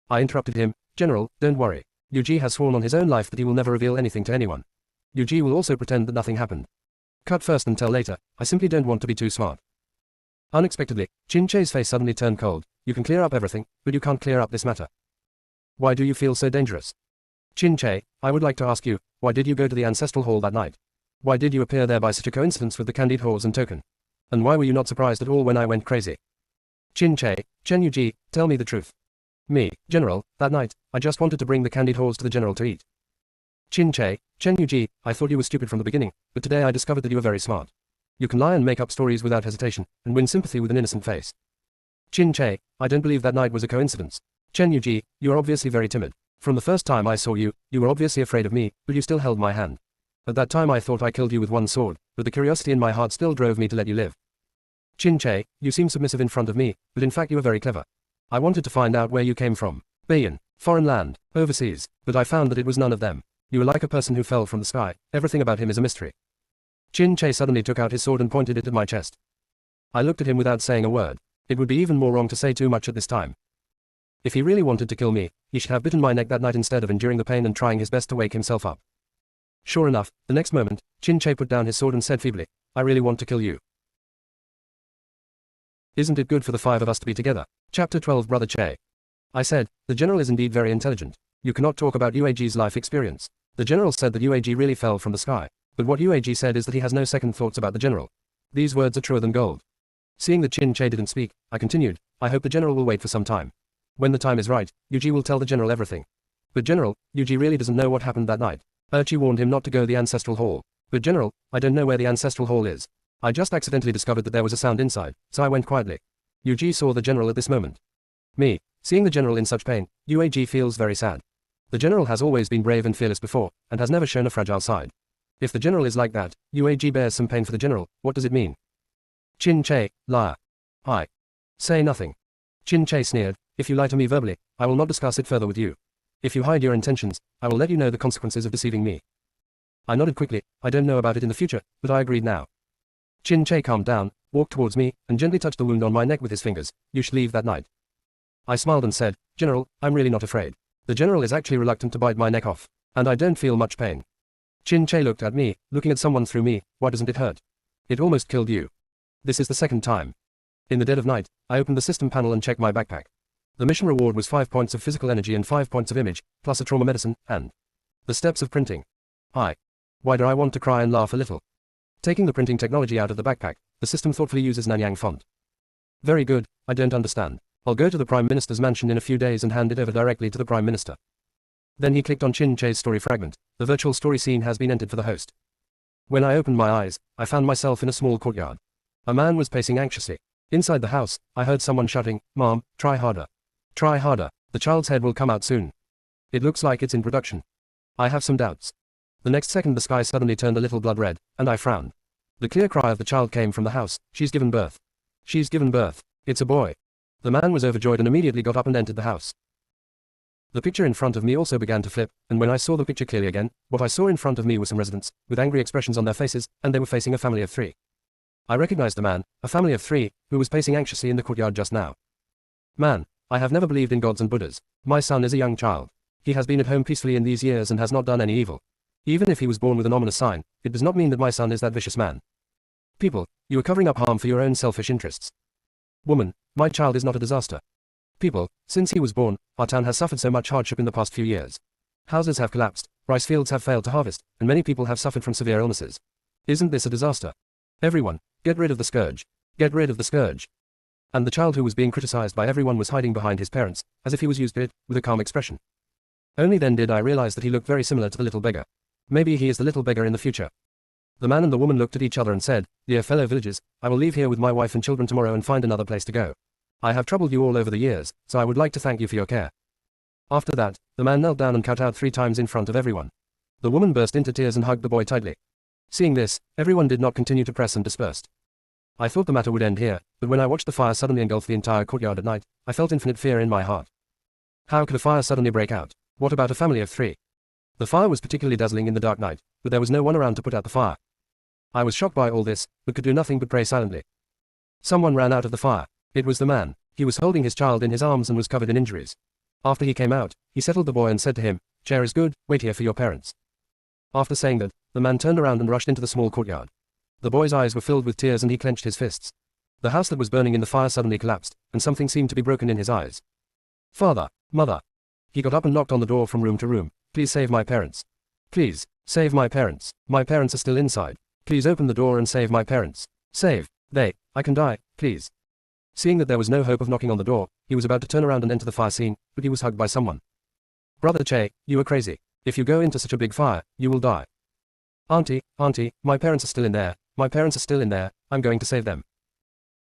I interrupted him, "General, don't worry. Yu Ji has sworn on his own life that he will never reveal anything to anyone. Yu Ji will also pretend that nothing happened. Cut first and tell later. I simply don't want to be too smart." Unexpectedly, Qin Che's face suddenly turned cold. "You can clear up everything, but you can't clear up this matter. Why do you feel so dangerous?" "Qin Che, I would like to ask you, why did you go to the ancestral hall that night? Why did you appear there by such a coincidence with the candied horse and token? And why were you not surprised at all when I went crazy?" "Qin Che, Chen Yu Ji, tell me the truth." "Me, General, that night, I just wanted to bring the candied horse to the General to eat." "Qin Che, Chen Yu Ji, I thought you were stupid from the beginning, but today I discovered that you are very smart. You can lie and make up stories without hesitation, and win sympathy with an innocent face." "Qin Che, I don't believe that night was a coincidence. Chen Yu Ji, you are obviously very timid. From the first time I saw you, you were obviously afraid of me, but you still held my hand. At that time I thought I killed you with one sword, but the curiosity in my heart still drove me to let you live. Qin Che, you seem submissive in front of me, but in fact you are very clever. I wanted to find out where you came from. Bayan, foreign land, overseas, but I found that it was none of them. You are like a person who fell from the sky, everything about him is a mystery." Qin Che suddenly took out his sword and pointed it at my chest. I looked at him without saying a word. It would be even more wrong to say too much at this time. If he really wanted to kill me, he should have bitten my neck that night instead of enduring the pain and trying his best to wake himself up. Sure enough, the next moment, Qin Che put down his sword and said feebly, "I really want to kill you. Isn't it good for the five of us to be together?" Chapter 12 Brother Che. I said, "The general is indeed very intelligent. You cannot talk about UAG's life experience. The general said that UAG really fell from the sky. But what UAG said is that he has no second thoughts about the general. These words are truer than gold." Seeing that Qin Che didn't speak, I continued, "I hope the general will wait for some time. When the time is right, Yuji will tell the general everything. But general, Yuji really doesn't know what happened that night. Urchi warned him not to go to the ancestral hall. But general, I don't know where the ancestral hall is. I just accidentally discovered that there was a sound inside, so I went quietly." Yuji saw the general at this moment. Me, seeing the general in such pain, UAG feels very sad. The general has always been brave and fearless before, and has never shown a fragile side. If the general is like that, UAG bears some pain for the general. What does it mean? Qin Che, liar. I say nothing. Qin Che sneered, "If you lie to me verbally, I will not discuss it further with you. If you hide your intentions, I will let you know the consequences of deceiving me." I nodded quickly. I don't know about it in the future, but I agreed now. Qin Che calmed down, walked towards me, and gently touched the wound on my neck with his fingers. "You should leave that night." I smiled and said, "General, I'm really not afraid. The general is actually reluctant to bite my neck off, and I don't feel much pain." Qin Che looked at me, looking at someone through me. "Why doesn't it hurt? It almost killed you." This is the second time. In the dead of night, I opened the system panel and checked my backpack. The mission reward was 5 points of physical energy and 5 points of image, plus a trauma medicine, and the steps of printing. Why do I want to cry and laugh a little? Taking the printing technology out of the backpack, the system thoughtfully uses Nanyang font. Very good, I don't understand. I'll go to the Prime Minister's mansion in a few days and hand it over directly to the Prime Minister. Then he clicked on Qin Che's story fragment. The virtual story scene has been entered for the host. When I opened my eyes, I found myself in a small courtyard. A man was pacing anxiously. Inside the house, I heard someone shouting, "Mom, try harder. Try harder. The child's head will come out soon. It looks like it's in production." I have some doubts. The next second the sky suddenly turned a little blood red, and I frowned. The clear cry of the child came from the house. "She's given birth. She's given birth. It's a boy." The man was overjoyed and immediately got up and entered the house. The picture in front of me also began to flip, and when I saw the picture clearly again, what I saw in front of me were some residents, with angry expressions on their faces, and they were facing a family of 3. I recognized the man, a family of 3, who was pacing anxiously in the courtyard just now. "Man, I have never believed in gods and Buddhas. My son is a young child. He has been at home peacefully in these years and has not done any evil. Even if he was born with an ominous sign, it does not mean that my son is that vicious man. People, you are covering up harm for your own selfish interests. Woman, my child is not a disaster. People, since he was born, our town has suffered so much hardship in the past few years. Houses have collapsed, rice fields have failed to harvest, and many people have suffered from severe illnesses. Isn't this a disaster? Everyone, get rid of the scourge. Get rid of the scourge." And the child who was being criticized by everyone was hiding behind his parents, as if he was used to it, with a calm expression. Only then did I realize that he looked very similar to the little beggar. Maybe he is the little beggar in the future. The man and the woman looked at each other and said, "Dear fellow villagers, I will leave here with my wife and children tomorrow and find another place to go. I have troubled you all over the years, so I would like to thank you for your care." After that, the man knelt down and kowtowed 3 times in front of everyone. The woman burst into tears and hugged the boy tightly. Seeing this, everyone did not continue to press and dispersed. I thought the matter would end here, but when I watched the fire suddenly engulf the entire courtyard at night, I felt infinite fear in my heart. How could a fire suddenly break out? What about a family of 3? The fire was particularly dazzling in the dark night, but there was no one around to put out the fire. I was shocked by all this, but could do nothing but pray silently. Someone ran out of the fire. It was the man. He was holding his child in his arms and was covered in injuries. After he came out, he settled the boy and said to him, "Chair is good, wait here for your parents." After saying that, the man turned around and rushed into the small courtyard. The boy's eyes were filled with tears and he clenched his fists. The house that was burning in the fire suddenly collapsed, and something seemed to be broken in his eyes. "Father, mother." He got up and knocked on the door from room to room. "Please save my parents. Please, save my parents. My parents are still inside. Please open the door and save my parents. Save. I can die, please." Seeing that there was no hope of knocking on the door, he was about to turn around and enter the fire scene, but he was hugged by someone. "Brother Che, you are crazy. If you go into such a big fire, you will die." Auntie, my parents are still in there. My parents are still in there. I'm going to save them."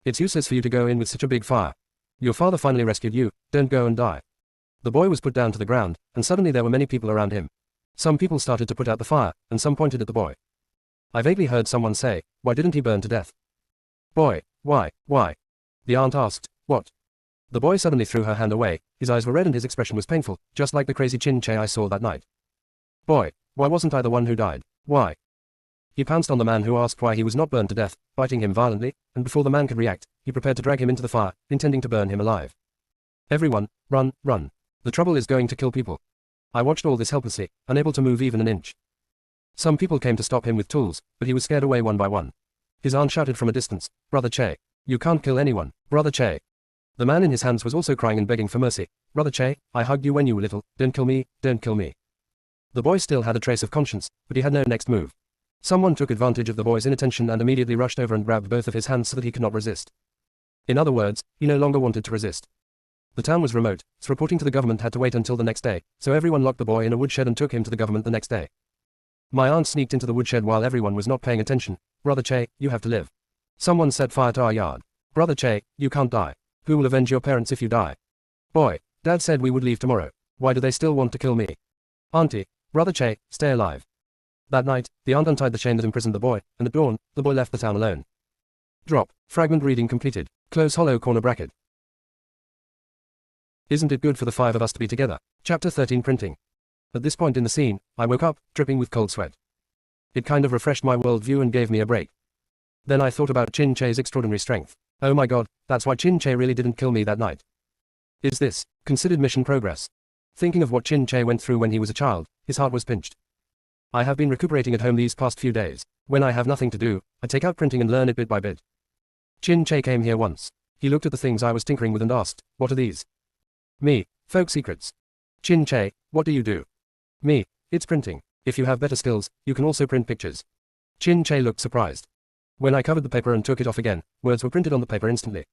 "It's useless for you to go in with such a big fire. Your father finally rescued you. Don't go and die." The boy was put down to the ground, and suddenly there were many people around him. Some people started to put out the fire, and some pointed at the boy. I vaguely heard someone say, "Why didn't he burn to death?" "Boy, why?" The aunt asked, "What?" The boy suddenly threw her hand away. His eyes were red and his expression was painful, just like the crazy Chin Che I saw that night. "Boy, why wasn't I the one who died? Why?" He pounced on the man who asked why he was not burned to death, biting him violently, and before the man could react, he prepared to drag him into the fire, intending to burn him alive. "Everyone, run, run. The trouble is going to kill people." I watched all this helplessly, unable to move even an inch. Some people came to stop him with tools, but he was scared away one by one. His aunt shouted from a distance, "Brother Che, you can't kill anyone, Brother Che." The man in his hands was also crying and begging for mercy. "Brother Che, I hugged you when you were little, don't kill me, don't kill me." The boy still had a trace of conscience, but he had no next move. Someone took advantage of the boy's inattention and immediately rushed over and grabbed both of his hands so that he could not resist. In other words, he no longer wanted to resist. The town was remote, so reporting to the government had to wait until the next day, so everyone locked the boy in a woodshed and took him to the government the next day. My aunt sneaked into the woodshed while everyone was not paying attention. "Brother Che, you have to live. Someone set fire to our yard. Brother Che, you can't die. Who will avenge your parents if you die?" "Boy, Dad said we would leave tomorrow. Why do they still want to kill me?" "Auntie, Brother Che, stay alive." That night, the aunt untied the chain that imprisoned the boy, and at dawn, the boy left the town alone. Drop. Fragment reading completed. Close hollow corner bracket. Isn't it good for the five of us to be together? Chapter 13 Printing. At this point in the scene, I woke up, dripping with cold sweat. It kind of refreshed my worldview and gave me a break. Then I thought about Chin Che's extraordinary strength. Oh my god, that's why Chin Che really didn't kill me that night. Is this considered mission progress? Thinking of what Chin Che went through when he was a child, his heart was pinched. I have been recuperating at home these past few days. When I have nothing to do, I take out printing and learn it bit by bit. Chin Che came here once. He looked at the things I was tinkering with and asked, "What are these?" Me, folk secrets. Chin Che, what do you do? Me, it's printing. If you have better skills, you can also print pictures. Chin Che looked surprised. When I covered the paper and took it off again, words were printed on the paper instantly.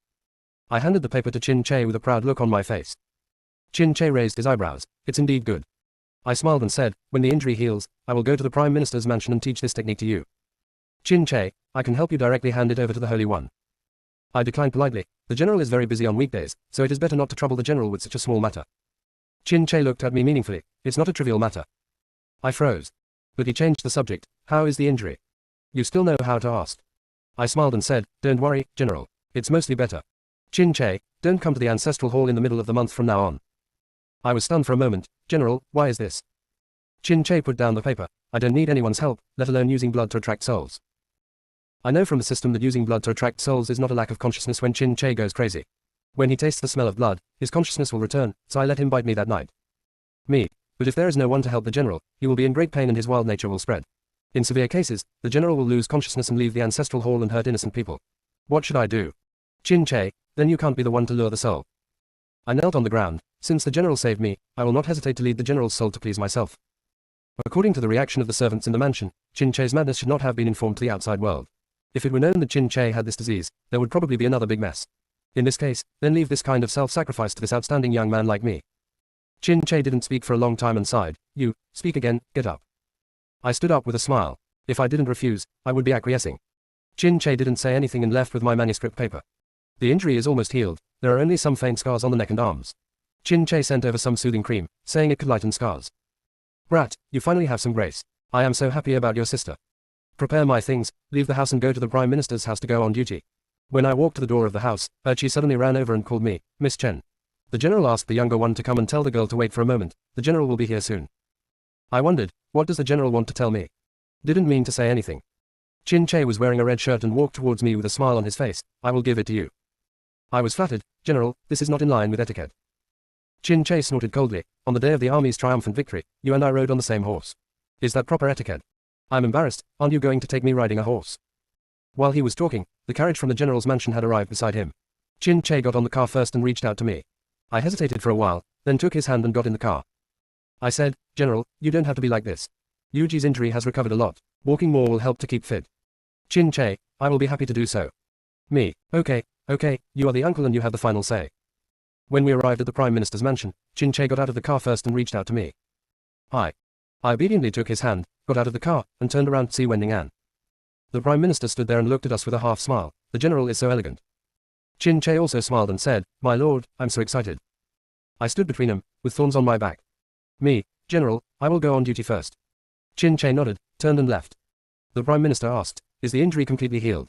I handed the paper to Chin Che with a proud look on my face. Chin Che raised his eyebrows. "It's indeed good." I smiled and said, "When the injury heals, I will go to the Prime Minister's mansion and teach this technique to you. Chin Che, I can help you directly hand it over to the Holy One." I declined politely. The general is very busy on weekdays, so it is better not to trouble the general with such a small matter. Chin Che looked at me meaningfully. "It's not a trivial matter." I froze. But he changed the subject. "How is the injury?" "You still know how to ask." I smiled and said, "Don't worry, General. It's mostly better. Chin Che, don't come to the ancestral hall in the middle of the month from now on." I was stunned for a moment. "General, why is this?" Chin Che put down the paper. "I don't need anyone's help, let alone using blood to attract souls. I know from the system that using blood to attract souls is not a lack of consciousness when Chin Che goes crazy. When he tastes the smell of blood, his consciousness will return, so I let him bite me that night. Me. But if there is no one to help the general, he will be in great pain and his wild nature will spread. In severe cases, the general will lose consciousness and leave the ancestral hall and hurt innocent people. What should I do?" "Chin Che, then you can't be the one to lure the soul." I knelt on the ground. "Since the general saved me, I will not hesitate to lead the general's soul to please myself." According to the reaction of the servants in the mansion, Chin Che's madness should not have been informed to the outside world. If it were known that Chin Che had this disease, there would probably be another big mess. In this case, then leave this kind of self-sacrifice to this outstanding young man like me. Chin Che didn't speak for a long time and sighed. "You, speak again, get up." I stood up with a smile. If I didn't refuse, I would be acquiescing. Chin Che didn't say anything and left with my manuscript paper. The injury is almost healed. There are only some faint scars on the neck and arms. Chin Che sent over some soothing cream, saying it could lighten scars. "Brat, you finally have some grace. I am so happy about your sister. Prepare my things, leave the house and go to the Prime Minister's house to go on duty." When I walked to the door of the house, Urchi suddenly ran over and called me, "Miss Chen." The general asked the younger one to come and tell the girl to wait for a moment. The general will be here soon. I wondered, what does the general want to tell me? Didn't mean to say anything. Chin Che was wearing a red shirt and walked towards me with a smile on his face. I will give it to you. I was flattered. General, this is not in line with etiquette. Chin Che snorted coldly. On the day of the army's triumphant victory, you and I rode on the same horse. Is that proper etiquette? I'm embarrassed. Aren't you going to take me riding a horse? While he was talking, the carriage from the general's mansion had arrived beside him. Chin Che got on the car first and reached out to me. I hesitated for a while, then took his hand and got in the car. I said, General, you don't have to be like this. Yuji's injury has recovered a lot. Walking more will help to keep fit. Chin Che, I will be happy to do so. Me, okay, you are the uncle and you have the final say. When we arrived at the Prime Minister's mansion, Chin Che got out of the car first and reached out to me. Hi. I obediently took his hand, got out of the car, and turned around to see Wen Ning-an. The Prime Minister stood there and looked at us with a half smile. The general is so elegant. Chin Che also smiled and said, My lord, I'm so excited. I stood between them, with thorns on my back. Me, General, I will go on duty first. Chin Che nodded, turned and left. The Prime Minister asked, Is the injury completely healed?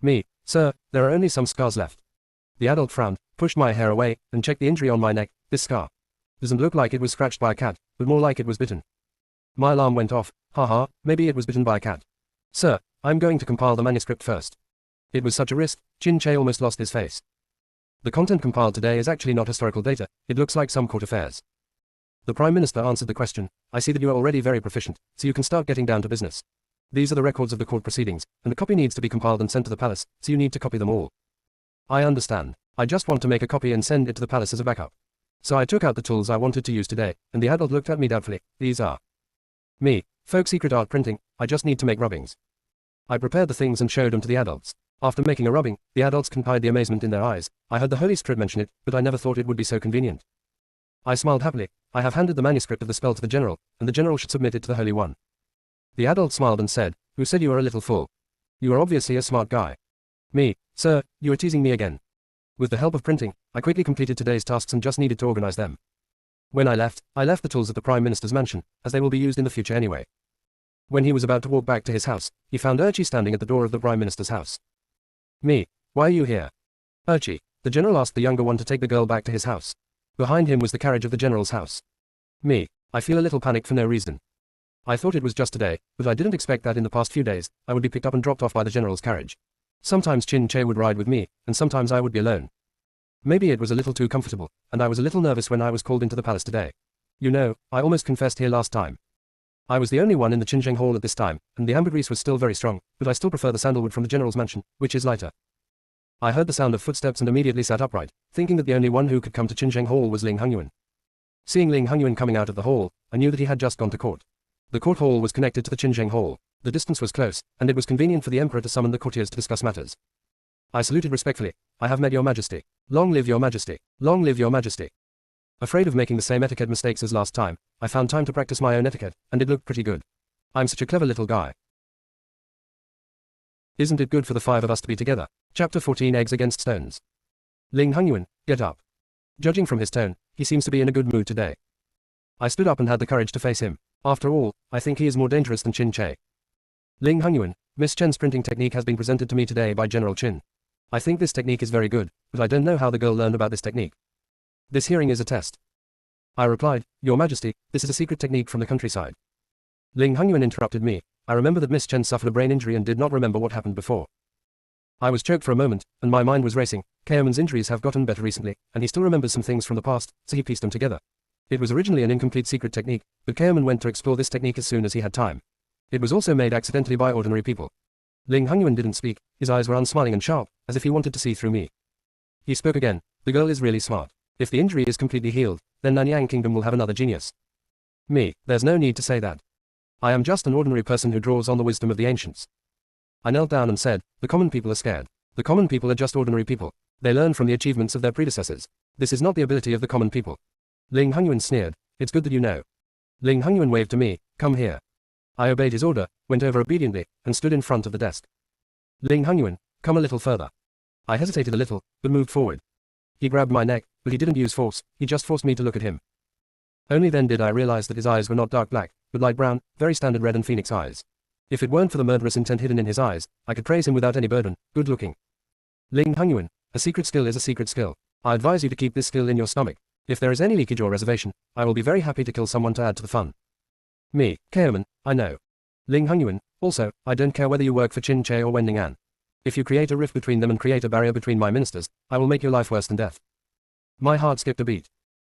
Me, Sir, there are only some scars left. The adult frowned, pushed my hair away, and checked the injury on my neck. This scar doesn't look like it was scratched by a cat, but more like it was bitten. My alarm went off. Haha, maybe it was bitten by a cat. Sir, I'm going to compile the manuscript first. It was such a risk, Chin Che almost lost his face. The content compiled today is actually not historical data, it looks like some court affairs. The Prime Minister answered the question. I see that you are already very proficient, so you can start getting down to business. These are the records of the court proceedings, and the copy needs to be compiled and sent to the palace, so you need to copy them all. I understand. I just want to make a copy and send it to the palace as a backup. So I took out the tools I wanted to use today, and the adult looked at me doubtfully. These are me, folk secret art printing, I just need to make rubbings. I prepared the things and showed them to the adults. After making a rubbing, the adults couldn't hide the amazement in their eyes. I heard the Holy Script mention it, but I never thought it would be so convenient. I smiled happily. I have handed the manuscript of the spell to the general, and the general should submit it to the Holy One. The adult smiled and said, Who said you are a little fool? You are obviously a smart guy. Me, Sir, you are teasing me again. With the help of printing, I quickly completed today's tasks and just needed to organize them. When I left the tools at the Prime Minister's mansion, as they will be used in the future anyway. When he was about to walk back to his house, he found Urchi standing at the door of the Prime Minister's house. Me, why are you here? Urchi, the general asked the younger one to take the girl back to his house. Behind him was the carriage of the general's house. Me, I feel a little panicked for no reason. I thought it was just today, but I didn't expect that in the past few days, I would be picked up and dropped off by the general's carriage. Sometimes Chin Che would ride with me, and sometimes I would be alone. Maybe it was a little too comfortable, and I was a little nervous when I was called into the palace today. You know, I almost confessed here last time. I was the only one in the Qinzheng Hall at this time, and the ambergris was still very strong, but I still prefer the sandalwood from the general's mansion, which is lighter. I heard the sound of footsteps and immediately sat upright, thinking that the only one who could come to Qinzheng Hall was Ling Hongyuan. Seeing Ling Hongyuan coming out of the hall, I knew that he had just gone to court. The court hall was connected to the Qinzheng Hall. The distance was close, and it was convenient for the emperor to summon the courtiers to discuss matters. I saluted respectfully. I have met your majesty. Long live your majesty. Long live your majesty. Afraid of making the same etiquette mistakes as last time, I found time to practice my own etiquette, and it looked pretty good. I'm such a clever little guy. Isn't it good for the five of us to be together? Chapter 14 Eggs Against Stones. Ling Hongyuan, get up. Judging from his tone, he seems to be in a good mood today. I stood up and had the courage to face him. After all, I think he is more dangerous than Chin Che. Ling Hongyuan, Miss Chen's printing technique has been presented to me today by General Chin. I think this technique is very good, but I don't know how the girl learned about this technique. This hearing is a test. I replied, Your Majesty, this is a secret technique from the countryside. Ling Hongyuan interrupted me. I remember that Miss Chen suffered a brain injury and did not remember what happened before. I was choked for a moment, and my mind was racing. Keoman's injuries have gotten better recently, and he still remembers some things from the past, so he pieced them together. It was originally an incomplete secret technique, but Keoman went to explore this technique as soon as he had time. It was also made accidentally by ordinary people. Ling Hongyuan didn't speak. His eyes were unsmiling and sharp, as if he wanted to see through me. He spoke again. The girl is really smart. If the injury is completely healed, then Nanyang Kingdom will have another genius. Me, there's no need to say that. I am just an ordinary person who draws on the wisdom of the ancients. I knelt down and said, The common people are scared. The common people are just ordinary people. They learn from the achievements of their predecessors. This is not the ability of the common people. Ling Hongyuan sneered. It's good that you know. Ling Hongyuan waved to me. Come here. I obeyed his order, went over obediently, and stood in front of the desk. Ling Hongyuan, come a little further. I hesitated a little, but moved forward. He grabbed my neck, but he didn't use force, he just forced me to look at him. Only then did I realize that his eyes were not dark black, but light brown, very standard red and phoenix eyes. If it weren't for the murderous intent hidden in his eyes, I could praise him without any burden. Good looking. Ling Hongyuan, a secret skill is a secret skill. I advise you to keep this skill in your stomach. If there is any leakage or reservation, I will be very happy to kill someone to add to the fun. Me, Keoman, I know. Ling Hongyuan, also, I don't care whether you work for Qin Che or Wen Ning'an. If you create a rift between them and create a barrier between my ministers, I will make your life worse than death. My heart skipped a beat.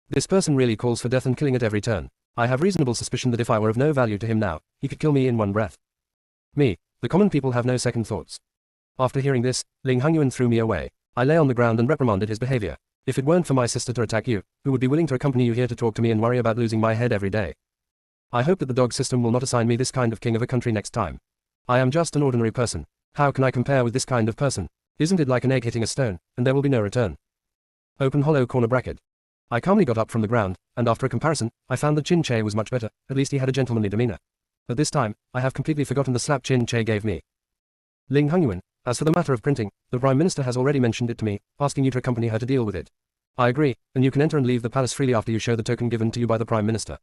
This person really calls for death and killing at every turn. I have reasonable suspicion that if I were of no value to him now, he could kill me in one breath. Me, the common people have no second thoughts. After hearing this, Ling Hongyuan threw me away. I lay on the ground and reprimanded his behavior. If it weren't for my sister to attack you, who would be willing to accompany you here to talk to me and worry about losing my head every day? I hope that the dog system will not assign me this kind of king of a country next time. I am just an ordinary person. How can I compare with this kind of person? Isn't it like an egg hitting a stone, and there will be no return? Open hollow corner bracket. I calmly got up from the ground, and after a comparison, I found that Qin Che was much better, at least he had a gentlemanly demeanor. But this time, I have completely forgotten the slap Qin Che gave me. Ling Hongyuan, as for the matter of printing, the Prime Minister has already mentioned it to me, asking you to accompany her to deal with it. I agree, and you can enter and leave the palace freely after you show the token given to you by the Prime Minister.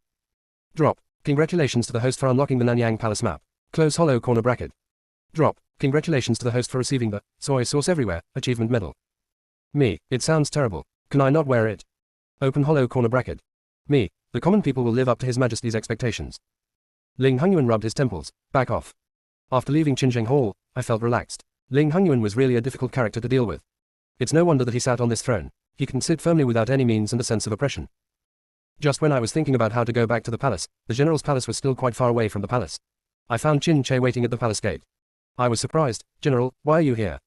Drop. Congratulations to the host for unlocking the Nanyang Palace map. Close hollow corner bracket. Drop. Congratulations to the host for receiving the Soy Sauce Everywhere achievement medal. Me, it sounds terrible. Can I not wear it? Open hollow corner bracket. Me, the common people will live up to His Majesty's expectations. Ling Hongyuan rubbed his temples. Back off. After leaving Qinzheng Hall, I felt relaxed. Ling Hongyuan was really a difficult character to deal with. It's no wonder that he sat on this throne. He can sit firmly without any means and a sense of oppression. Just when I was thinking about how to go back to the palace, the general's palace was still quite far away from the palace. I found Qin Che waiting at the palace gate. I was surprised. General, why are you here?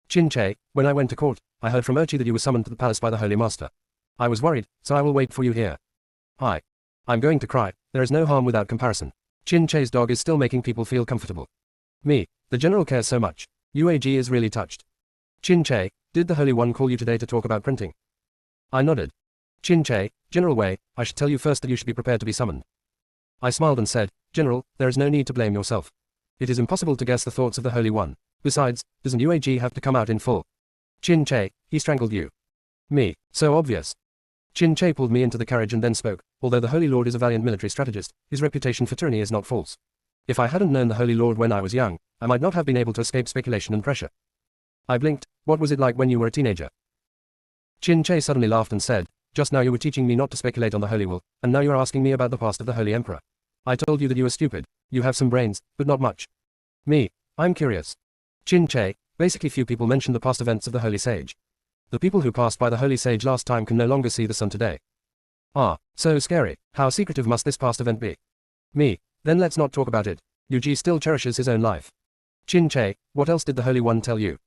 Qin Che, when I went to court, I heard from Urchi that you were summoned to the palace by the Holy Master. I was worried, so I will wait for you here. I'm going to cry. There is no harm without comparison. Qin Che's dog is still making people feel comfortable. Me, the general cares so much. UAG is really touched. Qin Che, did the Holy One call you today to talk about printing? I nodded. Qin Che, General Wei, I should tell you first that you should be prepared to be summoned. I smiled and said, General, there is no need to blame yourself. It is impossible to guess the thoughts of the Holy One. Besides, doesn't UAG have to come out in full? Qin Che, he strangled you. Me, so obvious. Qin Che pulled me into the carriage and then spoke. Although the Holy Lord is a valiant military strategist, his reputation for tyranny is not false. If I hadn't known the Holy Lord when I was young, I might not have been able to escape speculation and pressure. I blinked. What was it like when you were a teenager? Qin Che suddenly laughed and said, just now you were teaching me not to speculate on the Holy Will, and now you are asking me about the past of the Holy Emperor. I told you that you were stupid. You have some brains, but not much. Me, I'm curious. Qin Che, basically few people mention the past events of the Holy Sage. The people who passed by the Holy Sage last time can no longer see the sun today. Ah, so scary. How secretive must this past event be? Me, then let's not talk about it. Yuji still cherishes his own life. Qin Che, what else did the Holy One tell you?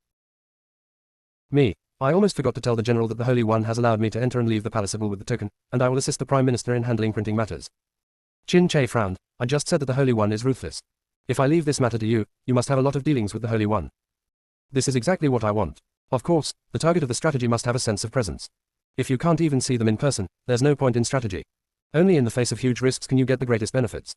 Me, I almost forgot to tell the general that the Holy One has allowed me to enter and leave the palace with the token, and I will assist the Prime Minister in handling printing matters. Qin Che frowned. I just said that the Holy One is ruthless. If I leave this matter to you, you must have a lot of dealings with the Holy One. This is exactly what I want. Of course, the target of the strategy must have a sense of presence. If you can't even see them in person, there's no point in strategy. Only in the face of huge risks can you get the greatest benefits.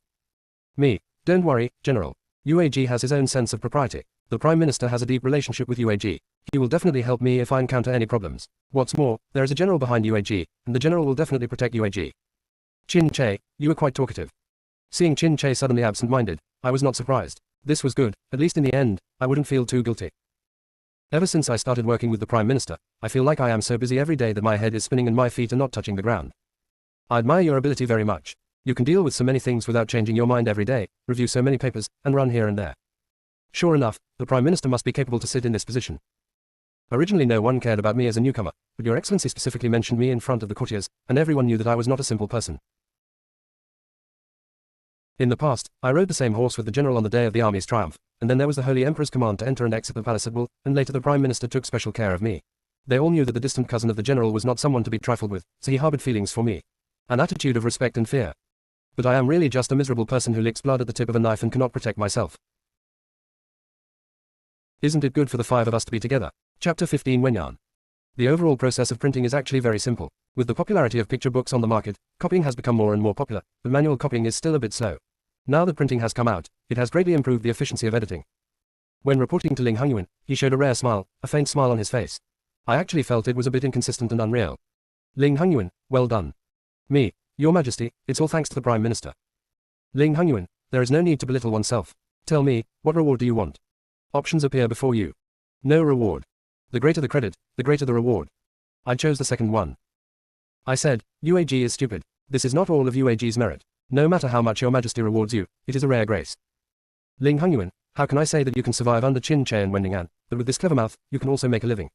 Me, don't worry, General. UAG has his own sense of propriety. The Prime Minister has a deep relationship with UAG. He will definitely help me if I encounter any problems. What's more, there is a general behind UAG, and the general will definitely protect UAG. Qin Che, you were quite talkative. Seeing Qin Che suddenly absent-minded, I was not surprised. This was good, at least in the end, I wouldn't feel too guilty. Ever since I started working with the Prime Minister, I feel like I am so busy every day that my head is spinning and my feet are not touching the ground. I admire your ability very much. You can deal with so many things without changing your mind every day, review so many papers, and run here and there. Sure enough, the Prime Minister must be capable to sit in this position. Originally no one cared about me as a newcomer, but Your Excellency specifically mentioned me in front of the courtiers, and everyone knew that I was not a simple person. In the past, I rode the same horse with the general on the day of the army's triumph, and then there was the Holy Emperor's command to enter and exit the palace at will, and later the Prime Minister took special care of me. They all knew that the distant cousin of the general was not someone to be trifled with, so he harbored feelings for me. An attitude of respect and fear. But I am really just a miserable person who licks blood at the tip of a knife and cannot protect myself. Isn't it good for the five of us to be together? Chapter 15 Wenyan. The overall process of printing is actually very simple. With the popularity of picture books on the market, copying has become more and more popular, but manual copying is still a bit slow. Now that printing has come out, it has greatly improved the efficiency of editing. When reporting to Ling Hongyuan, he showed a rare smile, a faint smile on his face. I actually felt it was a bit inconsistent and unreal. Ling Hongyuan, well done. Me, Your Majesty, it's all thanks to the Prime Minister. Ling Hongyuan, there is no need to belittle oneself. Tell me, what reward do you want? Options appear before you. No reward. The greater the credit, the greater the reward. I chose the second one. I said, UAG is stupid. This is not all of UAG's merit. No matter how much your majesty rewards you, it is a rare grace. Ling Hongyuan, how can I say that you can survive under Qin Che and Wending An, but with this clever mouth, you can also make a living?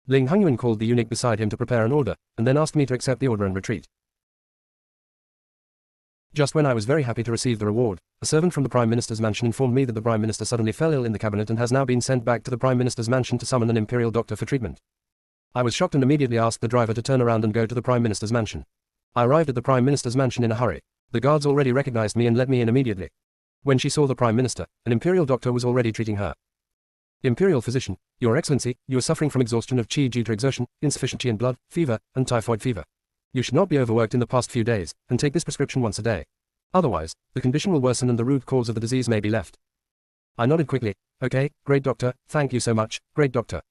Ling Hongyuan called the eunuch beside him to prepare an order, and then asked me to accept the order and retreat. Just when I was very happy to receive the reward, a servant from the Prime Minister's mansion informed me that the Prime Minister suddenly fell ill in the cabinet and has now been sent back to the Prime Minister's mansion to summon an imperial doctor for treatment. I was shocked and immediately asked the driver to turn around and go to the Prime Minister's mansion. I arrived at the Prime Minister's mansion in a hurry. The guards already recognized me and let me in immediately. When she saw the Prime Minister, an imperial doctor was already treating her. Imperial physician, Your Excellency, you are suffering from exhaustion of qi due to exertion, insufficient qi in blood, fever, and typhoid fever. You should not be overworked in the past few days, and take this prescription once a day. Otherwise, the condition will worsen and the root cause of the disease may be left. I nodded quickly. Okay, great doctor, thank you so much, great doctor.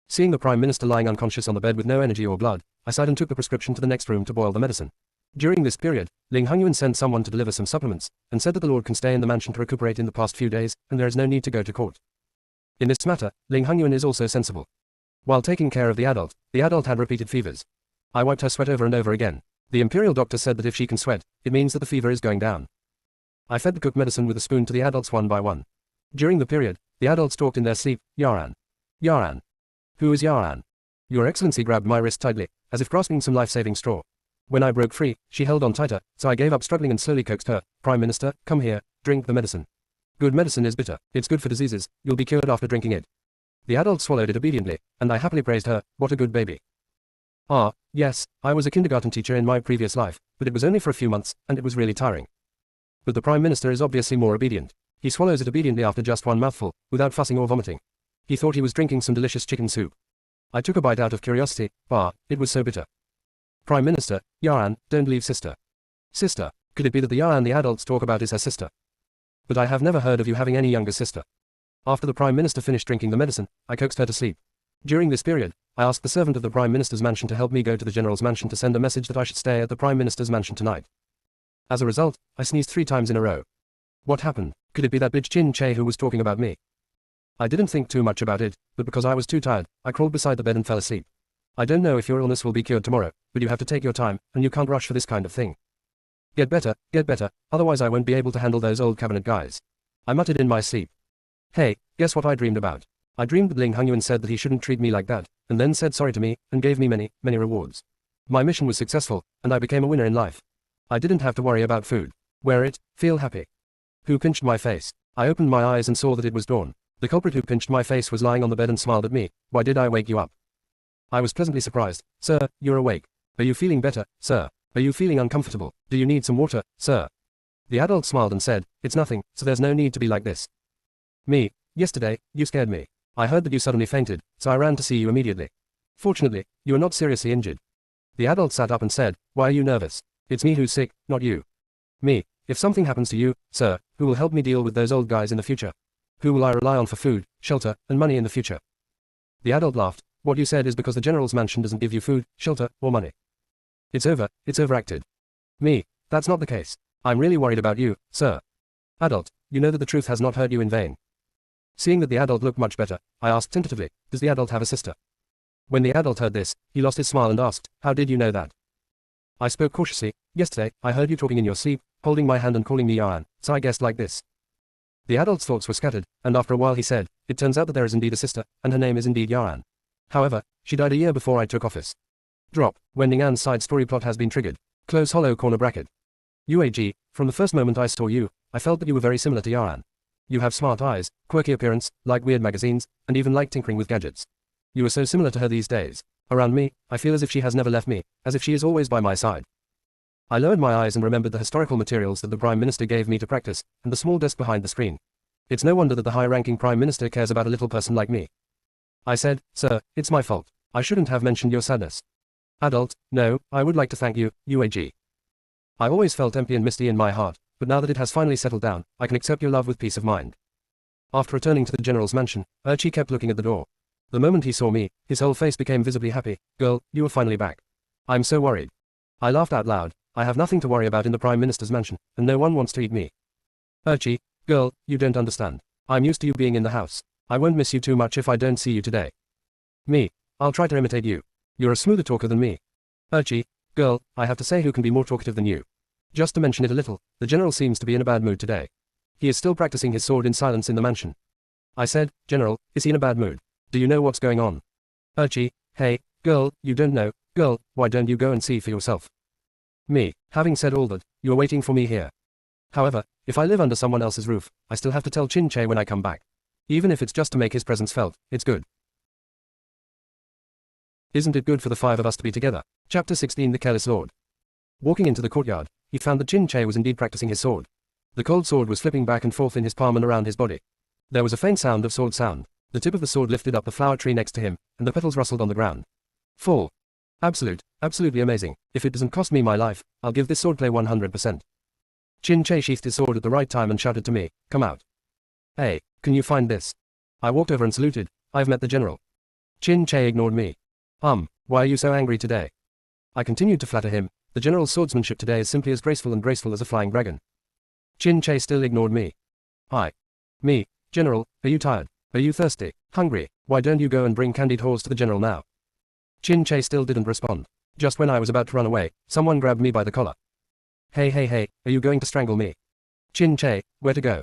Seeing the Prime Minister lying unconscious on the bed with no energy or blood, I sighed and took the prescription to the next room to boil the medicine. During this period, Ling Hongyuan sent someone to deliver some supplements, and said that the Lord can stay in the mansion to recuperate in the past few days, and there is no need to go to court. In this matter, Ling Hongyuan is also sensible. While taking care of the adult had repeated fevers. I wiped her sweat over and over again. The imperial doctor said that if she can sweat, it means that the fever is going down. I fed the cooked medicine with a spoon to the adults one by one. During the period, the adults talked in their sleep. Yaran. Yaran. Who is Yaran? Your Excellency grabbed my wrist tightly, as if grasping some life-saving straw. When I broke free, she held on tighter, so I gave up struggling and slowly coaxed her. Prime Minister, come here, drink the medicine. Good medicine is bitter, it's good for diseases, you'll be cured after drinking it. The adult swallowed it obediently, and I happily praised her. What a good baby. Ah, yes, I was a kindergarten teacher in my previous life, but it was only for a few months, and it was really tiring. But the Prime Minister is obviously more obedient. He swallows it obediently after just one mouthful, without fussing or vomiting. He thought he was drinking some delicious chicken soup. I took a bite out of curiosity. It was so bitter. Prime Minister, Yaran, don't leave sister. Sister, could it be that the Yaran the adults talk about is her sister? But I have never heard of you having any younger sister. After the Prime Minister finished drinking the medicine, I coaxed her to sleep. During this period, I asked the servant of the Prime Minister's mansion to help me go to the General's mansion to send a message that I should stay at the Prime Minister's mansion tonight. As a result, I sneezed 3 times in a row. What happened? Could it be that bitch Qin Che who was talking about me? I didn't think too much about it, but because I was too tired, I crawled beside the bed and fell asleep. I don't know if your illness will be cured tomorrow, but you have to take your time, and you can't rush for this kind of thing. Get better, otherwise I won't be able to handle those old cabinet guys. I muttered in my sleep. Hey, guess what I dreamed about? I dreamed that Ling Hongyuan said that he shouldn't treat me like that, and then said sorry to me, and gave me many, many rewards. My mission was successful, and I became a winner in life. I didn't have to worry about food. Wear it, feel happy. Who pinched my face? I opened my eyes and saw that it was dawn. The culprit who pinched my face was lying on the bed and smiled at me. Why did I wake you up? I was pleasantly surprised. Sir, you're awake. Are you feeling better, sir? Are you feeling uncomfortable? Do you need some water, sir? The adult smiled and said, it's nothing, so there's no need to be like this. Me, yesterday, you scared me. I heard that you suddenly fainted, so I ran to see you immediately. Fortunately, you are not seriously injured. The adult sat up and said, why are you nervous? It's me who's sick, not you. Me, if something happens to you, sir, who will help me deal with those old guys in the future? Who will I rely on for food, shelter, and money in the future? The adult laughed. What you said is because the General's mansion doesn't give you food, shelter, or money. It's overacted. Me, that's not the case. I'm really worried about you, sir. Adult, you know that the truth has not hurt you in vain. Seeing that the adult looked much better, I asked tentatively, does the adult have a sister? When the adult heard this, he lost his smile and asked, how did you know that? I spoke cautiously. Yesterday, I heard you talking in your sleep, holding my hand and calling me Yaran, so I guessed like this. The adult's thoughts were scattered, and after a while he said, it turns out that there is indeed a sister, and her name is indeed Yaran. However, she died a year before I took office. Drop. Wending An's side story plot has been triggered. Close hollow corner bracket. UAG, from the first moment I saw you, I felt that you were very similar to Yaran. You have smart eyes, quirky appearance, like weird magazines, and even like tinkering with gadgets. You are so similar to her these days. Around me, I feel as if she has never left me, as if she is always by my side. I lowered my eyes and remembered the historical materials that the Prime Minister gave me to practice, and the small desk behind the screen. It's no wonder that the high-ranking Prime Minister cares about a little person like me. I said, sir, it's my fault. I shouldn't have mentioned your sadness. Adult, no, I would like to thank you, UAG. I always felt empty and misty in my heart, but now that it has finally settled down, I can accept your love with peace of mind. After returning to the General's mansion, Urchi kept looking at the door. The moment he saw me, his whole face became visibly happy. Girl, you are finally back. I'm so worried. I laughed out loud. I have nothing to worry about in the Prime Minister's mansion, and no one wants to eat me. Urchi, girl, you don't understand. I'm used to you being in the house. I won't miss you too much if I don't see you today. Me, I'll try to imitate you. You're a smoother talker than me. Urchi, girl, I have to say who can be more talkative than you. Just to mention it a little, the general seems to be in a bad mood today. He is still practicing his sword in silence in the mansion. I said, General, is he in a bad mood? Do you know what's going on? Urchi, hey, girl, you don't know, girl, why don't you go and see for yourself? Me, having said all that, you are waiting for me here. However, if I live under someone else's roof, I still have to tell Chin-Che when I come back. Even if it's just to make his presence felt, it's good. Isn't it good for the five of us to be together? Chapter 16 The Careless Lord. Walking into the courtyard, he found that Chin-Che was indeed practicing his sword. The cold sword was flipping back and forth in his palm and around his body. There was a faint sound of sword sound. The tip of the sword lifted up the flower tree next to him, and the petals rustled on the ground. Fall. Absolutely amazing. If it doesn't cost me my life, I'll give this swordplay 100%. Chin-Che sheathed his sword at the right time and shouted to me, come out. Hey, can you find this? I walked over and saluted, I've met the general. Chin-Che ignored me. Why are you so angry today? I continued to flatter him, the general's swordsmanship today is simply as graceful as a flying dragon. Chin-Che still ignored me. Me, General, are you tired? Are you thirsty? Hungry? Why don't you go and bring candied horse to the general now? Chin-Che still didn't respond. Just when I was about to run away, someone grabbed me by the collar. Hey, are you going to strangle me? Chin-Che, where to go?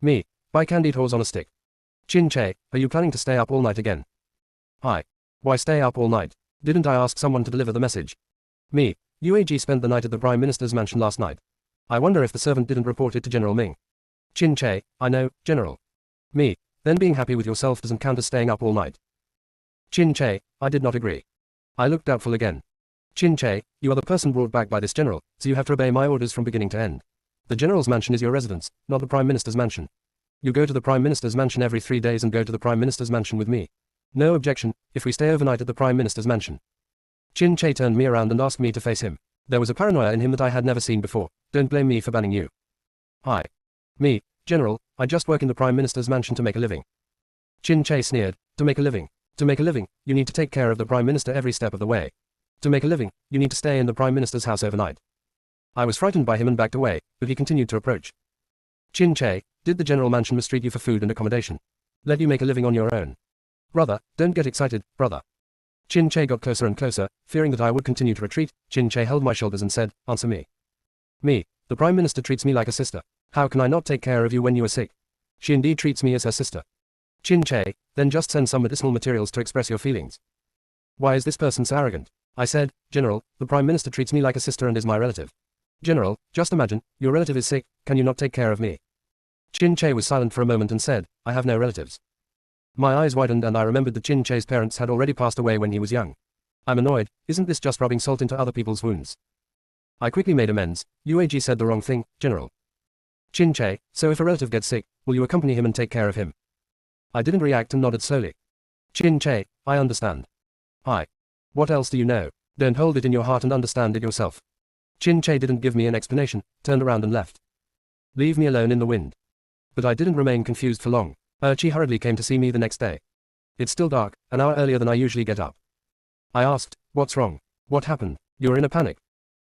Me, buy candied horse on a stick. Chin-Che, are you planning to stay up all night again? Why stay up all night? Didn't I ask someone to deliver the message? Me, UAG spent the night at the Prime Minister's mansion last night. I wonder if the servant didn't report it to General Ming. Chin-Che, I know, General. Me, then being happy with yourself doesn't count as staying up all night. Chin-Che, I did not agree. I looked doubtful again. Chin-Che, you are the person brought back by this general, so you have to obey my orders from beginning to end. The general's mansion is your residence, not the Prime Minister's mansion. You go to the Prime Minister's mansion every 3 days and go to the Prime Minister's mansion with me. No objection, if we stay overnight at the Prime Minister's mansion. Chin-Che turned me around and asked me to face him. There was a paranoia in him that I had never seen before. Don't blame me for banning you. Me, General, I just work in the Prime Minister's mansion to make a living. Chin-Che sneered, to make a living. To make a living, you need to take care of the Prime Minister every step of the way. To make a living, you need to stay in the Prime Minister's house overnight. I was frightened by him and backed away, but he continued to approach. Chin-Che, did the general mansion mistreat you for food and accommodation? Let you make a living on your own? Brother, don't get excited, brother. Chin-Che got closer and closer, fearing that I would continue to retreat. Chin-Che held my shoulders and said, answer me. Me, the Prime Minister treats me like a sister. How can I not take care of you when you are sick? She indeed treats me as her sister. Chin-Che, then just send some medicinal materials to express your feelings. Why is this person so arrogant? I said, General, the Prime Minister treats me like a sister and is my relative. General, just imagine, your relative is sick, can you not take care of me? Chin-Che was silent for a moment and said, I have no relatives. My eyes widened and I remembered that Chin-Che's parents had already passed away when he was young. I'm annoyed, isn't this just rubbing salt into other people's wounds? I quickly made amends, UAG said the wrong thing, General. Chin-Che, so if a relative gets sick, will you accompany him and take care of him? I didn't react and nodded slowly. Chin-Che, I understand. What else do you know? Don't hold it in your heart and understand it yourself. Chin-Che didn't give me an explanation, turned around and left. Leave me alone in the wind. But I didn't remain confused for long. Urchi hurriedly came to see me the next day. It's still dark, an hour earlier than I usually get up. I asked, what's wrong? What happened? You're in a panic.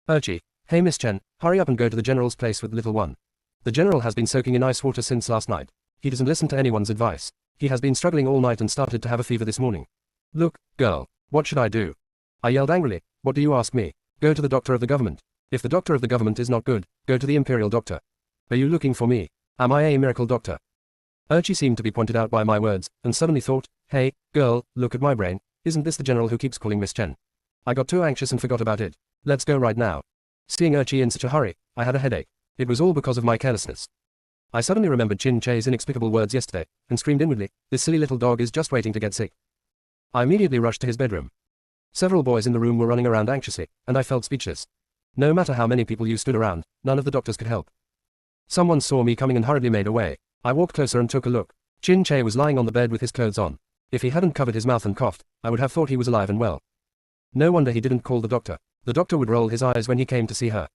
Urchi, hey Miss Chen, hurry up and go to the general's place with little one. The general has been soaking in ice water since last night. He doesn't listen to anyone's advice. He has been struggling all night and started to have a fever this morning. Look, girl, what should I do? I yelled angrily, what do you ask me? Go to the doctor of the government. If the doctor of the government is not good, go to the imperial doctor. Are you looking for me? Am I a miracle doctor? Urchi seemed to be pointed out by my words, and suddenly thought, hey, girl, look at my brain, isn't this the general who keeps calling Miss Chen? I got too anxious and forgot about it. Let's go right now. Seeing Urchi in such a hurry, I had a headache. It was all because of my carelessness. I suddenly remembered Chin-Che's inexplicable words yesterday, and screamed inwardly, this silly little dog is just waiting to get sick. I immediately rushed to his bedroom. Several boys in the room were running around anxiously, and I felt speechless. No matter how many people you stood around, none of the doctors could help. Someone saw me coming and hurriedly made away. I walked closer and took a look. Chin-Che was lying on the bed with his clothes on. If he hadn't covered his mouth and coughed, I would have thought he was alive and well. No wonder he didn't call the doctor. The doctor would roll his eyes when he came to see her.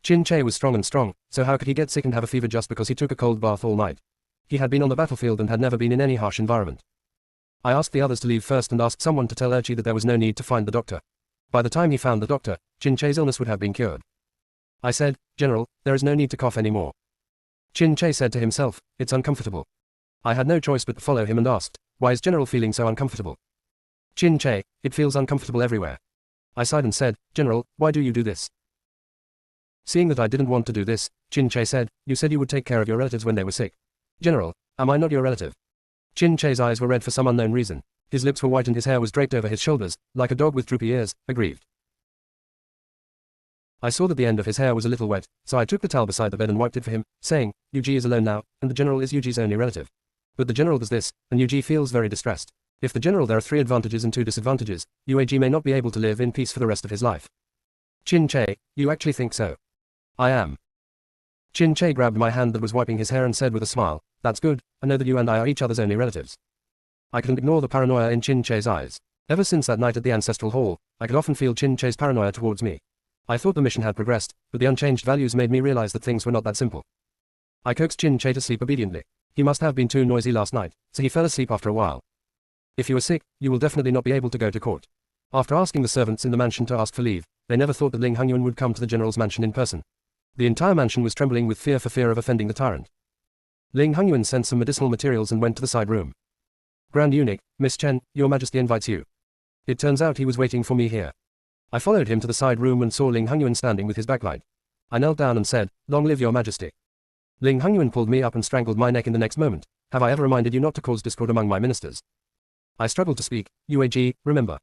Chin-Che was strong, so how could he get sick and have a fever just because he took a cold bath all night? He had been on the battlefield and had never been in any harsh environment. I asked the others to leave first and asked someone to tell Urchi that there was no need to find the doctor. By the time he found the doctor, Chin-Che's illness would have been cured. I said, General, there is no need to cough anymore. Chin-Che said to himself, it's uncomfortable. I had no choice but to follow him and asked, why is General feeling so uncomfortable? Chin-Che, it feels uncomfortable everywhere. I sighed and said, General, why do you do this? Seeing that I didn't want to do this, Chin Che said, "You said you would take care of your relatives when they were sick. General, am I not your relative?" Chin Che's eyes were red for some unknown reason. His lips were white and his hair was draped over his shoulders, like a dog with droopy ears, aggrieved. I saw that the end of his hair was a little wet, so I took the towel beside the bed and wiped it for him, saying, "Yuji is alone now, and the general is Yuji's only relative. But the general does this, and Yuji feels very distressed. If the general there are 3 advantages and 2 disadvantages, UAG may not be able to live in peace for the rest of his life." Chin Che, you actually think so? I am. Chin Che grabbed my hand that was wiping his hair and said with a smile, "That's good, I know that you and I are each other's only relatives." I couldn't ignore the paranoia in Chin Che's eyes. Ever since that night at the Ancestral Hall, I could often feel Chin Che's paranoia towards me. I thought the mission had progressed, but the unchanged values made me realize that things were not that simple. I coaxed Chin Che to sleep obediently. He must have been too noisy last night, so he fell asleep after a while. "If you are sick, you will definitely not be able to go to court." After asking the servants in the mansion to ask for leave, they never thought that Ling Hongyuan would come to the general's mansion in person. The entire mansion was trembling with fear for fear of offending the tyrant. Ling Hongyuan sent some medicinal materials and went to the side room. "Grand Eunuch, Miss Chen, Your Majesty invites you." It turns out he was waiting for me here. I followed him to the side room and saw Ling Hongyuan standing with his backlight. I knelt down and said, "Long live Your Majesty." Ling Hongyuan pulled me up and strangled my neck in the next moment. "Have I ever reminded you not to cause discord among my ministers?" I struggled to speak. "UAG, remember."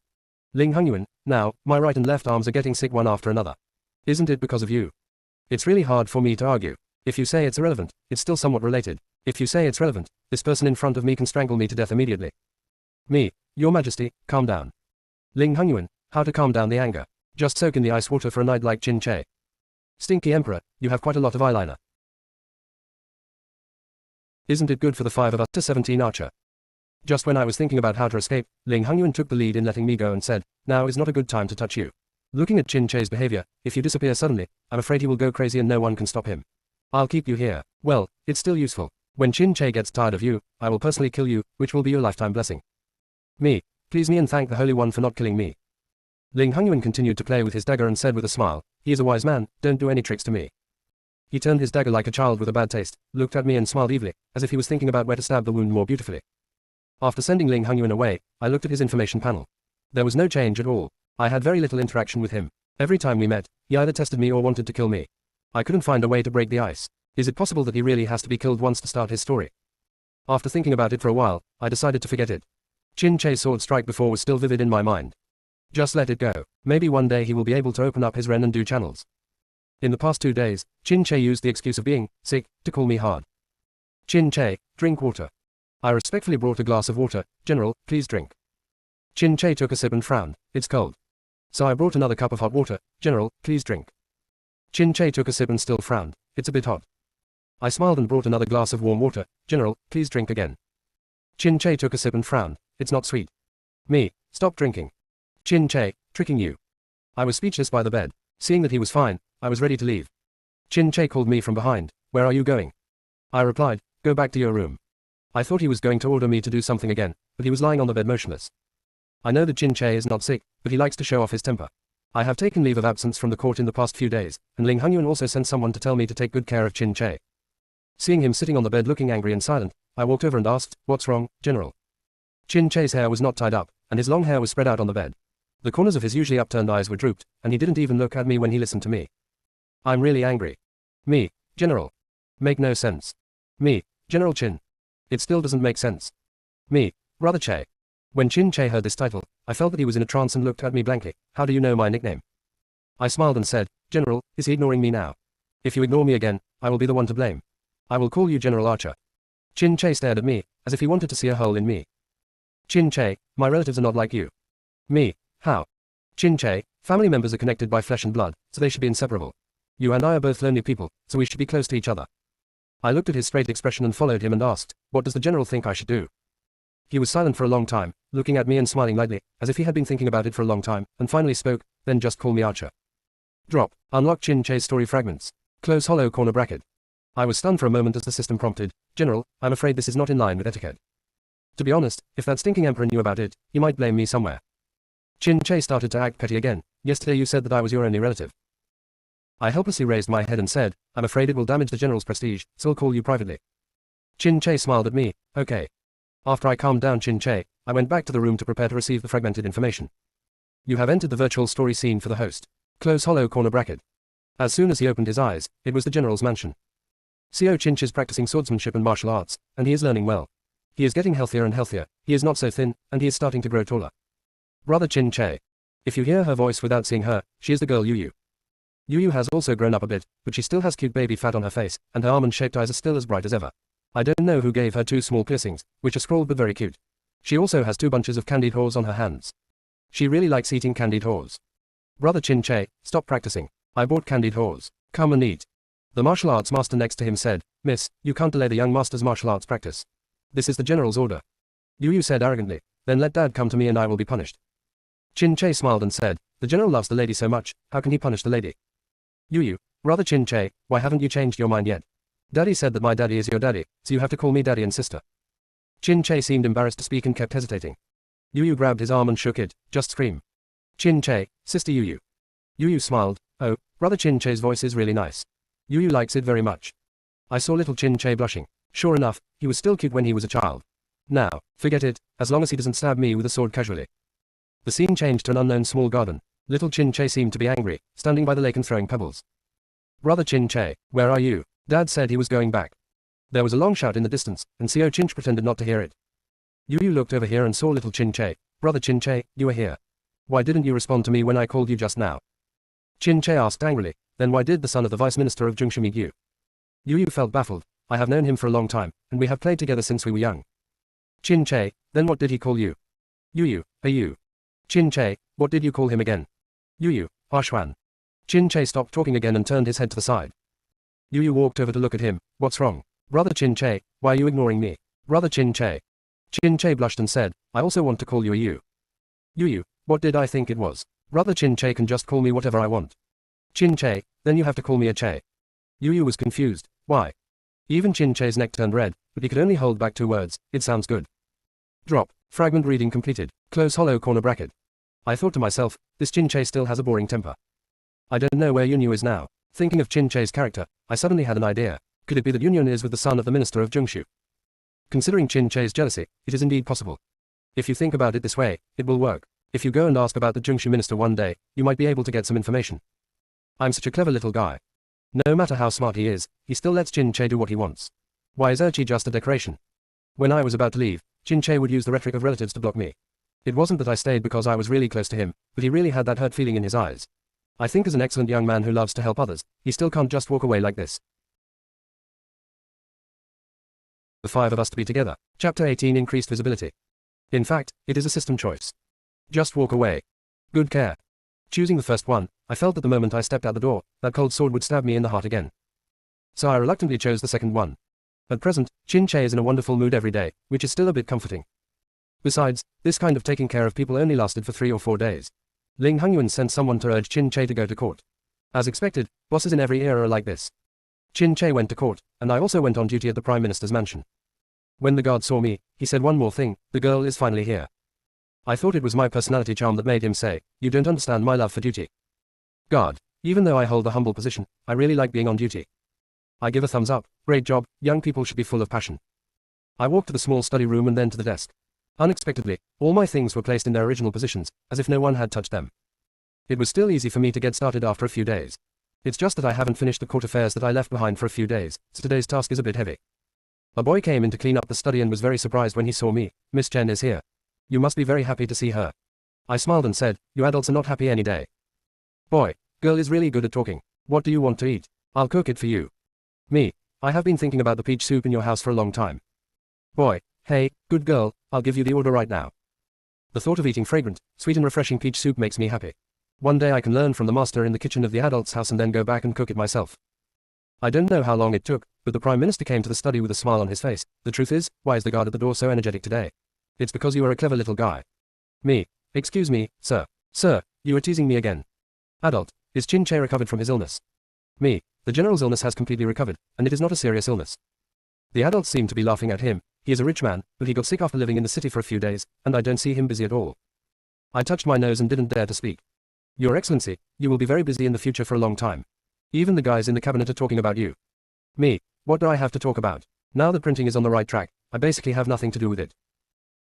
Ling Hongyuan, "Now, my right and left arms are getting sick one after another. Isn't it because of you?" It's really hard for me to argue. If you say it's irrelevant, it's still somewhat related. If you say it's relevant, this person in front of me can strangle me to death immediately. Me, Your Majesty, calm down. Ling Hongyuan, how to calm down the anger? Just soak in the ice water for a night like Chin Che. Stinky Emperor, you have quite a lot of eyeliner. Isn't it good for the 5 of us to 17 Archer? Just when I was thinking about how to escape, Ling Hongyuan took the lead in letting me go and said, "Now is not a good time to touch you." Looking at Chin Che's behavior, if you disappear suddenly, I'm afraid he will go crazy and no one can stop him. I'll keep you here. Well, it's still useful. When Chin Che gets tired of you, I will personally kill you, which will be your lifetime blessing. Me, please me and thank the Holy One for not killing me. Ling Hongyuan continued to play with his dagger and said with a smile, "He is a wise man, don't do any tricks to me." He turned his dagger like a child with a bad taste, looked at me and smiled evilly, as if he was thinking about where to stab the wound more beautifully. After sending Ling Hongyuan away, I looked at his information panel. There was no change at all. I had very little interaction with him. Every time we met, he either tested me or wanted to kill me. I couldn't find a way to break the ice. Is it possible that he really has to be killed once to start his story? After thinking about it for a while, I decided to forget it. Chin Che's sword strike before was still vivid in my mind. Just let it go. Maybe one day he will be able to open up his Ren and Do channels. In the past 2 days, Chin Che used the excuse of being sick to call me hard. "Chin Che, drink water." I respectfully brought a glass of water. "General, please drink." Chin Che took a sip and frowned. "It's cold." So I brought another cup of hot water. "General, please drink." Chin Che took a sip and still frowned. "It's a bit hot." I smiled and brought another glass of warm water. "General, please drink again." Chin Che took a sip and frowned. "It's not sweet." Me, stop drinking. Chin Che, tricking you. I was speechless by the bed. Seeing that he was fine, I was ready to leave. Chin Che called me from behind. "Where are you going?" I replied, "Go back to your room." I thought he was going to order me to do something again, but he was lying on the bed motionless. I know that Chin Che is not sick, but he likes to show off his temper. I have taken leave of absence from the court in the past few days, and Ling Hongyuan also sent someone to tell me to take good care of Chin Che. Seeing him sitting on the bed looking angry and silent, I walked over and asked, "What's wrong, General?" Chin Che's hair was not tied up, and his long hair was spread out on the bed. The corners of his usually upturned eyes were drooped, and he didn't even look at me when he listened to me. "I'm really angry." Me, General. Make no sense. Me, General Chin. It still doesn't make sense. Me, Brother Che. When Chin Che heard this title, I felt that he was in a trance and looked at me blankly. "How do you know my nickname?" I smiled and said, "General, is he ignoring me now? If you ignore me again, I will be the one to blame. I will call you General Archer." Chin Che stared at me, as if he wanted to see a hole in me. Chin Che, my relatives are not like you. Me, how? Chin Che, family members are connected by flesh and blood, so they should be inseparable. You and I are both lonely people, so we should be close to each other. I looked at his straight expression and followed him and asked, "What does the general think I should do?" He was silent for a long time, looking at me and smiling lightly, as if he had been thinking about it for a long time, and finally spoke, "Then just call me Archer." Drop. Unlock Chin Che's story fragments. Close hollow corner bracket. I was stunned for a moment as the system prompted, "General, I'm afraid this is not in line with etiquette." To be honest, if that stinking emperor knew about it, he might blame me somewhere. Chin Che started to act petty again. "Yesterday you said that I was your only relative." I helplessly raised my head and said, "I'm afraid it will damage the general's prestige, so I'll call you privately." Chin Che smiled at me. "Okay." After I calmed down Chin Che, I went back to the room to prepare to receive the fragmented information. You have entered the virtual story scene for the host. Close hollow corner bracket. As soon as he opened his eyes, it was the general's mansion. Xiao Qinch is practicing swordsmanship and martial arts, and he is learning well. He is getting healthier and healthier, he is not so thin, and he is starting to grow taller. Brother Qin Che. If you hear her voice without seeing her, she is the girl Yu Yu. Yu Yu has also grown up a bit, but she still has cute baby fat on her face, and her almond-shaped eyes are still as bright as ever. I don't know who gave her 2 small piercings, which are scrawled but very cute. She also has 2 bunches of candied haws on her hands. She really likes eating candied haws. Brother Qin Che, stop practicing. I bought candied haws. Come and eat. The martial arts master next to him said, Miss, you can't delay the young master's martial arts practice. This is the general's order. Yu Yu said arrogantly, then let dad come to me and I will be punished. Qin Che smiled and said, the general loves the lady so much, how can he punish the lady? Yu Yu, brother Qin Che, why haven't you changed your mind yet? Daddy said that my daddy is your daddy, so you have to call me daddy and sister. Qin Che seemed embarrassed to speak and kept hesitating. Yu Yu grabbed his arm and shook it, just scream. Qin Che, sister Yu Yu. Yu Yu smiled, oh, brother Qin Che's voice is really nice. Yu Yu likes it very much. I saw little Qin Che blushing. Sure enough, he was still cute when he was a child. Now, forget it, as long as he doesn't stab me with a sword casually. The scene changed to an unknown small garden. Little Qin Che seemed to be angry, standing by the lake and throwing pebbles. Brother Qin Che, where are you? Dad said he was going back. There was a long shout in the distance, and Xiao Qinch pretended not to hear it. Yu Yu looked over here and saw little Qin Che. Brother Qin Che, you are here. Why didn't you respond to me when I called you just now? Qin Che asked angrily, then why did the son of the vice minister of Zhongshu meet you? Yu Yu felt baffled. I have known him for a long time, and we have played together since we were young. Qin Che, then what did he call you? Yu Yu, are you? Qin Che, what did you call him again? Yu Yu, Xuan. Qin Che stopped talking again and turned his head to the side. Yu Yu walked over to look at him. What's wrong? Brother Qin Che, why are you ignoring me? Brother Qin Che. Qin Che blushed and said, I also want to call you a Yu. Yu Yu, what did I think it was? Brother Qin Che can just call me whatever I want. Qin Che, then you have to call me a Che. Yu Yu was confused. Why? Even Qin Che's neck turned red, but he could only hold back 2 words. It sounds good. Drop. Fragment reading completed. Close hollow corner bracket. I thought to myself, this Qin Che still has a boring temper. I don't know where Yunyu is now. Thinking of Qin Che's character, I suddenly had an idea. Could it be that Yunyun is with the son of the minister of Zhongshu? Considering Qin Che's jealousy, it is indeed possible. If you think about it this way, it will work. If you go and ask about the Zhongshu minister one day, you might be able to get some information. I'm such a clever little guy. No matter how smart he is, he still lets Qin Che do what he wants. Why is Erqi just a decoration? When I was about to leave, Qin Che would use the rhetoric of relatives to block me. It wasn't that I stayed because I was really close to him, but he really had that hurt feeling in his eyes. I think as an excellent young man who loves to help others, he still can't just walk away like this. The 5 of us to be together. Chapter 18 Increased visibility. In fact, it is a system choice. Just walk away. Good care. Choosing the first one, I felt that the moment I stepped out the door, that cold sword would stab me in the heart again. So I reluctantly chose the second one. At present, Qin Che is in a wonderful mood every day, which is still a bit comforting. Besides, this kind of taking care of people only lasted for 3 or 4 days. Ling Hongyuan sent someone to urge Qin Che to go to court. As expected, bosses in every era are like this. Qin Che went to court, and I also went on duty at the Prime Minister's mansion. When the guard saw me, he said one more thing, the girl is finally here. I thought it was my personality charm that made him say, you don't understand my love for duty. Guard, even though I hold a humble position, I really like being on duty. I give a thumbs up, great job, young people should be full of passion. I walked to the small study room and then to the desk. Unexpectedly, all my things were placed in their original positions, as if no one had touched them. It was still easy for me to get started after a few days. It's just that I haven't finished the court affairs that I left behind for a few days, so today's task is a bit heavy. A boy came in to clean up the study and was very surprised when he saw me. Miss Chen is here. You must be very happy to see her. I smiled and said, you adults are not happy any day. Boy, girl is really good at talking. What do you want to eat? I'll cook it for you. Me, I have been thinking about the peach soup in your house for a long time. Boy, hey, good girl, I'll give you the order right now. The thought of eating fragrant, sweet and refreshing peach soup makes me happy. One day I can learn from the master in the kitchen of the adult's house and then go back and cook it myself. I don't know how long it took, but the Prime Minister came to the study with a smile on his face. The truth is, why is the guard at the door so energetic today? It's because you are a clever little guy. Me, excuse me, sir. Sir, you are teasing me again. Adult, is Qin Che recovered from his illness? Me, the general's illness has completely recovered, and it is not a serious illness. The adults seem to be laughing at him. He is a rich man, but he got sick after living in the city for a few days, and I don't see him busy at all. I touched my nose and didn't dare to speak. Your Excellency, you will be very busy in the future for a long time. Even the guys in the cabinet are talking about you. Me, what do I have to talk about? Now that printing is on the right track, I basically have nothing to do with it.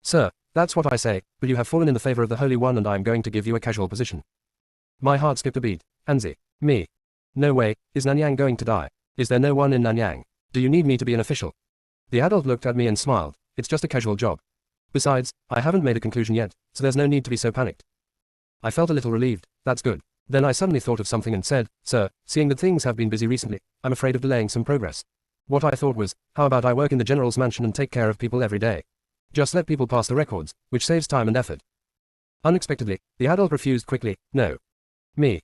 Sir, that's what I say, but you have fallen in the favor of the Holy One and I am going to give you a casual position. My heart skipped a beat. Anzi. Me. No way, is Nanyang going to die? Is there no one in Nanyang? Do you need me to be an official? The adult looked at me and smiled. It's just a casual job. Besides, I haven't made a conclusion yet, so there's no need to be so panicked. I felt a little relieved. That's good. Then I suddenly thought of something and said, Sir, seeing that things have been busy recently, I'm afraid of delaying some progress. What I thought was, how about I work in the general's mansion and take care of people every day? Just let people pass the records, which saves time and effort. Unexpectedly, the adult refused quickly. No. Me.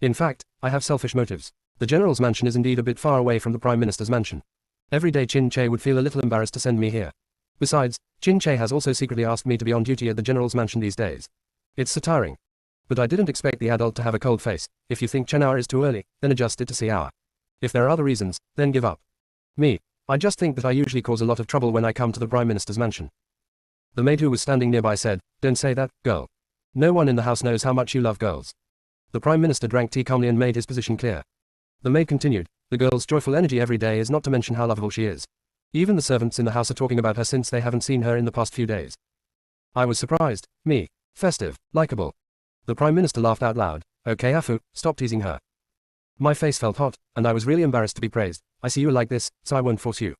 In fact, I have selfish motives. The general's mansion is indeed a bit far away from the Prime Minister's mansion. Every day Chin Che would feel a little embarrassed to send me here. Besides, Chin Che has also secretly asked me to be on duty at the general's mansion these days. It's so tiring. But I didn't expect the adult to have a cold face. If you think 10 hour is too early, then adjust it to C hour. If there are other reasons, then give up. Me. I just think that I usually cause a lot of trouble when I come to the Prime Minister's mansion. The maid who was standing nearby said, Don't say that, girl. No one in the house knows how much you love girls. The Prime Minister drank tea calmly and made his position clear. The maid continued, The girl's joyful energy every day is not to mention how lovable she is. Even the servants in the house are talking about her since they haven't seen her in the past few days. I was surprised. Me. Festive. Likeable. The Prime Minister laughed out loud. Okay Afu, stop teasing her. My face felt hot, and I was really embarrassed to be praised. I see you like this, so I won't force you.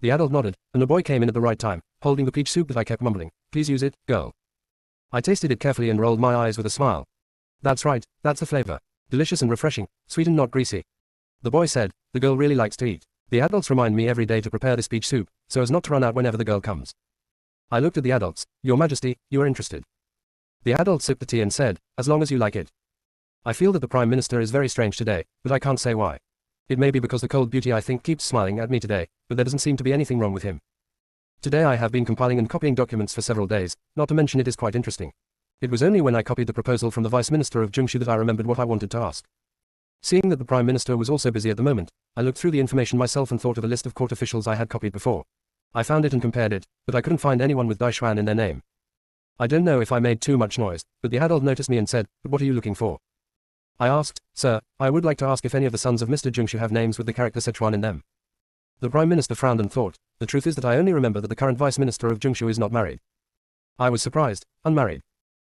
The adult nodded, and a boy came in at the right time, holding the peach soup that I kept mumbling. Please use it, girl. I tasted it carefully and rolled my eyes with a smile. That's right, that's the flavor. Delicious and refreshing, sweet and not greasy. The boy said, The girl really likes to eat. The adults remind me every day to prepare this peach soup, so as not to run out whenever the girl comes. I looked at the adults. Your Majesty, you are interested. The adult sipped the tea and said, As long as you like it. I feel that the Prime Minister is very strange today, but I can't say why. It may be because the cold beauty I think keeps smiling at me today, but there doesn't seem to be anything wrong with him. Today I have been compiling and copying documents for several days, not to mention it is quite interesting. It was only when I copied the proposal from the Vice Minister of Jingshu that I remembered what I wanted to ask. Seeing that the Prime Minister was also busy at the moment, I looked through the information myself and thought of a list of court officials I had copied before. I found it and compared it, but I couldn't find anyone with Daishuan in their name. I don't know if I made too much noise, but the adult noticed me and said, But what are you looking for? I asked, Sir, I would like to ask if any of the sons of Mr. Jingshu have names with the character Sichuan in them. The Prime Minister frowned and thought, The truth is that I only remember that the current Vice Minister of Jingshu is not married. I was surprised, unmarried.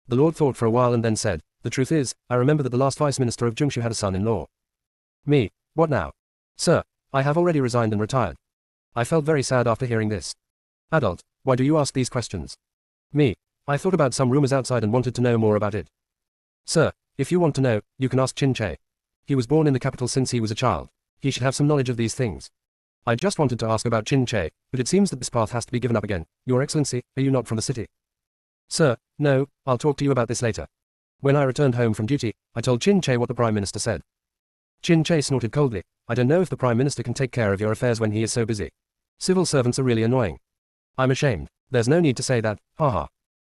The Lord thought for a while and then said, The truth is, I remember that the last Vice Minister of Jingshu had a son-in-law. Me, what now? Sir, I have already resigned and retired. I felt very sad after hearing this. Adult, why do you ask these questions? Me, I thought about some rumors outside and wanted to know more about it. Sir, if you want to know, you can ask Chin Che. He was born in the capital since he was a child. He should have some knowledge of these things. I just wanted to ask about Chin Che, but it seems that this path has to be given up again. Your Excellency, are you not from the city? Sir, no, I'll talk to you about this later. When I returned home from duty, I told Chin Che what the Prime Minister said. Chin Che snorted coldly. I don't know if the Prime Minister can take care of your affairs when he is so busy. Civil servants are really annoying. I'm ashamed. There's no need to say that, haha.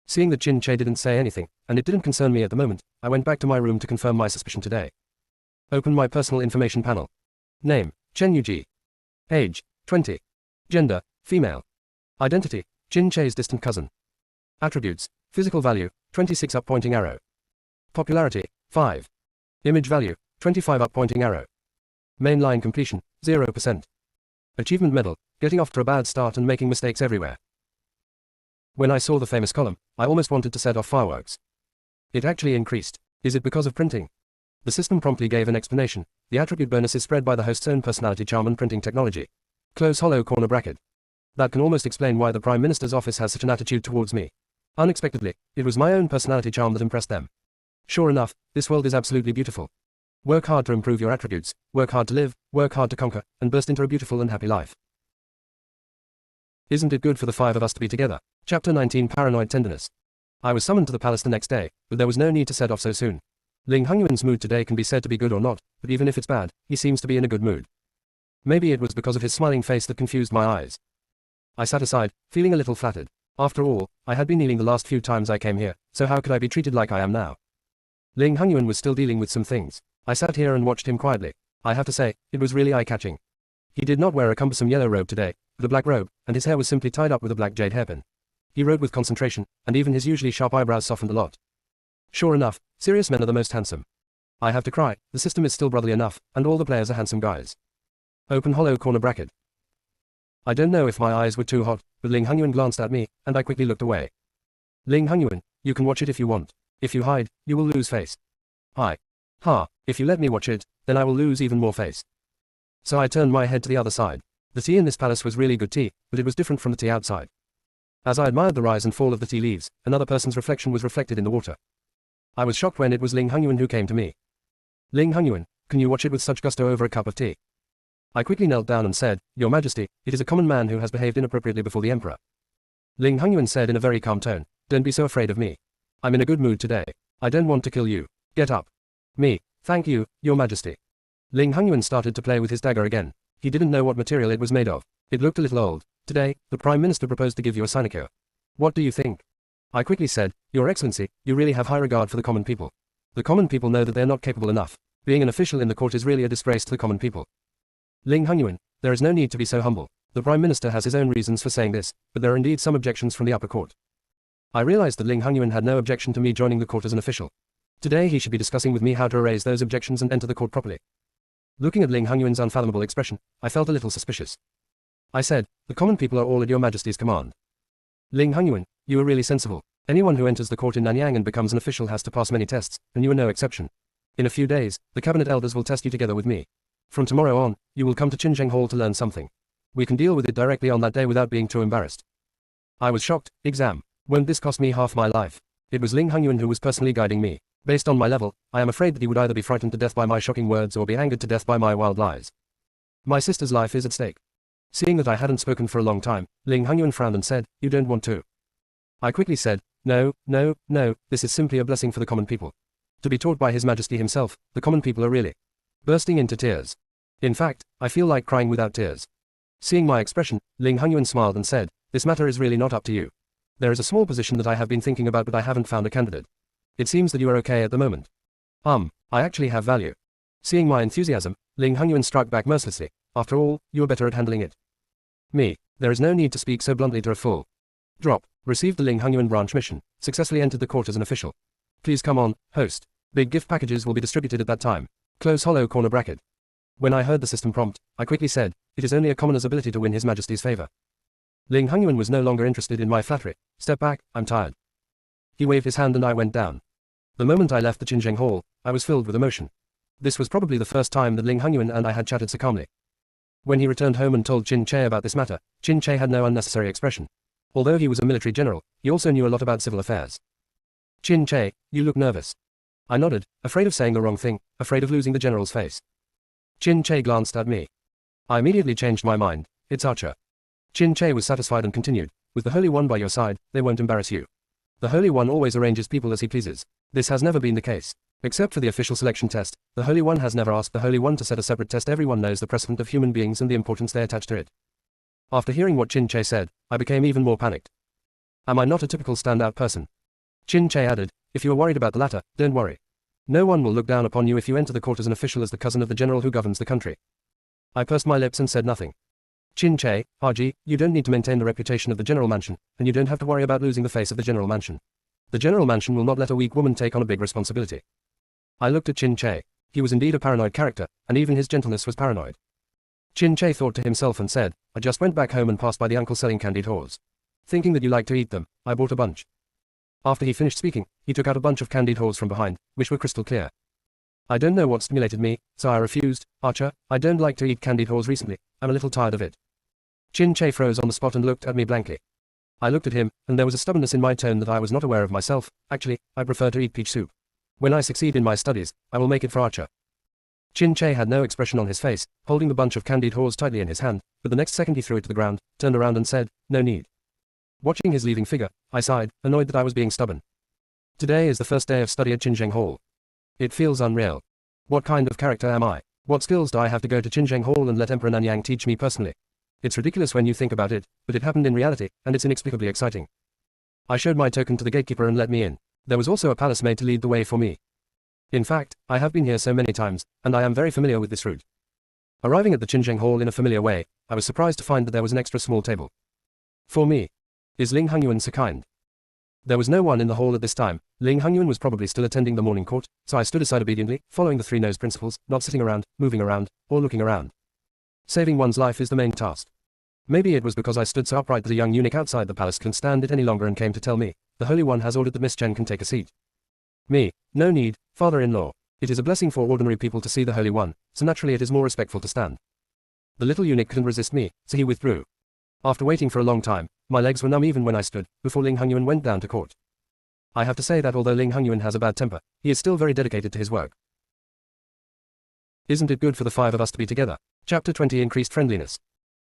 Seeing that Chin Che didn't say anything, and it didn't concern me at the moment, I went back to my room to confirm my suspicion today. Open my personal information panel. Name, Chen Yuji. Age, 20. Gender, female. Identity, Chin Che's distant cousin. Attributes, physical value, 26 up pointing arrow. Popularity, 5. Image value, 25 up pointing arrow. Mainline completion, 0%. Achievement medal, getting off to a bad start and making mistakes everywhere. When I saw the famous column, I almost wanted to set off fireworks. It actually increased. Is it because of printing? The system promptly gave an explanation. The attribute bonus is spread by the host's own personality charm and printing technology. Close hollow corner bracket. That can almost explain why the Prime Minister's office has such an attitude towards me. Unexpectedly, it was my own personality charm that impressed them. Sure enough, this world is absolutely beautiful. Work hard to improve your attributes, work hard to live, work hard to conquer, and burst into a beautiful and happy life. Isn't it good for the 5 of us to be together? Chapter 19 Paranoid Tenderness. I was summoned to the palace the next day, but there was no need to set off so soon. Ling Hongyuan's mood today can be said to be good or not, but even if it's bad, he seems to be in a good mood. Maybe it was because of his smiling face that confused my eyes. I sat aside, feeling a little flattered. After all, I had been kneeling the last few times I came here, so how could I be treated like I am now? Ling Hongyuan was still dealing with some things. I sat here and watched him quietly. I have to say, it was really eye-catching. He did not wear a cumbersome yellow robe today, but a black robe, and his hair was simply tied up with a black jade hairpin. He rode with concentration, and even his usually sharp eyebrows softened a lot. Sure enough, serious men are the most handsome. I have to cry, the system is still brotherly enough, and all the players are handsome guys. Open hollow corner bracket. I don't know if my eyes were too hot, but Ling Hongyuan glanced at me, and I quickly looked away. Ling Hongyuan, you can watch it if you want. If you hide, you will lose face. Ha. If you let me watch it, then I will lose even more face. So I turned my head to the other side. The tea in this palace was really good tea, but it was different from the tea outside. As I admired the rise and fall of the tea leaves, another person's reflection was reflected in the water. I was shocked when it was Ling Hongyuan who came to me. Ling Hongyuan, can you watch it with such gusto over a cup of tea? I quickly knelt down and said, Your Majesty, it is a common man who has behaved inappropriately before the Emperor. Ling Hongyuan said in a very calm tone, Don't be so afraid of me. I'm in a good mood today. I don't want to kill you. Get up. Me. Thank you, Your Majesty. Ling Hongyuan started to play with his dagger again. He didn't know what material it was made of. It looked a little old. Today, the Prime Minister proposed to give you a sinecure. What do you think? I quickly said, Your Excellency, you really have high regard for the common people. The common people know that they are not capable enough. Being an official in the court is really a disgrace to the common people. Ling Hongyuan, there is no need to be so humble. The Prime Minister has his own reasons for saying this, but there are indeed some objections from the upper court. I realized that Ling Hongyuan had no objection to me joining the court as an official. Today he should be discussing with me how to erase those objections and enter the court properly. Looking at Ling Hongyuan's unfathomable expression, I felt a little suspicious. I said, The common people are all at Your Majesty's command. Ling Hongyuan, you are really sensible. Anyone who enters the court in Nanyang and becomes an official has to pass many tests, and you are no exception. In a few days, the cabinet elders will test you together with me. From tomorrow on, you will come to Qinzheng Hall to learn something. We can deal with it directly on that day without being too embarrassed. I was shocked. Exam. Won't this cost me half my life? It was Ling Hongyuan who was personally guiding me. Based on my level, I am afraid that he would either be frightened to death by my shocking words or be angered to death by my wild lies. My sister's life is at stake. Seeing that I hadn't spoken for a long time, Ling Hongyuan frowned and said, You don't want to. I quickly said, No, this is simply a blessing for the common people. To be taught by His Majesty himself, the common people are really bursting into tears. In fact, I feel like crying without tears. Seeing my expression, Ling Hongyuan smiled and said, This matter is really not up to you. There is a small position that I have been thinking about but I haven't found a candidate. It seems that you are okay at the moment. I actually have value. Seeing my enthusiasm, Ling Hongyuan struck back mercilessly. After all, you are better at handling it. Me. There is no need to speak so bluntly to a fool. Drop. Received the Ling Hongyuan branch mission. Successfully entered the court as an official. Please come on, host. Big gift packages will be distributed at that time. Close hollow corner bracket. When I heard the system prompt, I quickly said, It is only a commoner's ability to win His Majesty's favor. Ling Hongyuan was no longer interested in my flattery. Step back, I'm tired. He waved his hand and I went down. The moment I left the Qinzheng Hall, I was filled with emotion. This was probably the first time that Ling Hongyuan and I had chatted so calmly. When he returned home and told Qin Che about this matter, Qin Che had no unnecessary expression. Although he was a military general, he also knew a lot about civil affairs. Qin Che, you look nervous. I nodded, afraid of saying the wrong thing, afraid of losing the general's face. Qin Che glanced at me. I immediately changed my mind. It's Archer. Qin Che was satisfied and continued, With the Holy One by your side, they won't embarrass you. The Holy One always arranges people as he pleases. This has never been the case. Except for the official selection test, the Holy One has never asked the Holy One to set a separate test. Everyone knows the precedent of human beings and the importance they attach to it. After hearing what Qin Che said, I became even more panicked. Am I not a typical standout person? Qin Che added, If you are worried about the latter, don't worry. No one will look down upon you if you enter the court as an official as the cousin of the general who governs the country. I pursed my lips and said nothing. Qin Che, RG, you don't need to maintain the reputation of the General Mansion, and you don't have to worry about losing the face of the General Mansion. The General Mansion will not let a weak woman take on a big responsibility. I looked at Qin Che. He was indeed a paranoid character, and even his gentleness was paranoid. Qin Che thought to himself and said, I just went back home and passed by the uncle selling candied haws. Thinking that you like to eat them, I bought a bunch. After he finished speaking, he took out a bunch of candied haws from behind, which were crystal clear. I don't know what stimulated me, so I refused. Archer, I don't like to eat candied haws recently, I'm a little tired of it. Qin Che froze on the spot and looked at me blankly. I looked at him, and there was a stubbornness in my tone that I was not aware of myself. Actually, I prefer to eat peach soup. When I succeed in my studies, I will make it for Archer. Qin Che had no expression on his face, holding the bunch of candied haws tightly in his hand, but the next second he threw it to the ground, turned around and said, No need. Watching his leaving figure, I sighed, annoyed that I was being stubborn. Today is the first day of study at Qinzheng Hall. It feels unreal. What kind of character am I? What skills do I have to go to Qinzheng Hall and let Emperor Nanyang teach me personally? It's ridiculous when you think about it, but it happened in reality, and it's inexplicably exciting. I showed my token to the gatekeeper and let me in. There was also a palace maid to lead the way for me. In fact, I have been here so many times, and I am very familiar with this route. Arriving at the Qinzheng Hall in a familiar way, I was surprised to find that there was an extra small table. For me. Is Ling Hongyuan so kind? There was no one in the hall at this time. Ling Hongyuan was probably still attending the morning court, so I stood aside obediently, following the three nose principles, not sitting around, moving around, or looking around. Saving one's life is the main task. Maybe it was because I stood so upright that a young eunuch outside the palace couldn't stand it any longer and came to tell me, the Holy One has ordered that Miss Chen can take a seat. Me, no need, father-in-law. It is a blessing for ordinary people to see the Holy One, so naturally it is more respectful to stand. The little eunuch couldn't resist me, so he withdrew. After waiting for a long time, my legs were numb even when I stood, before Ling Hongyuan went down to court. I have to say that although Ling Hongyuan has a bad temper, he is still very dedicated to his work. Isn't it good for the five of us to be together? Chapter 20 Increased Friendliness.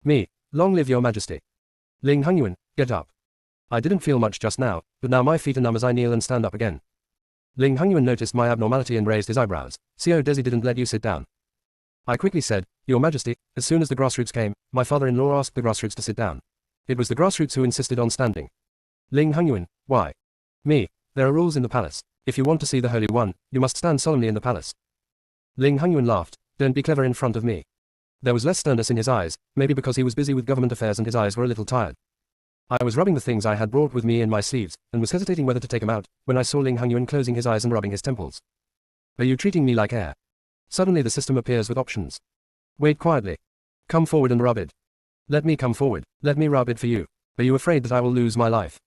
Me, long live your majesty. Ling Hongyuan, get up. I didn't feel much just now, but now my feet are numb as I kneel and stand up again. Ling Hongyuan noticed my abnormality and raised his eyebrows. Xiao Desi didn't let you sit down. I quickly said, Your Majesty, as soon as the grassroots came, my father-in-law asked the grassroots to sit down. It was the grassroots who insisted on standing. Ling Hongyuan, why? Me, there are rules in the palace. If you want to see the Holy One, you must stand solemnly in the palace. Ling Hongyuan laughed, don't be clever in front of me. There was less sternness in his eyes, maybe because he was busy with government affairs and his eyes were a little tired. I was rubbing the things I had brought with me in my sleeves, and was hesitating whether to take them out, when I saw Ling Hongyuan closing his eyes and rubbing his temples. Are you treating me like air? Suddenly the system appears with options. Wait quietly. Come forward and rub it. Let me come forward, let me rub it for you. Are you afraid that I will lose my life?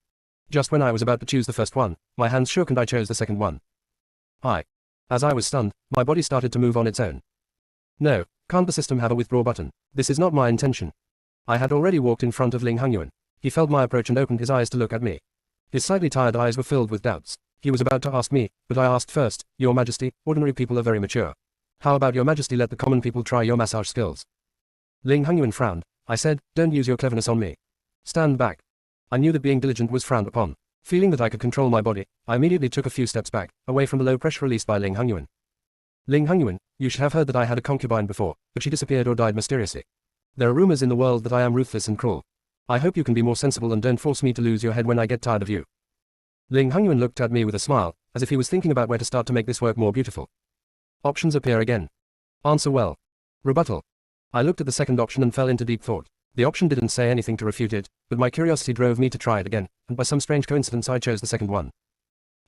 Just when I was about to choose the first one, my hands shook and I chose the second one. As I was stunned, my body started to move on its own. No, can't the system have a withdraw button? This is not my intention. I had already walked in front of Ling Hongyuan. He felt my approach and opened his eyes to look at me. His slightly tired eyes were filled with doubts. He was about to ask me, but I asked first, Your Majesty, ordinary people are very mature. How about Your Majesty let the common people try your massage skills? Ling Hongyuan frowned. I said, don't use your cleverness on me. Stand back. I knew that being diligent was frowned upon. Feeling that I could control my body, I immediately took a few steps back, away from the low pressure released by Ling Hongyuan. Ling Hongyuan, you should have heard that I had a concubine before, but she disappeared or died mysteriously. There are rumors in the world that I am ruthless and cruel. I hope you can be more sensible and don't force me to lose your head when I get tired of you. Ling Hongyuan looked at me with a smile, as if he was thinking about where to start to make this work more beautiful. Options appear again. Answer well. Rebuttal. I looked at the second option and fell into deep thought. The option didn't say anything to refute it, but my curiosity drove me to try it again, and by some strange coincidence I chose the second one.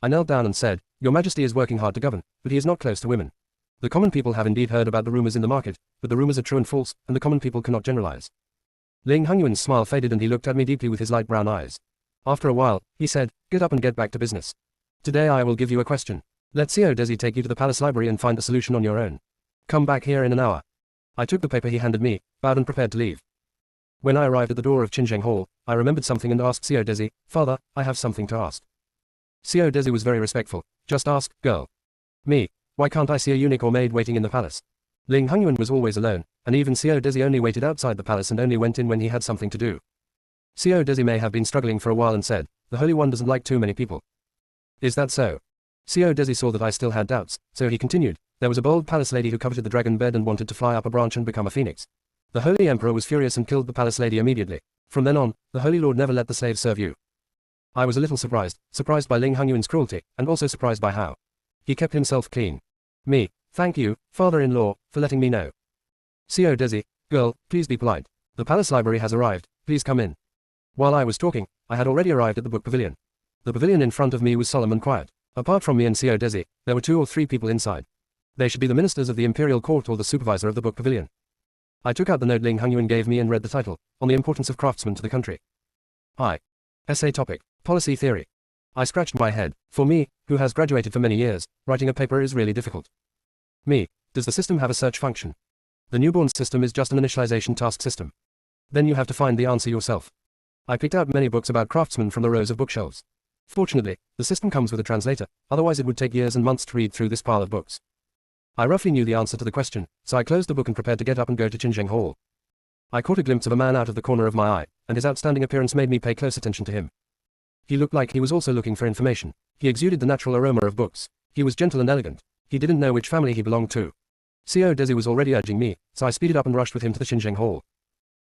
I knelt down and said, Your Majesty is working hard to govern, but he is not close to women. The common people have indeed heard about the rumors in the market, but the rumors are true and false, and the common people cannot generalize. Ling Hongyuan's smile faded and he looked at me deeply with his light brown eyes. After a while, he said, Get up and get back to business. Today I will give you a question. Let Xiao Desi take you to the palace library and find a solution on your own. Come back here in an hour. I took the paper he handed me, bowed and prepared to leave. When I arrived at the door of Qinzheng Hall, I remembered something and asked Xiao Desi, Father, I have something to ask. Xiao Desi was very respectful. Just ask, girl. Me, why can't I see a eunuch or maid waiting in the palace? Ling Hongyuan was always alone, and even Xiao Desi only waited outside the palace and only went in when he had something to do. Xiao Desi may have been struggling for a while and said, The Holy One doesn't like too many people. Is that so? Xiao Desi saw that I still had doubts, so he continued, There was a bold palace lady who coveted the dragon bed and wanted to fly up a branch and become a phoenix. The Holy Emperor was furious and killed the palace lady immediately. From then on, the Holy Lord never let the slaves serve you. I was a little surprised by Ling Hongyuan's cruelty, and also surprised by how he kept himself clean. Me, thank you, father-in-law, for letting me know. Xiao Desi, girl, please be polite. The palace library has arrived, please come in. While I was talking, I had already arrived at the book pavilion. The pavilion in front of me was solemn and quiet. Apart from me and Xiao Desi, there were 2 or 3 people inside. They should be the ministers of the imperial court or the supervisor of the book pavilion. I took out the note Ling Hongyuan gave me and read the title, On the Importance of Craftsmen to the Country. Essay topic, Policy Theory. I scratched my head. For me, who has graduated for many years, writing a paper is really difficult. Me, does the system have a search function? The newborn system is just an initialization task system. Then you have to find the answer yourself. I picked out many books about craftsmen from the rows of bookshelves. Fortunately, the system comes with a translator, otherwise it would take years and months to read through this pile of books. I roughly knew the answer to the question, so I closed the book and prepared to get up and go to Qinzheng Hall. I caught a glimpse of a man out of the corner of my eye, and his outstanding appearance made me pay close attention to him. He looked like he was also looking for information. He exuded the natural aroma of books. He was gentle and elegant. He didn't know which family he belonged to. Xiao Desi was already urging me, so I speeded up and rushed with him to the Qinzheng Hall.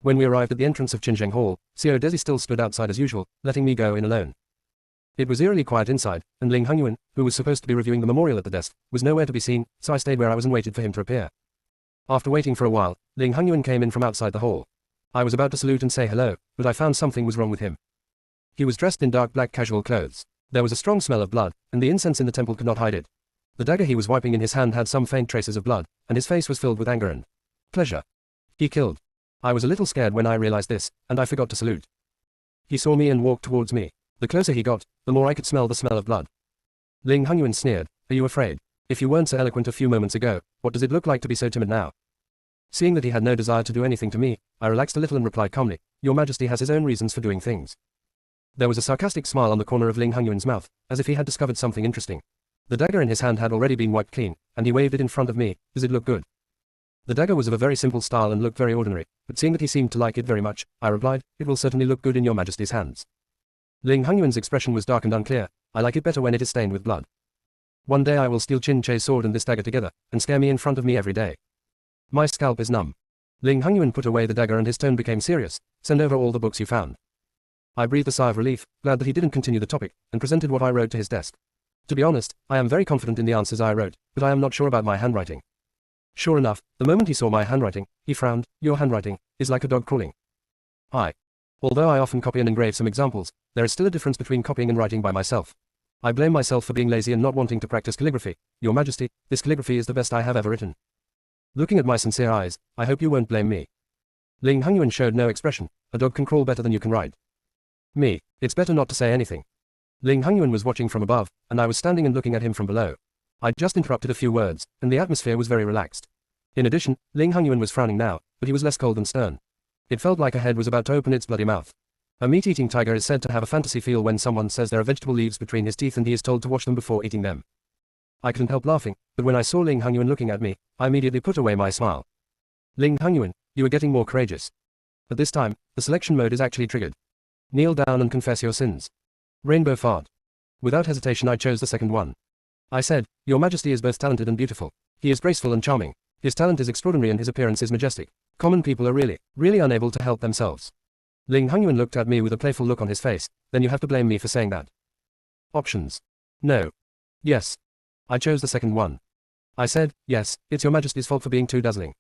When we arrived at the entrance of Qinzheng Hall, Xiao Desi still stood outside as usual, letting me go in alone. It was eerily quiet inside, and Ling Hongyuan, who was supposed to be reviewing the memorial at the desk, was nowhere to be seen, so I stayed where I was and waited for him to appear. After waiting for a while, Ling Hongyuan came in from outside the hall. I was about to salute and say hello, but I found something was wrong with him. He was dressed in dark black casual clothes. There was a strong smell of blood, and the incense in the temple could not hide it. The dagger he was wiping in his hand had some faint traces of blood, and his face was filled with anger and pleasure. He killed. I was a little scared when I realized this, and I forgot to salute. He saw me and walked towards me. The closer he got, the more I could smell the smell of blood. Ling Hongyuan sneered, Are you afraid? If you weren't so eloquent a few moments ago, what does it look like to be so timid now? Seeing that he had no desire to do anything to me, I relaxed a little and replied calmly, Your Majesty has his own reasons for doing things. There was a sarcastic smile on the corner of Ling Hongyuan's mouth, as if he had discovered something interesting. The dagger in his hand had already been wiped clean, and he waved it in front of me. Does it look good? The dagger was of a very simple style and looked very ordinary, but seeing that he seemed to like it very much, I replied, It will certainly look good in Your Majesty's hands. Ling Hongyuan's expression was dark and unclear. I like it better when it is stained with blood. One day I will steal Qin Che's sword and this dagger together, and scare me in front of me every day. My scalp is numb. Ling Hongyuan put away the dagger and his tone became serious. Send over all the books you found. I breathed a sigh of relief, glad that he didn't continue the topic, and presented what I wrote to his desk. To be honest, I am very confident in the answers I wrote, but I am not sure about my handwriting. Sure enough, the moment he saw my handwriting, he frowned. Your handwriting is like a dog crawling. Although I often copy and engrave some examples, there is still a difference between copying and writing by myself. I blame myself for being lazy and not wanting to practice calligraphy. Your Majesty, this calligraphy is the best I have ever written. Looking at my sincere eyes, I hope you won't blame me. Ling Hongyuan showed no expression. A dog can crawl better than you can ride. Me, it's better not to say anything. Ling Hongyuan was watching from above, and I was standing and looking at him from below. I'd just interrupted a few words, and the atmosphere was very relaxed. In addition, Ling Hongyuan was frowning now, but he was less cold and stern. It felt like a head was about to open its bloody mouth. A meat-eating tiger is said to have a fantasy feel when someone says there are vegetable leaves between his teeth and he is told to wash them before eating them. I couldn't help laughing, but when I saw Ling Hongyuan looking at me, I immediately put away my smile. Ling Hongyuan, you are getting more courageous. But this time, the selection mode is actually triggered. Kneel down and confess your sins. Rainbow fart. Without hesitation I chose the second one. I said, Your Majesty is both talented and beautiful. He is graceful and charming. His talent is extraordinary and his appearance is majestic. Common people are really unable to help themselves. Ling Hongyuan looked at me with a playful look on his face. Then you have to blame me for saying that. Options. No. Yes. I chose the second one. I said, yes, it's Your Majesty's fault for being too dazzling.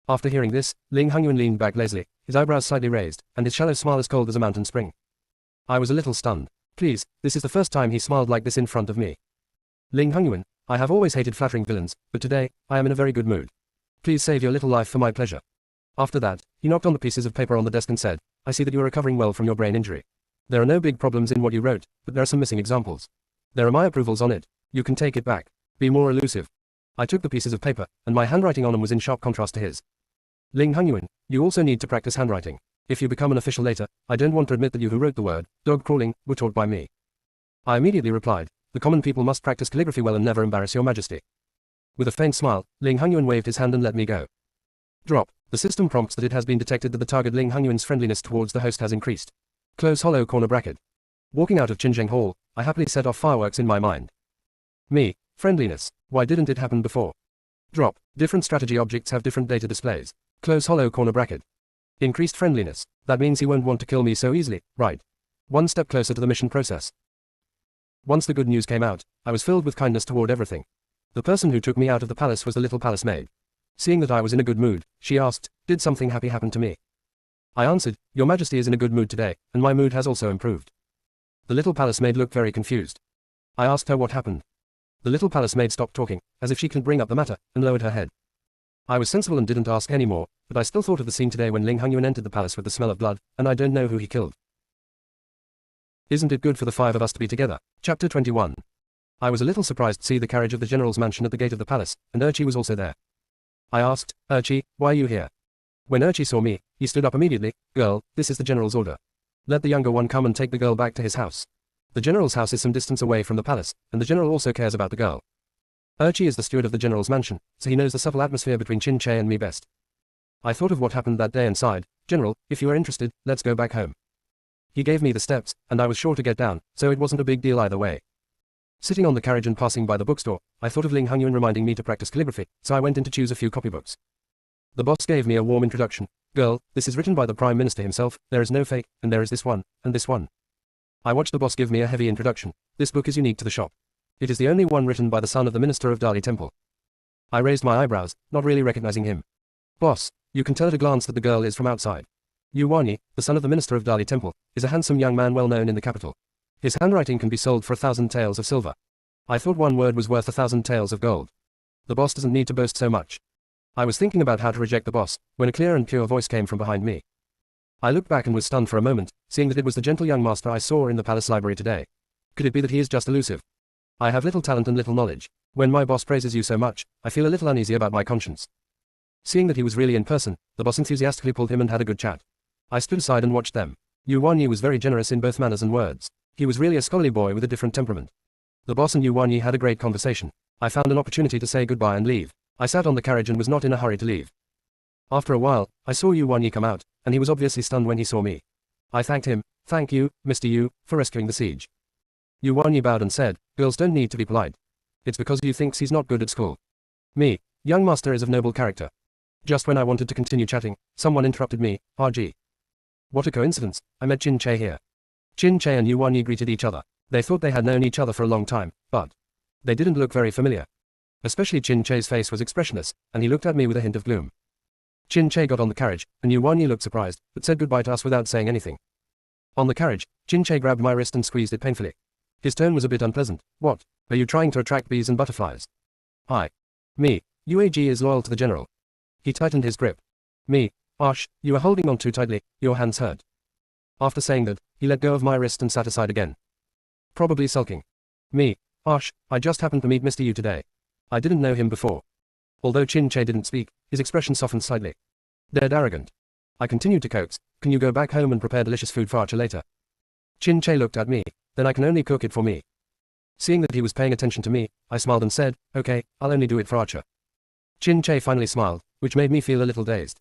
After hearing this, Ling Hongyuan leaned back lazily, his eyebrows slightly raised, and his shallow smile as cold as a mountain spring. I was a little stunned. Please, this is the first time he smiled like this in front of me. Ling Hongyuan, I have always hated flattering villains, but today, I am in a very good mood. Please save your little life for my pleasure. After that, he knocked on the pieces of paper on the desk and said, I see that you are recovering well from your brain injury. There are no big problems in what you wrote, but there are some missing examples. There are my approvals on it. You can take it back. Be more elusive. I took the pieces of paper, and my handwriting on them was in sharp contrast to his. Ling Hongyuan, you also need to practice handwriting. If you become an official later, I don't want to admit that you who wrote the word, dog crawling, were taught by me. I immediately replied, the common people must practice calligraphy well and never embarrass Your Majesty. With a faint smile, Ling Hongyuan waved his hand and let me go. Drop. The system prompts that it has been detected that the target Ling Hongyuan's friendliness towards the host has increased. Close hollow corner bracket. Walking out of Qinzheng Hall, I happily set off fireworks in my mind. Me. Friendliness. Why didn't it happen before? Drop. Different strategy objects have different data displays. Close hollow corner bracket. Increased friendliness. That means he won't want to kill me so easily, right? One step closer to the mission process. Once the good news came out, I was filled with kindness toward everything. The person who took me out of the palace was the little palace maid. Seeing that I was in a good mood, she asked, did something happy happen to me? I answered, Your Majesty is in a good mood today, and my mood has also improved. The little palace maid looked very confused. I asked her what happened. The little palace maid stopped talking, as if she couldn't bring up the matter, and lowered her head. I was sensible and didn't ask any more, but I still thought of the scene today when Ling Hongyuan entered the palace with the smell of blood, and I don't know who he killed. Isn't it good for the five of us to be together? Chapter 21. I was a little surprised to see the carriage of the general's mansion at the gate of the palace, and Urchi was also there. I asked, Urchi, why are you here? When Urchi saw me, he stood up immediately. Girl, this is the general's order. Let the younger one come and take the girl back to his house. The general's house is some distance away from the palace, and the general also cares about the girl. Urchi is the steward of the general's mansion, so he knows the subtle atmosphere between Qin Che and me best. I thought of what happened that day and sighed, General, if you are interested, let's go back home. He gave me the steps, and I was sure to get down, so it wasn't a big deal either way. Sitting on the carriage and passing by the bookstore, I thought of Ling Hongyuan reminding me to practice calligraphy, so I went in to choose a few copybooks. The boss gave me a warm introduction. Girl, this is written by the Prime Minister himself, there is no fake, and there is this one, and this one. I watched the boss give me a heavy introduction. This book is unique to the shop. It is the only one written by the son of the Minister of Dali Temple. I raised my eyebrows, not really recognizing him. Boss, you can tell at a glance that the girl is from outside. Yu Wanyi, the son of the Minister of Dali Temple, is a handsome young man well known in the capital. His handwriting can be sold for 1,000 taels of silver. I thought one word was worth 1,000 taels of gold. The boss doesn't need to boast so much. I was thinking about how to reject the boss, when a clear and pure voice came from behind me. I looked back and was stunned for a moment, seeing that it was the gentle young master I saw in the palace library today. Could it be that he is just elusive? I have little talent and little knowledge. When my boss praises you so much, I feel a little uneasy about my conscience. Seeing that he was really in person, the boss enthusiastically pulled him and had a good chat. I stood aside and watched them. Yuan Yi was very generous in both manners and words. He was really a scholarly boy with a different temperament. The boss and Yuan Yi had a great conversation. I found an opportunity to say goodbye and leave. I sat on the carriage and was not in a hurry to leave. After a while, I saw Yuan Yi come out, and he was obviously stunned when he saw me. I thanked him. Thank you, Mr. Yu, for rescuing the siege. Yuan Yi bowed and said, girls don't need to be polite. It's because you thinks he's not good at school. Me, young master is of noble character. Just when I wanted to continue chatting, someone interrupted me. RG. What a coincidence, I met Chin Che here. Chin Che and Yuan Yi greeted each other. They thought they had known each other for a long time, but they didn't look very familiar. Especially Chin Che's face was expressionless, and he looked at me with a hint of gloom. Chin Che got on the carriage, and Yuan Yi looked surprised, but said goodbye to us without saying anything. On the carriage, Chin Che grabbed my wrist and squeezed it painfully. His tone was a bit unpleasant. What? Are you trying to attract bees and butterflies? Me. UAG is loyal to the general. He tightened his grip. Me. Ash, you are holding on too tightly, your hands hurt. After saying that, he let go of my wrist and sat aside again. Probably sulking. Me. Ash, I just happened to meet Mr. Yu today. I didn't know him before. Although Chin Che didn't speak, his expression softened slightly. Dead arrogant. I continued to coax, can you go back home and prepare delicious food for Archer later? Chin Che looked at me, then I can only cook it for me. Seeing that he was paying attention to me, I smiled and said, okay, I'll only do it for Archer. Chin Che finally smiled, which made me feel a little dazed.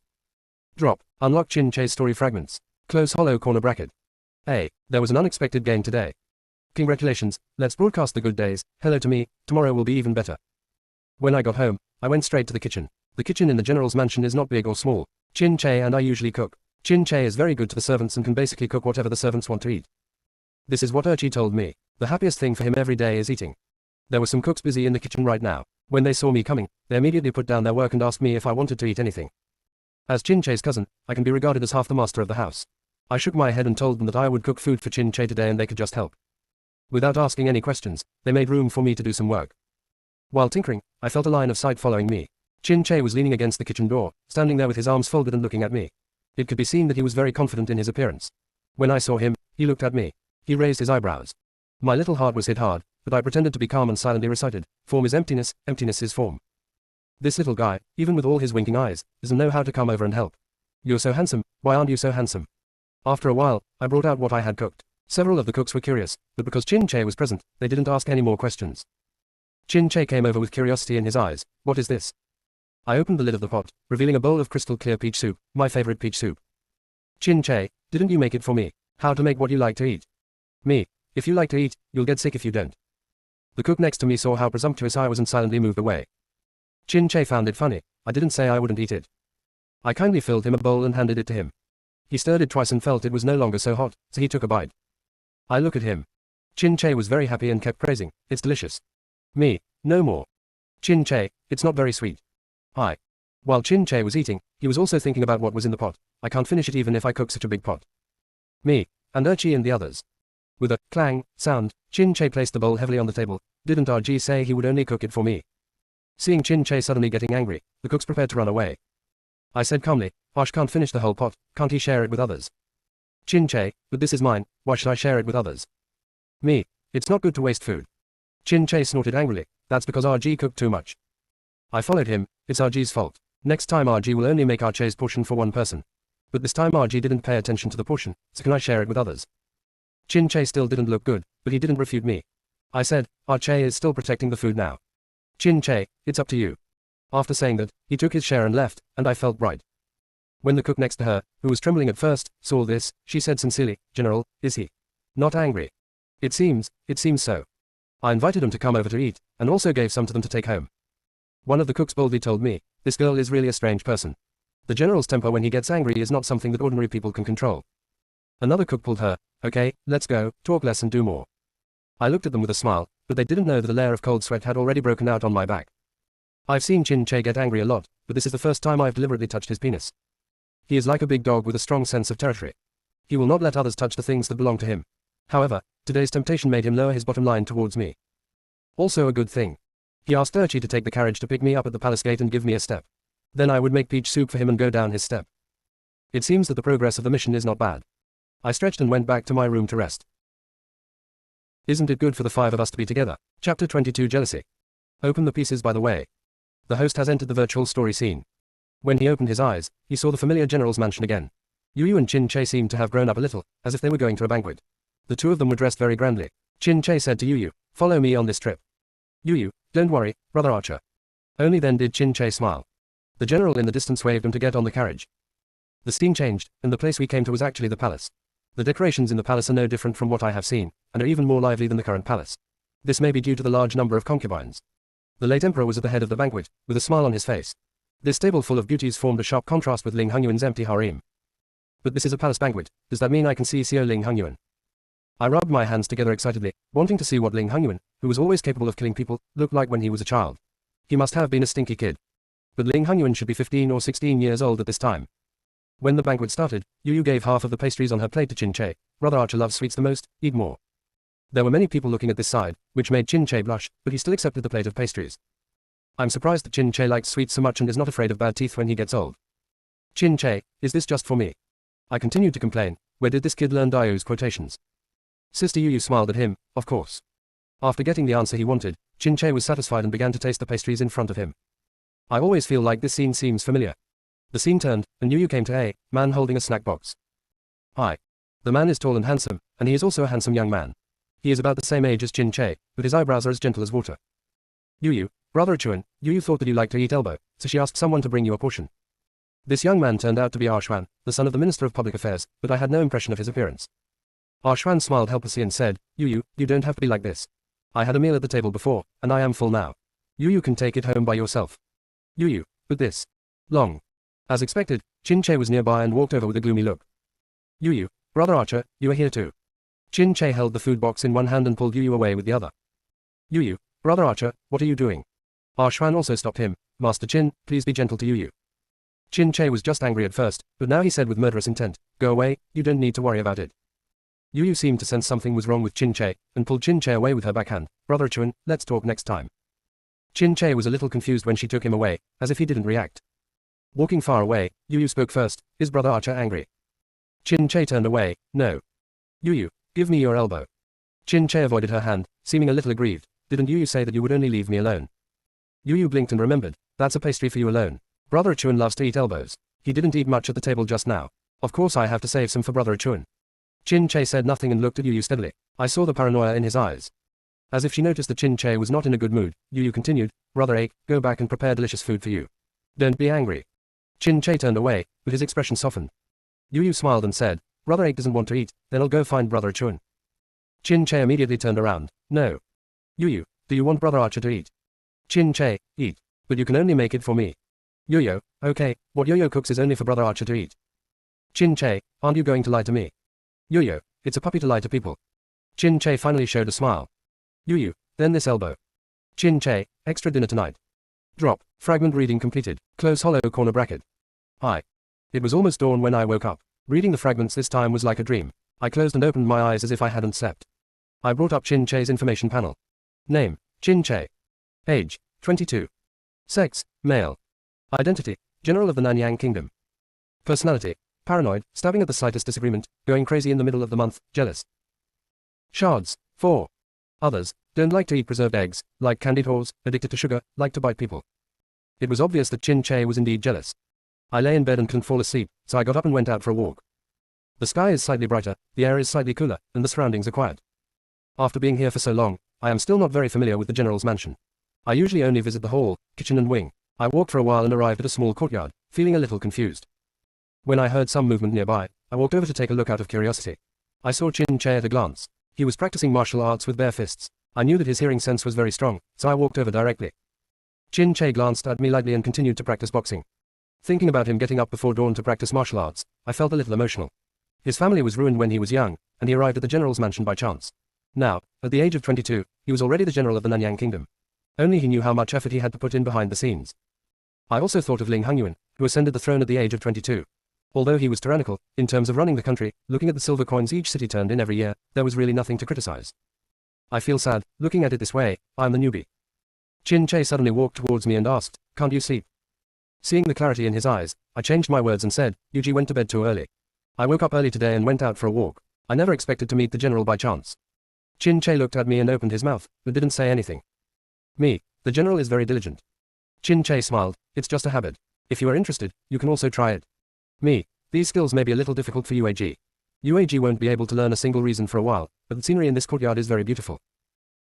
Drop. Unlock Chin Che's story fragments. Close hollow corner bracket. There was an unexpected gain today. Congratulations, let's broadcast the good days. Hello to me, tomorrow will be even better. When I got home, I went straight to the kitchen. The kitchen in the general's mansion is not big or small. Chin Che and I usually cook. Chin Che is very good to the servants and can basically cook whatever the servants want to eat. This is what Urchi told me. The happiest thing for him every day is eating. There were some cooks busy in the kitchen right now. When they saw me coming, they immediately put down their work and asked me if I wanted to eat anything. As Chin Che's cousin, I can be regarded as half the master of the house. I shook my head and told them that I would cook food for Chin Che today and they could just help. Without asking any questions, they made room for me to do some work. While tinkering, I felt a line of sight following me. Chin Che was leaning against the kitchen door, standing there with his arms folded and looking at me. It could be seen that he was very confident in his appearance. When I saw him, he looked at me. He raised his eyebrows. My little heart was hit hard, but I pretended to be calm and silently recited, form is emptiness, emptiness is form. This little guy, even with all his winking eyes, doesn't know how to come over and help. You're so handsome, why aren't you so handsome? After a while, I brought out what I had cooked. Several of the cooks were curious, but because Chin Che was present, they didn't ask any more questions. Chin Che came over with curiosity in his eyes. What is this? I opened the lid of the pot, revealing a bowl of crystal clear peach soup, my favorite peach soup. Chin Che, didn't you make it for me? How to make what you like to eat? Me. If you like to eat, you'll get sick if you don't. The cook next to me saw how presumptuous I was and silently moved away. Chin Che found it funny. I didn't say I wouldn't eat it. I kindly filled him a bowl and handed it to him. He stirred it twice and felt it was no longer so hot, so he took a bite. I looked at him. Chin Che was very happy and kept praising, it's delicious. Me, no more. Chin Che, it's not very sweet. While Chin Che was eating, he was also thinking about what was in the pot. I can't finish it even if I cook such a big pot. Me, and Urchi and the others. With a clang sound, Chin Che placed the bowl heavily on the table. Didn't RG say he would only cook it for me? Seeing Chin Che suddenly getting angry, the cooks prepared to run away. I said calmly, Ash can't finish the whole pot, can't he share it with others? Chin Che, but this is mine, why should I share it with others? Me, it's not good to waste food. Chin Che snorted angrily, that's because RG cooked too much. I followed him, it's RG's fault. Next time RG will only make Arche's portion for one person. But this time RG didn't pay attention to the portion, so can I share it with others? Chin Che still didn't look good, but he didn't refute me. I said, Arche is still protecting the food now. Chin Che, it's up to you. After saying that, he took his share and left, and I felt right. When the cook next to her, who was trembling at first, saw this, she said sincerely, General, is he not angry? It seems so. I invited them to come over to eat, and also gave some to them to take home. One of the cooks boldly told me, this girl is really a strange person. The general's temper when he gets angry is not something that ordinary people can control. Another cook pulled her, okay, let's go, talk less and do more. I looked at them with a smile, but they didn't know that a layer of cold sweat had already broken out on my back. I've seen Chin Che get angry a lot, but this is the first time I've deliberately touched his penis. He is like a big dog with a strong sense of territory. He will not let others touch the things that belong to him. However, today's temptation made him lower his bottom line towards me. Also a good thing. He asked Urchi to take the carriage to pick me up at the palace gate and give me a step. Then I would make peach soup for him and go down his step. It seems that the progress of the mission is not bad. I stretched and went back to my room to rest. Isn't it good for the 5 of us to be together? Chapter 22 Jealousy. Open the pieces by the way. The host has entered the virtual story scene. When he opened his eyes, he saw the familiar general's mansion again. Yu and Chin Che seemed to have grown up a little, as if they were going to a banquet. The two of them were dressed very grandly. Chin Che said to Yu, "Follow me on this trip." Yu, "Don't worry, Brother Archer." Only then did Chin Che smile. The general in the distance waved him to get on the carriage. The scene changed, and the place we came to was actually the palace. The decorations in the palace are no different from what I have seen, and are even more lively than the current palace. This may be due to the large number of concubines. The late emperor was at the head of the banquet, with a smile on his face. This stable full of beauties formed a sharp contrast with Ling Hongyuan's empty harem. But this is a palace banquet, does that mean I can see Xiao Ling Hongyuan? I rubbed my hands together excitedly, wanting to see what Ling Hongyuan, who was always capable of killing people, looked like when he was a child. He must have been a stinky kid. But Ling Hongyuan should be 15 or 16 years old at this time. When the banquet started, Yu gave half of the pastries on her plate to Chin Che. Brother Archer loves sweets the most, eat more. There were many people looking at this side, which made Chin Che blush, but he still accepted the plate of pastries. I'm surprised that Chin Che likes sweets so much and is not afraid of bad teeth when he gets old. Chin Che, is this just for me? I continued to complain. Where did this kid learn Dayu's quotations? Sister Yu smiled at him, of course. After getting the answer he wanted, Chin Che was satisfied and began to taste the pastries in front of him. I always feel like this scene seems familiar. The scene turned, and Yu came to a man holding a snack box. Hi. The man is tall and handsome, and he is also a handsome young man. He is about the same age as Chin Che, but his eyebrows are as gentle as water. Yu, Brother Chuan, Yu thought that you liked to eat elbow, so she asked someone to bring you a portion. This young man turned out to be Xuan, the son of the Minister of Public Affairs, but I had no impression of his appearance. Xuan smiled helplessly and said, Yu, you don't have to be like this. I had a meal at the table before, and I am full now. Yu can take it home by yourself. Yu, but this. Long. As expected, Chin Che was nearby and walked over with a gloomy look. Yu, Brother Archer, you are here too. Chin Che held the food box in one hand and pulled Yu away with the other. Yu, Brother Archer, what are you doing? Xuan also stopped him. Master Chin, please be gentle to Yu. Chin Che was just angry at first, but now he said with murderous intent, go away, you don't need to worry about it. Yu seemed to sense something was wrong with Chin Che, and pulled Chin Che away with her backhand. Brother Chuan, let's talk next time. Chin Che was a little confused when she took him away, as if he didn't react. Walking far away, Yu spoke first, is Brother Archer angry? Chin Che turned away, no. Yu, give me your elbow. Chin Che avoided her hand, seeming a little aggrieved. Didn't Yu say that you would only leave me alone? Yu blinked and remembered, that's a pastry for you alone. Brother Chuan loves to eat elbows. He didn't eat much at the table just now. Of course I have to save some for Brother Chuan. Chin Che said nothing and looked at Yu steadily. I saw the paranoia in his eyes. As if she noticed that Chin Che was not in a good mood, Yu continued, Brother A, go back and prepare delicious food for you. Don't be angry. Chin Che turned away, but his expression softened. Yu smiled and said, Brother A doesn't want to eat, then I'll go find Brother Chuan. Chin Che immediately turned around. No. Yu, do you want Brother Archer to eat? Chin Che, eat. But you can only make it for me. Yo, okay, what Yo cooks is only for Brother Archer to eat. Chin Che, aren't you going to lie to me? Yo, it's a puppy to lie to people. Chin Che finally showed a smile. Yu, then this elbow. Chin Che, extra dinner tonight. Drop, fragment reading completed, close hollow corner bracket. Hi. It was almost dawn when I woke up. Reading the fragments this time was like a dream. I closed and opened my eyes as if I hadn't slept. I brought up Chin Che's information panel. Name, Chin Che. Age, 22. Sex, male. Identity, General of the Nanyang Kingdom. Personality, paranoid, stabbing at the slightest disagreement, going crazy in the middle of the month, jealous. Shards, 4. Others, don't like to eat preserved eggs, like candied haws, addicted to sugar, like to bite people. It was obvious that Chin Che was indeed jealous. I lay in bed and couldn't fall asleep, so I got up and went out for a walk. The sky is slightly brighter, the air is slightly cooler, and the surroundings are quiet. After being here for so long, I am still not very familiar with the general's mansion. I usually only visit the hall, kitchen and wing. I walked for a while and arrived at a small courtyard, feeling a little confused. When I heard some movement nearby, I walked over to take a look out of curiosity. I saw Chin Che at a glance. He was practicing martial arts with bare fists. I knew that his hearing sense was very strong, so I walked over directly. Chin Che glanced at me lightly and continued to practice boxing. Thinking about him getting up before dawn to practice martial arts, I felt a little emotional. His family was ruined when he was young, and he arrived at the general's mansion by chance. Now, at the age of 22, he was already the general of the Nanyang Kingdom. Only he knew how much effort he had to put in behind the scenes. I also thought of Ling Hongyuan, who ascended the throne at the age of 22. Although he was tyrannical, in terms of running the country, looking at the silver coins each city turned in every year, there was really nothing to criticize. I feel sad, looking at it this way, I'm the newbie. Chin Che suddenly walked towards me and asked, can't you sleep? Seeing the clarity in his eyes, I changed my words and said, Yuji went to bed too early. I woke up early today and went out for a walk. I never expected to meet the general by chance. Qin Che looked at me and opened his mouth, but didn't say anything. Me, the general is very diligent. Qin Che smiled, it's just a habit. If you are interested, you can also try it. Me, these skills may be a little difficult for UAG. UAG won't be able to learn a single reason for a while, but the scenery in this courtyard is very beautiful.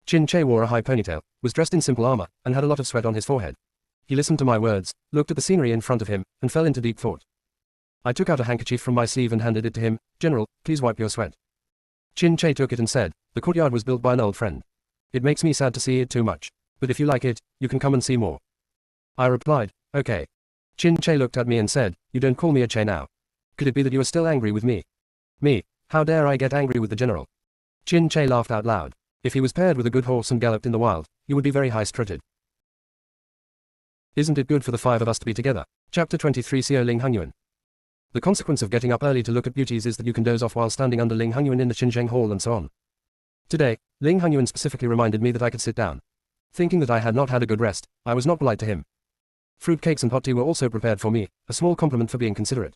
Qin Che wore a high ponytail, was dressed in simple armor, and had a lot of sweat on his forehead. He listened to my words, looked at the scenery in front of him, and fell into deep thought. I took out a handkerchief from my sleeve and handed it to him. General, please wipe your sweat. Qin Che took it and said, the courtyard was built by an old friend. It makes me sad to see it too much. But if you like it, you can come and see more. I replied, okay. Qin Che looked at me and said, you don't call me a Che now. Could it be that you are still angry with me? Me, how dare I get angry with the general? Qin Che laughed out loud. If he was paired with a good horse and galloped in the wild, he would be very high-spirited. Isn't it good for the five of us to be together? Chapter 23 Co Ling Hongyuan. The consequence of getting up early to look at beauties is that you can doze off while standing under Ling Hongyuan in the Xinzheng Hall and so on. Today, Ling Hongyuan specifically reminded me that I could sit down. Thinking that I had not had a good rest, I was not polite to him. Fruit cakes and hot tea were also prepared for me, a small compliment for being considerate.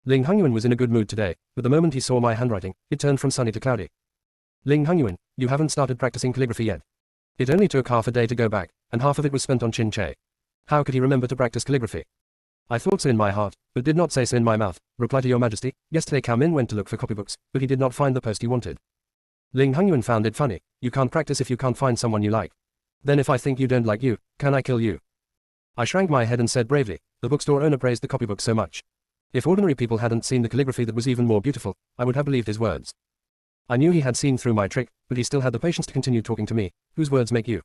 Ling Hongyuan was in a good mood today, but the moment he saw my handwriting, it turned from sunny to cloudy. Ling Hongyuan, you haven't started practicing calligraphy yet. It only took half a day to go back, and half of it was spent on Qin Che. How could he remember to practice calligraphy? I thought so in my heart, but did not say so in my mouth. Reply to your majesty, yesterday Cao Min went to look for copybooks, but he did not find the post he wanted. Ling Hongyuan found it funny, you can't practice if you can't find someone you like. Then if I think you don't like you, can I kill you? I shrank my head and said bravely, the bookstore owner praised the copybook so much. If ordinary people hadn't seen the calligraphy that was even more beautiful, I would have believed his words. I knew he had seen through my trick, but he still had the patience to continue talking to me. Whose words make you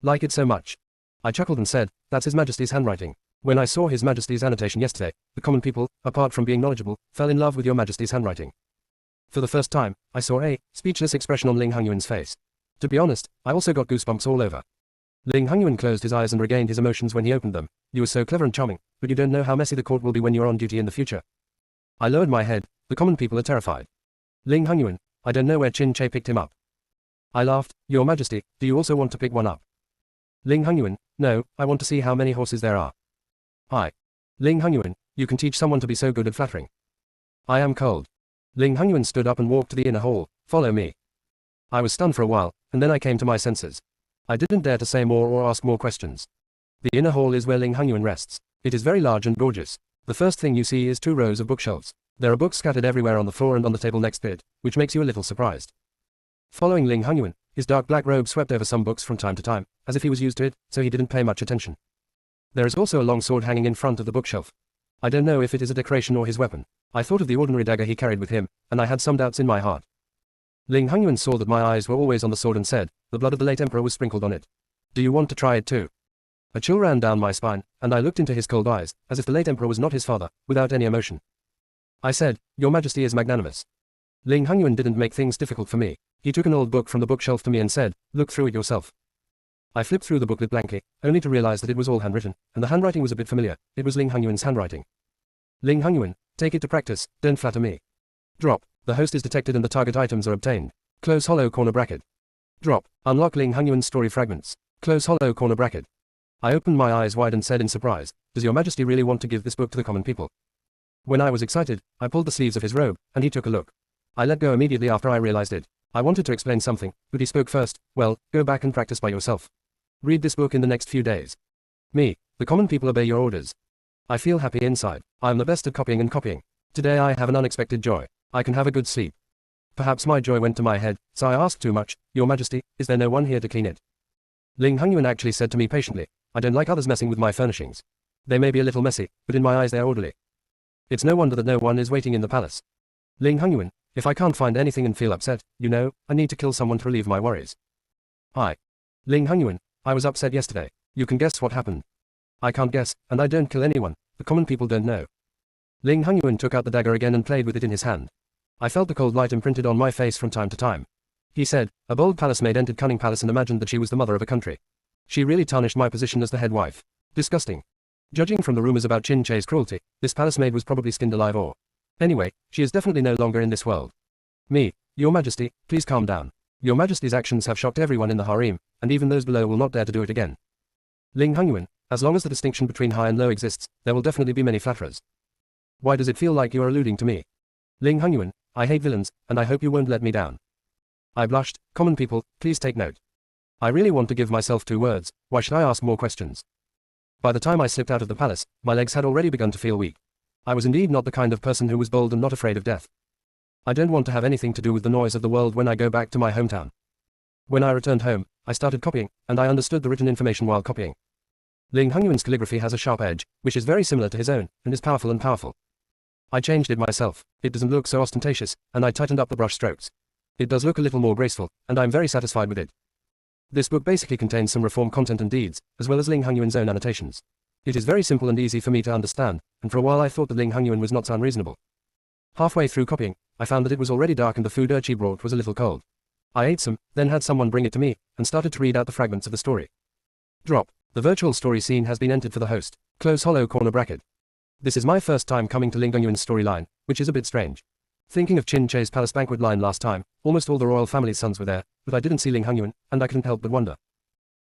like it so much? I chuckled and said, that's His Majesty's handwriting. When I saw His Majesty's annotation yesterday, the common people, apart from being knowledgeable, fell in love with your Majesty's handwriting. For the first time, I saw a speechless expression on Ling Hongyuan's face. To be honest, I also got goosebumps all over. Ling Hongyuan closed his eyes and regained his emotions when he opened them. You were so clever and charming, but you don't know how messy the court will be when you're on duty in the future. I lowered my head. The common people are terrified. Ling Hongyuan, I don't know where Qin Che picked him up. I laughed. Your Majesty, do you also want to pick one up? Ling Hongyuan, no, I want to see how many horses there are. Ling Hongyuan, you can teach someone to be so good at flattering. I am cold. Ling Hongyuan stood up and walked to the inner hall. Follow me. I was stunned for a while, and then I came to my senses. I didn't dare to say more or ask more questions. The inner hall is where Ling Hongyuan rests. It is very large and gorgeous. The first thing you see is 2 rows of bookshelves. There are books scattered everywhere on the floor and on the table next to it, which makes you a little surprised. Following Ling Hongyuan, his dark black robe swept over some books from time to time, as if he was used to it, so he didn't pay much attention. There is also a long sword hanging in front of the bookshelf. I don't know if it is a decoration or his weapon. I thought of the ordinary dagger he carried with him, and I had some doubts in my heart. Ling Hongyuan saw that my eyes were always on the sword and said, the blood of the late emperor was sprinkled on it. Do you want to try it too? A chill ran down my spine, and I looked into his cold eyes, as if the late emperor was not his father, without any emotion. I said, Your Majesty is magnanimous. Ling Hongyuan didn't make things difficult for me. He took an old book from the bookshelf to me and said, look through it yourself. I flipped through the booklet blankly, only to realize that it was all handwritten, and the handwriting was a bit familiar. It was Ling Hongyuan's handwriting. Ling Hongyuan, take it to practice, don't flatter me. Drop. The host is detected and the target items are obtained. Close hollow corner bracket. Drop. Unlock Ling Hongyuan's story fragments. Close hollow corner bracket. I opened my eyes wide and said in surprise, does your Majesty really want to give this book to the common people? When I was excited, I pulled the sleeves of his robe, and he took a look. I let go immediately after I realized it. I wanted to explain something, but he spoke first. Well, go back and practice by yourself. Read this book in the next few days. Me, the common people obey your orders. I feel happy inside. I am the best at copying and copying. Today I have an unexpected joy. I can have a good sleep. Perhaps my joy went to my head, so I asked too much. Your Majesty, is there no one here to clean it? Ling Hongyuan actually said to me patiently, I don't like others messing with my furnishings. They may be a little messy, but in my eyes they are orderly. It's no wonder that no one is waiting in the palace. Ling Hongyuan, if I can't find anything and feel upset, you know, I need to kill someone to relieve my worries. Ling Hongyuan, I was upset yesterday. You can guess what happened. I can't guess, and I don't kill anyone. The common people don't know. Ling Hongyuan took out the dagger again and played with it in his hand. I felt the cold light imprinted on my face from time to time. He said, a bold palace maid entered cunning palace and imagined that she was the mother of a country. She really tarnished my position as the head wife. Disgusting. Judging from the rumors about Qin Che's cruelty, this palace maid was probably skinned alive or... Anyway, she is definitely no longer in this world. Me, Your Majesty, please calm down. Your Majesty's actions have shocked everyone in the harem, and even those below will not dare to do it again. Ling Hongyuan, as long as the distinction between high and low exists, there will definitely be many flatterers. Why does it feel like you are alluding to me? Ling Hongyuan, I hate villains, and I hope you won't let me down. I blushed. Common people, please take note. I really want to give myself 2 words. Why should I ask more questions? By the time I slipped out of the palace, my legs had already begun to feel weak. I was indeed not the kind of person who was bold and not afraid of death. I don't want to have anything to do with the noise of the world when I go back to my hometown. When I returned home, I started copying, and I understood the written information while copying. Ling Hongyuan's calligraphy has a sharp edge, which is very similar to his own, and is powerful and powerful. I changed it myself. It doesn't look so ostentatious, and I tightened up the brush strokes. It does look a little more graceful, and I'm very satisfied with it. This book basically contains some reform content and deeds, as well as Ling Hongyuan's own annotations. It is very simple and easy for me to understand, and for a while I thought that Ling Hongyuan was not so unreasonable. Halfway through copying, I found that it was already dark and the food she brought was a little cold. I ate some, then had someone bring it to me, and started to read out the fragments of the story. Drop. The virtual story scene has been entered for the host. Close hollow corner bracket. This is my first time coming to Ling Hongyuan's storyline, which is a bit strange. Thinking of Qin Che's palace banquet line last time, almost all the royal family's sons were there, but I didn't see Ling Hongyuan, and I couldn't help but wonder.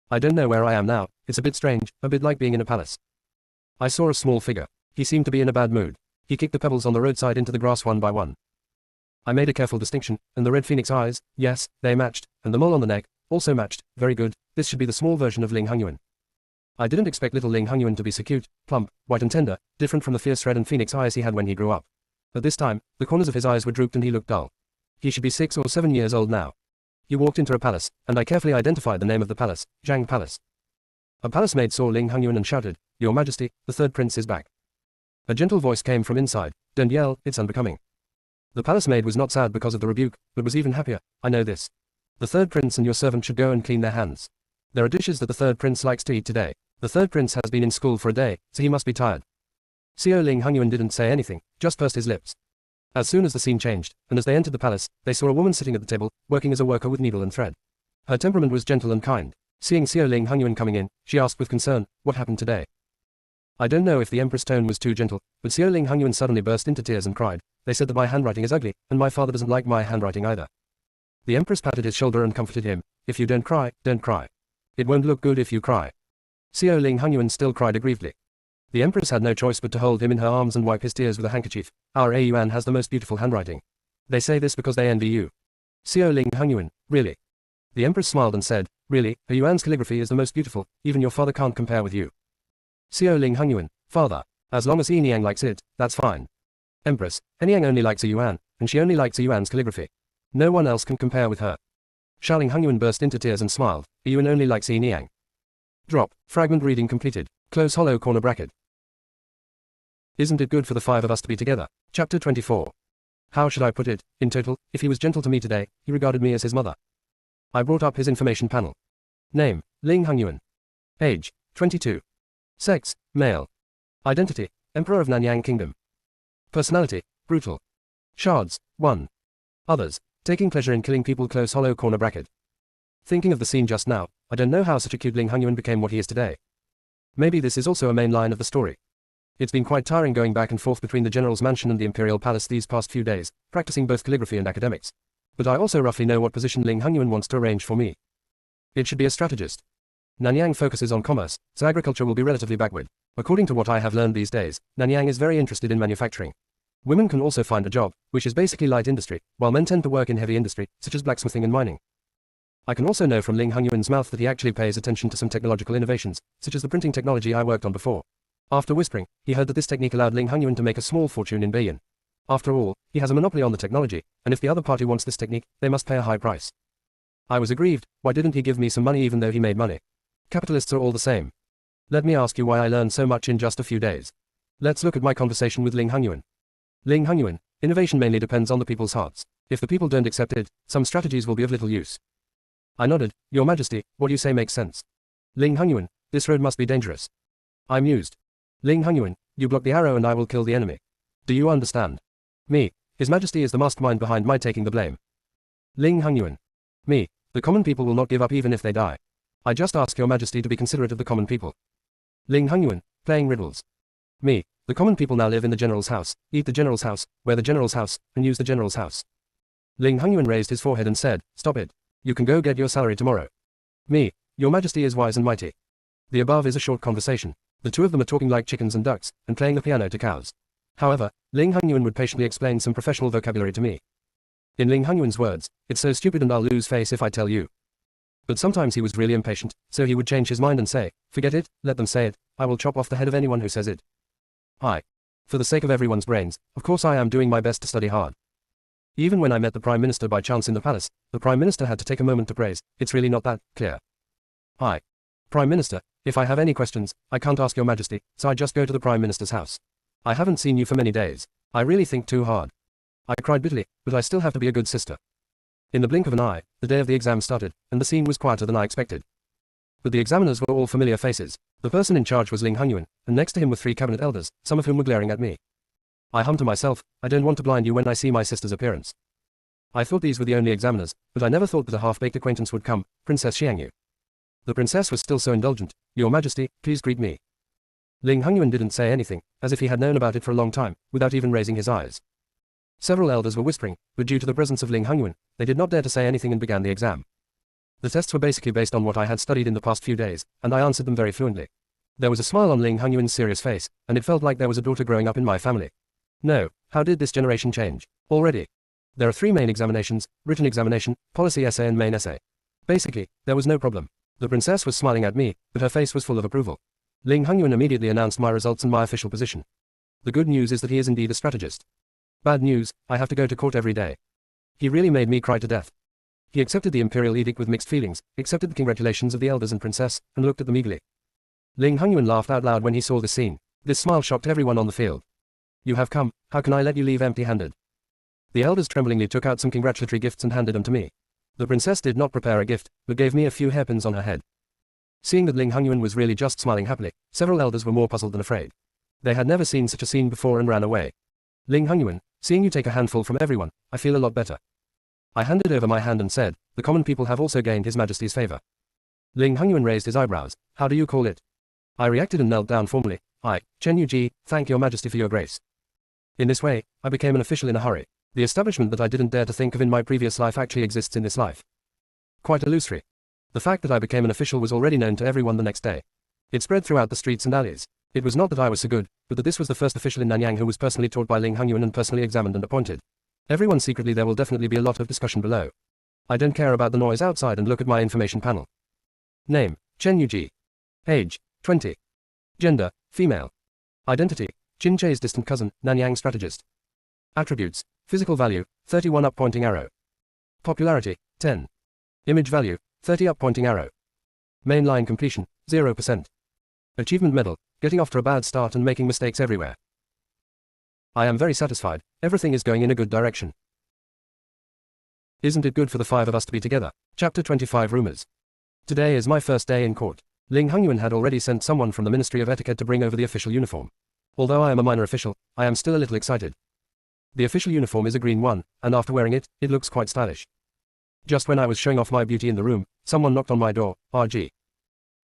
I don't know where I am now. It's a bit strange, a bit like being in a palace. I saw a small figure. He seemed to be in a bad mood. He kicked the pebbles on the roadside into the grass one by one. I made a careful distinction, and the red phoenix eyes, yes, they matched, and the mole on the neck, also matched. Very good, this should be the small version of Ling Hongyuan. I didn't expect little Ling Hongyuan to be so cute, plump, white and tender, different from the fierce red and phoenix eyes he had when he grew up. But this time, the corners of his eyes were drooped and he looked dull. He should be 6 or 7 years old now. He walked into a palace, and I carefully identified the name of the palace, Zhang Palace. A palace maid saw Ling Hongyuan and shouted, "Your Majesty, the third prince is back." A gentle voice came from inside, "Don't yell, it's unbecoming." The palace maid was not sad because of the rebuke, but was even happier. "I know this. The third prince and your servant should go and clean their hands. There are dishes that the third prince likes to eat today. The third prince has been in school for a day, so he must be tired." Ling Hongyuan didn't say anything, just pursed his lips. As soon as the scene changed, and as they entered the palace, they saw a woman sitting at the table, working as a worker with needle and thread. Her temperament was gentle and kind. Seeing Ling Hongyuan coming in, she asked with concern, "What happened today?" I don't know if the empress' tone was too gentle, but Ling Hongyuan suddenly burst into tears and cried. "They said that my handwriting is ugly, and my father doesn't like my handwriting either." The empress patted his shoulder and comforted him. "If you don't cry, don't cry. It won't look good if you cry." Ling Hongyuan still cried aggrievedly. The empress had no choice but to hold him in her arms and wipe his tears with a handkerchief. "Our Yuan has the most beautiful handwriting. They say this because they envy you." Ling Hongyuan, "Really?" The empress smiled and said, "Really, Yuan's calligraphy is the most beautiful, even your father can't compare with you." Ling Hongyuan, "Father, as long as Niang likes it, that's fine." Empress, Niang only likes Yuan, and she only likes Yuan's calligraphy. No one else can compare with her. Ling Hongyuan burst into tears and smiled. "Yuan only likes Niang." Drop. Fragment reading completed. Close hollow corner bracket. Isn't it good for the 5 of us to be together? Chapter 24. How should I put it? In total, if he was gentle to me today, he regarded me as his mother. I brought up his information panel. Name, Ling Hongyuan. Age, 22. Sex, male. Identity, Emperor of Nanyang Kingdom. Personality, brutal. Shards, 1. Others, taking pleasure in killing people. Close hollow corner bracket. Thinking of the scene just now, I don't know how such a cute Ling Hongyuan became what he is today. Maybe this is also a main line of the story. It's been quite tiring going back and forth between the general's mansion and the imperial palace these past few days, practicing both calligraphy and academics. But I also roughly know what position Ling Hongyuan wants to arrange for me. It should be a strategist. Nanyang focuses on commerce, so agriculture will be relatively backward. According to what I have learned these days, Nanyang is very interested in manufacturing. Women can also find a job, which is basically light industry, while men tend to work in heavy industry, such as blacksmithing and mining. I can also know from Ling Hongyuan's mouth that he actually pays attention to some technological innovations, such as the printing technology I worked on before. After whispering, he heard that this technique allowed Ling Hongyuan to make a small fortune in Beiyang. After all, he has a monopoly on the technology, and if the other party wants this technique, they must pay a high price. I was aggrieved. Why didn't he give me some money even though he made money? Capitalists are all the same. Let me ask you why I learned so much in just a few days. Let's look at my conversation with Ling Hongyuan. Ling Hongyuan, innovation mainly depends on the people's hearts. If the people don't accept it, some strategies will be of little use. I nodded. Your Majesty, what you say makes sense. Ling Hongyuan, this road must be dangerous. I mused. Ling Hongyuan, you block the arrow and I will kill the enemy. Do you understand? Me, His Majesty is the mastermind behind my taking the blame. Ling Hongyuan. Me, the common people will not give up even if they die. I just ask Your Majesty to be considerate of the common people. Ling Hongyuan, playing riddles. Me, the common people now live in the general's house, eat the general's house, wear the general's house, and use the general's house. Ling Hongyuan raised his forehead and said, stop it. You can go get your salary tomorrow. Me, Your Majesty is wise and mighty. The above is a short conversation. The two of them are talking like chickens and ducks, and playing the piano to cows. However, Ling Hongyuan would patiently explain some professional vocabulary to me. In Ling Hongyuan's words, it's so stupid and I'll lose face if I tell you. But sometimes he was really impatient, so he would change his mind and say, forget it, let them say it, I will chop off the head of anyone who says it. For the sake of everyone's brains, of course I am doing my best to study hard. Even when I met the Prime Minister by chance in the palace, the Prime Minister had to take a moment to praise, it's really not that clear. Prime Minister, if I have any questions, I can't ask your Majesty, so I just go to the Prime Minister's house. I haven't seen you for many days. I really think too hard. I cried bitterly, but I still have to be a good sister. In the blink of an eye, the day of the exam started, and the scene was quieter than I expected. But the examiners were all familiar faces. The person in charge was Ling Hongyuan, and next to him were 3 cabinet elders, some of whom were glaring at me. I hummed to myself, I don't want to blind you when I see my sister's appearance. I thought these were the only examiners, but I never thought that a half-baked acquaintance would come, Princess Xiangyu. The princess was still so indulgent, Your Majesty, please greet me. Ling Hongyuan didn't say anything, as if he had known about it for a long time, without even raising his eyes. Several elders were whispering, but due to the presence of Ling Hongyuan, they did not dare to say anything and began the exam. The tests were basically based on what I had studied in the past few days, and I answered them very fluently. There was a smile on Ling Hongyuan's serious face, and it felt like there was a daughter growing up in my family. No, how did this generation change? Already. There are 3 main examinations, written examination, policy essay and main essay. Basically, there was no problem. The princess was smiling at me, but her face was full of approval. Ling Hongyuan immediately announced my results and my official position. The good news is that he is indeed a strategist. Bad news, I have to go to court every day. He really made me cry to death. He accepted the imperial edict with mixed feelings, accepted the congratulations of the elders and princess, and looked at them eagerly. Ling Hongyuan laughed out loud when he saw this scene. This smile shocked everyone on the field. You have come, how can I let you leave empty-handed? The elders tremblingly took out some congratulatory gifts and handed them to me. The princess did not prepare a gift, but gave me a few hairpins on her head. Seeing that Ling Hongyuan was really just smiling happily, several elders were more puzzled than afraid. They had never seen such a scene before and ran away. Ling Hongyuan, seeing you take a handful from everyone, I feel a lot better. I handed over my hand and said, the common people have also gained His Majesty's favor. Ling Hongyuan raised his eyebrows, how do you call it? I reacted and knelt down formally, Chen Yuji, thank your Majesty for your grace. In this way, I became an official in a hurry. The establishment that I didn't dare to think of in my previous life actually exists in this life. Quite illusory. The fact that I became an official was already known to everyone the next day. It spread throughout the streets and alleys. It was not that I was so good, but that this was the first official in Nanyang who was personally taught by Ling Hongyuan and personally examined and appointed. Everyone secretly there will definitely be a lot of discussion below. I don't care about the noise outside and look at my information panel. Name, Chen Yuji. Age, 20. Gender, female. Identity, Qin Che's distant cousin, Nanyang strategist. Attributes, physical value, 31 up pointing arrow. Popularity, 10. Image value, 30 up pointing arrow. Mainline completion, 0%. Achievement medal, getting off to a bad start and making mistakes everywhere. I am very satisfied, everything is going in a good direction. Isn't it good for the 5 of us to be together? Chapter 25 Rumors. Today is my first day in court. Ling Hongyuan had already sent someone from the Ministry of Etiquette to bring over the official uniform. Although I am a minor official, I am still a little excited. The official uniform is a green one, and after wearing it, it looks quite stylish. Just when I was showing off my beauty in the room, someone knocked on my door, RG.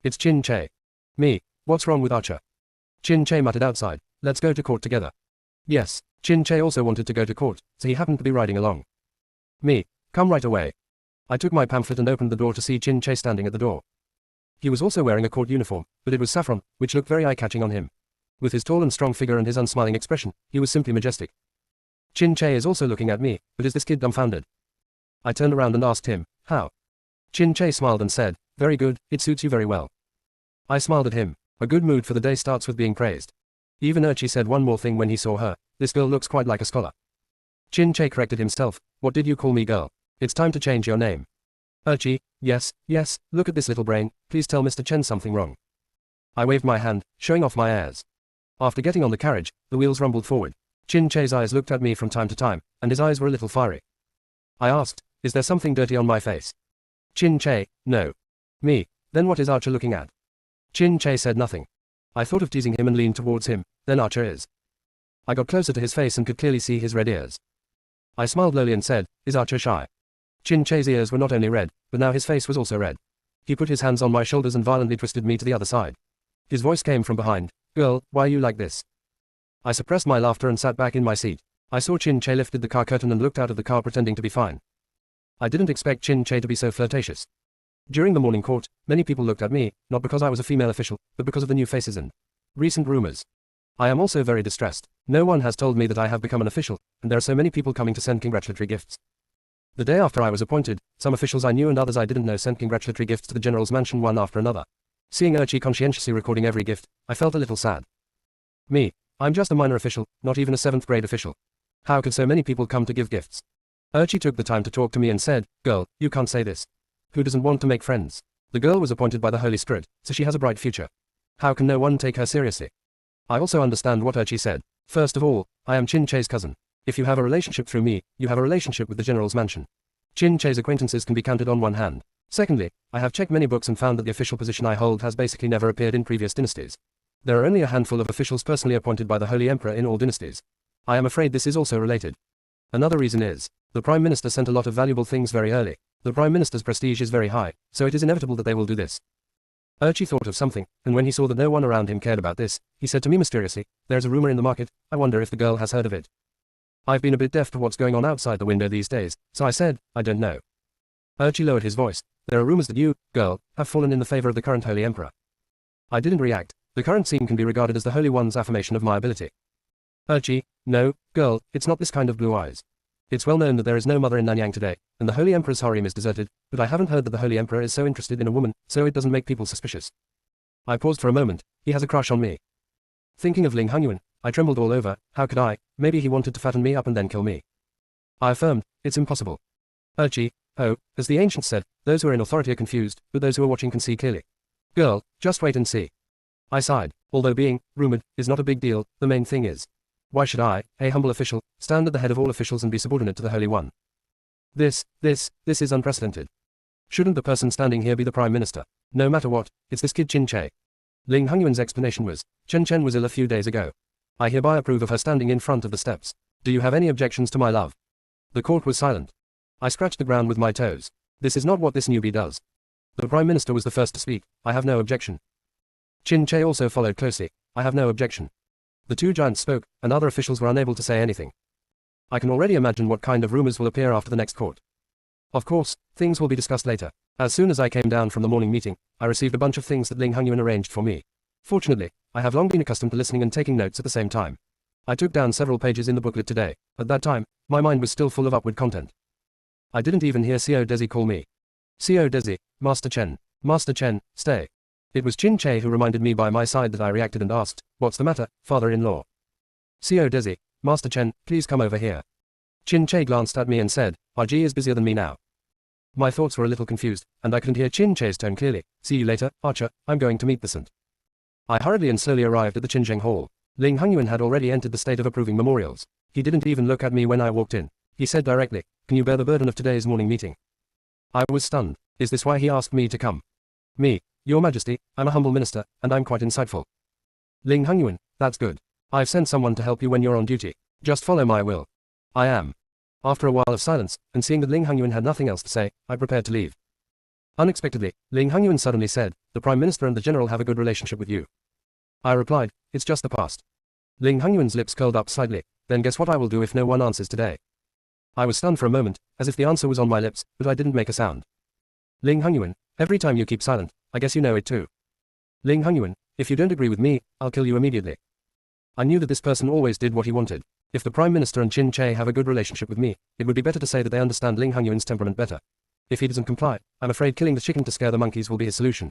It's Qin Che. Me, what's wrong with Archer? Qin Che muttered outside, let's go to court together. Yes, Qin Che also wanted to go to court, so he happened to be riding along. Me, come right away. I took my pamphlet and opened the door to see Qin Che standing at the door. He was also wearing a court uniform, but it was saffron, which looked very eye-catching on him. With his tall and strong figure and his unsmiling expression, he was simply majestic. Qin Che is also looking at me, but is this kid dumbfounded? I turned around and asked him, how? Qin Che smiled and said, very good, it suits you very well. I smiled at him. A good mood for the day starts with being praised. Even Urchi said one more thing when he saw her, this girl looks quite like a scholar. Qin Che corrected himself, what did you call me, girl? It's time to change your name. Urchi, yes, look at this little brain, please tell Mr. Chen something wrong. I waved my hand, showing off my airs. After getting on the carriage, the wheels rumbled forward. Qin Che's eyes looked at me from time to time, and his eyes were a little fiery. I asked, is there something dirty on my face? Qin Che, no. Me, then what is Archer looking at? Qin Che said nothing. I thought of teasing him and leaned towards him, then Archer is. I got closer to his face and could clearly see his red ears. I smiled lowly and said, is Archer shy? Qin Che's ears were not only red, but now his face was also red. He put his hands on my shoulders and violently twisted me to the other side. His voice came from behind, girl, why are you like this? I suppressed my laughter and sat back in my seat. I saw Qin Che lifted the car curtain and looked out of the car pretending to be fine. I didn't expect Qin Che to be so flirtatious. During the morning court, many people looked at me, not because I was a female official, but because of the new faces and recent rumors. I am also very distressed. No one has told me that I have become an official, and there are so many people coming to send congratulatory gifts. The day after I was appointed, some officials I knew and others I didn't know sent congratulatory gifts to the general's mansion one after another. Seeing Urchi conscientiously recording every gift, I felt a little sad. Me, I'm just a minor official, not even a 7th grade official. How could so many people come to give gifts? Urchi took the time to talk to me and said, "Girl, you can't say this. Who doesn't want to make friends? The girl was appointed by the Holy Spirit, so she has a bright future. How can no one take her seriously?" I also understand what Urchi said. First of all, I am Chin Che's cousin. If you have a relationship through me, you have a relationship with the general's mansion. Chin Che's acquaintances can be counted on one hand. Secondly, I have checked many books and found that the official position I hold has basically never appeared in previous dynasties. There are only a handful of officials personally appointed by the Holy Emperor in all dynasties. I am afraid this is also related. Another reason is, the Prime Minister sent a lot of valuable things very early. The Prime Minister's prestige is very high, so it is inevitable that they will do this. Urchi thought of something, and when he saw that no one around him cared about this, he said to me mysteriously, "There's a rumor in the market, I wonder if the girl has heard of it." I've been a bit deaf to what's going on outside the window these days, so I said, "I don't know." Urchi lowered his voice. "There are rumors that you, girl, have fallen in the favor of the current Holy Emperor." I didn't react. The current scene can be regarded as the Holy One's affirmation of my ability. Urchi, no, girl, it's not this kind of blue eyes. It's well known that there is no mother in Nanyang today, and the Holy Emperor's harem is deserted, but I haven't heard that the Holy Emperor is so interested in a woman, so it doesn't make people suspicious. I paused for a moment. He has a crush on me. Thinking of Ling Hongyuan, I trembled all over. How could I? Maybe he wanted to fatten me up and then kill me. I affirmed, it's impossible. Urchi, oh, as the ancients said, those who are in authority are confused, but those who are watching can see clearly. Girl, just wait and see. I sighed. Although being rumored is not a big deal, the main thing is, why should I, a humble official, stand at the head of all officials and be subordinate to the Holy One? This is unprecedented. Shouldn't the person standing here be the Prime Minister? No matter what, it's this kid Chin Che. Ling Hongyuan's explanation was, Chen Chen was ill a few days ago. I hereby approve of her standing in front of the steps. Do you have any objections to my love? The court was silent. I scratched the ground with my toes. This is not what this newbie does. The Prime Minister was the first to speak. I have no objection. Chin Che also followed closely. I have no objection. The two giants spoke, and other officials were unable to say anything. I can already imagine what kind of rumors will appear after the next court. Of course, things will be discussed later. As soon as I came down from the morning meeting, I received a bunch of things that Ling Hongyuan arranged for me. Fortunately, I have long been accustomed to listening and taking notes at the same time. I took down several pages in the booklet today. At that time, my mind was still full of upward content. I didn't even hear Sio Desi call me. Sio Desi, Master Chen. Master Chen, stay. It was Chin Che who reminded me by my side that I reacted and asked, what's the matter, father-in-law? Sio Desi, Master Chen, please come over here. Chin Che glanced at me and said, RG is busier than me now. My thoughts were a little confused, and I couldn't hear Chin Che's tone clearly. See you later, Archer, I'm going to meet the Sant. I hurriedly and slowly arrived at the Qinzheng Hall. Ling Hongyuan had already entered the state of approving memorials. He didn't even look at me when I walked in. He said directly, can you bear the burden of today's morning meeting? I was stunned. Is this why he asked me to come? Me, Your Majesty, I'm a humble minister, and I'm quite insightful. Ling Hongyuan, that's good. I've sent someone to help you when you're on duty. Just follow my will. I am. After a while of silence, and seeing that Ling Hongyuan had nothing else to say, I prepared to leave. Unexpectedly, Ling Hongyuan suddenly said, the Prime Minister and the General have a good relationship with you. I replied, it's just the past. Ling Hongyuan's lips curled up slightly. Then guess what I will do if no one answers today? I was stunned for a moment, as if the answer was on my lips, but I didn't make a sound. Ling Hongyuan, every time you keep silent, I guess you know it too. Ling Hongyuan, if you don't agree with me, I'll kill you immediately. I knew that this person always did what he wanted. If the Prime Minister and Chin Che have a good relationship with me, it would be better to say that they understand Ling Hongyuan's temperament better. If he doesn't comply, I'm afraid killing the chicken to scare the monkeys will be his solution.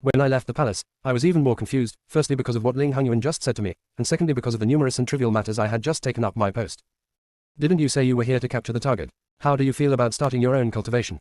When I left the palace, I was even more confused, firstly because of what Ling Hongyuan just said to me, and secondly because of the numerous and trivial matters I had just taken up my post. Didn't you say you were here to capture the target? How do you feel about starting your own cultivation?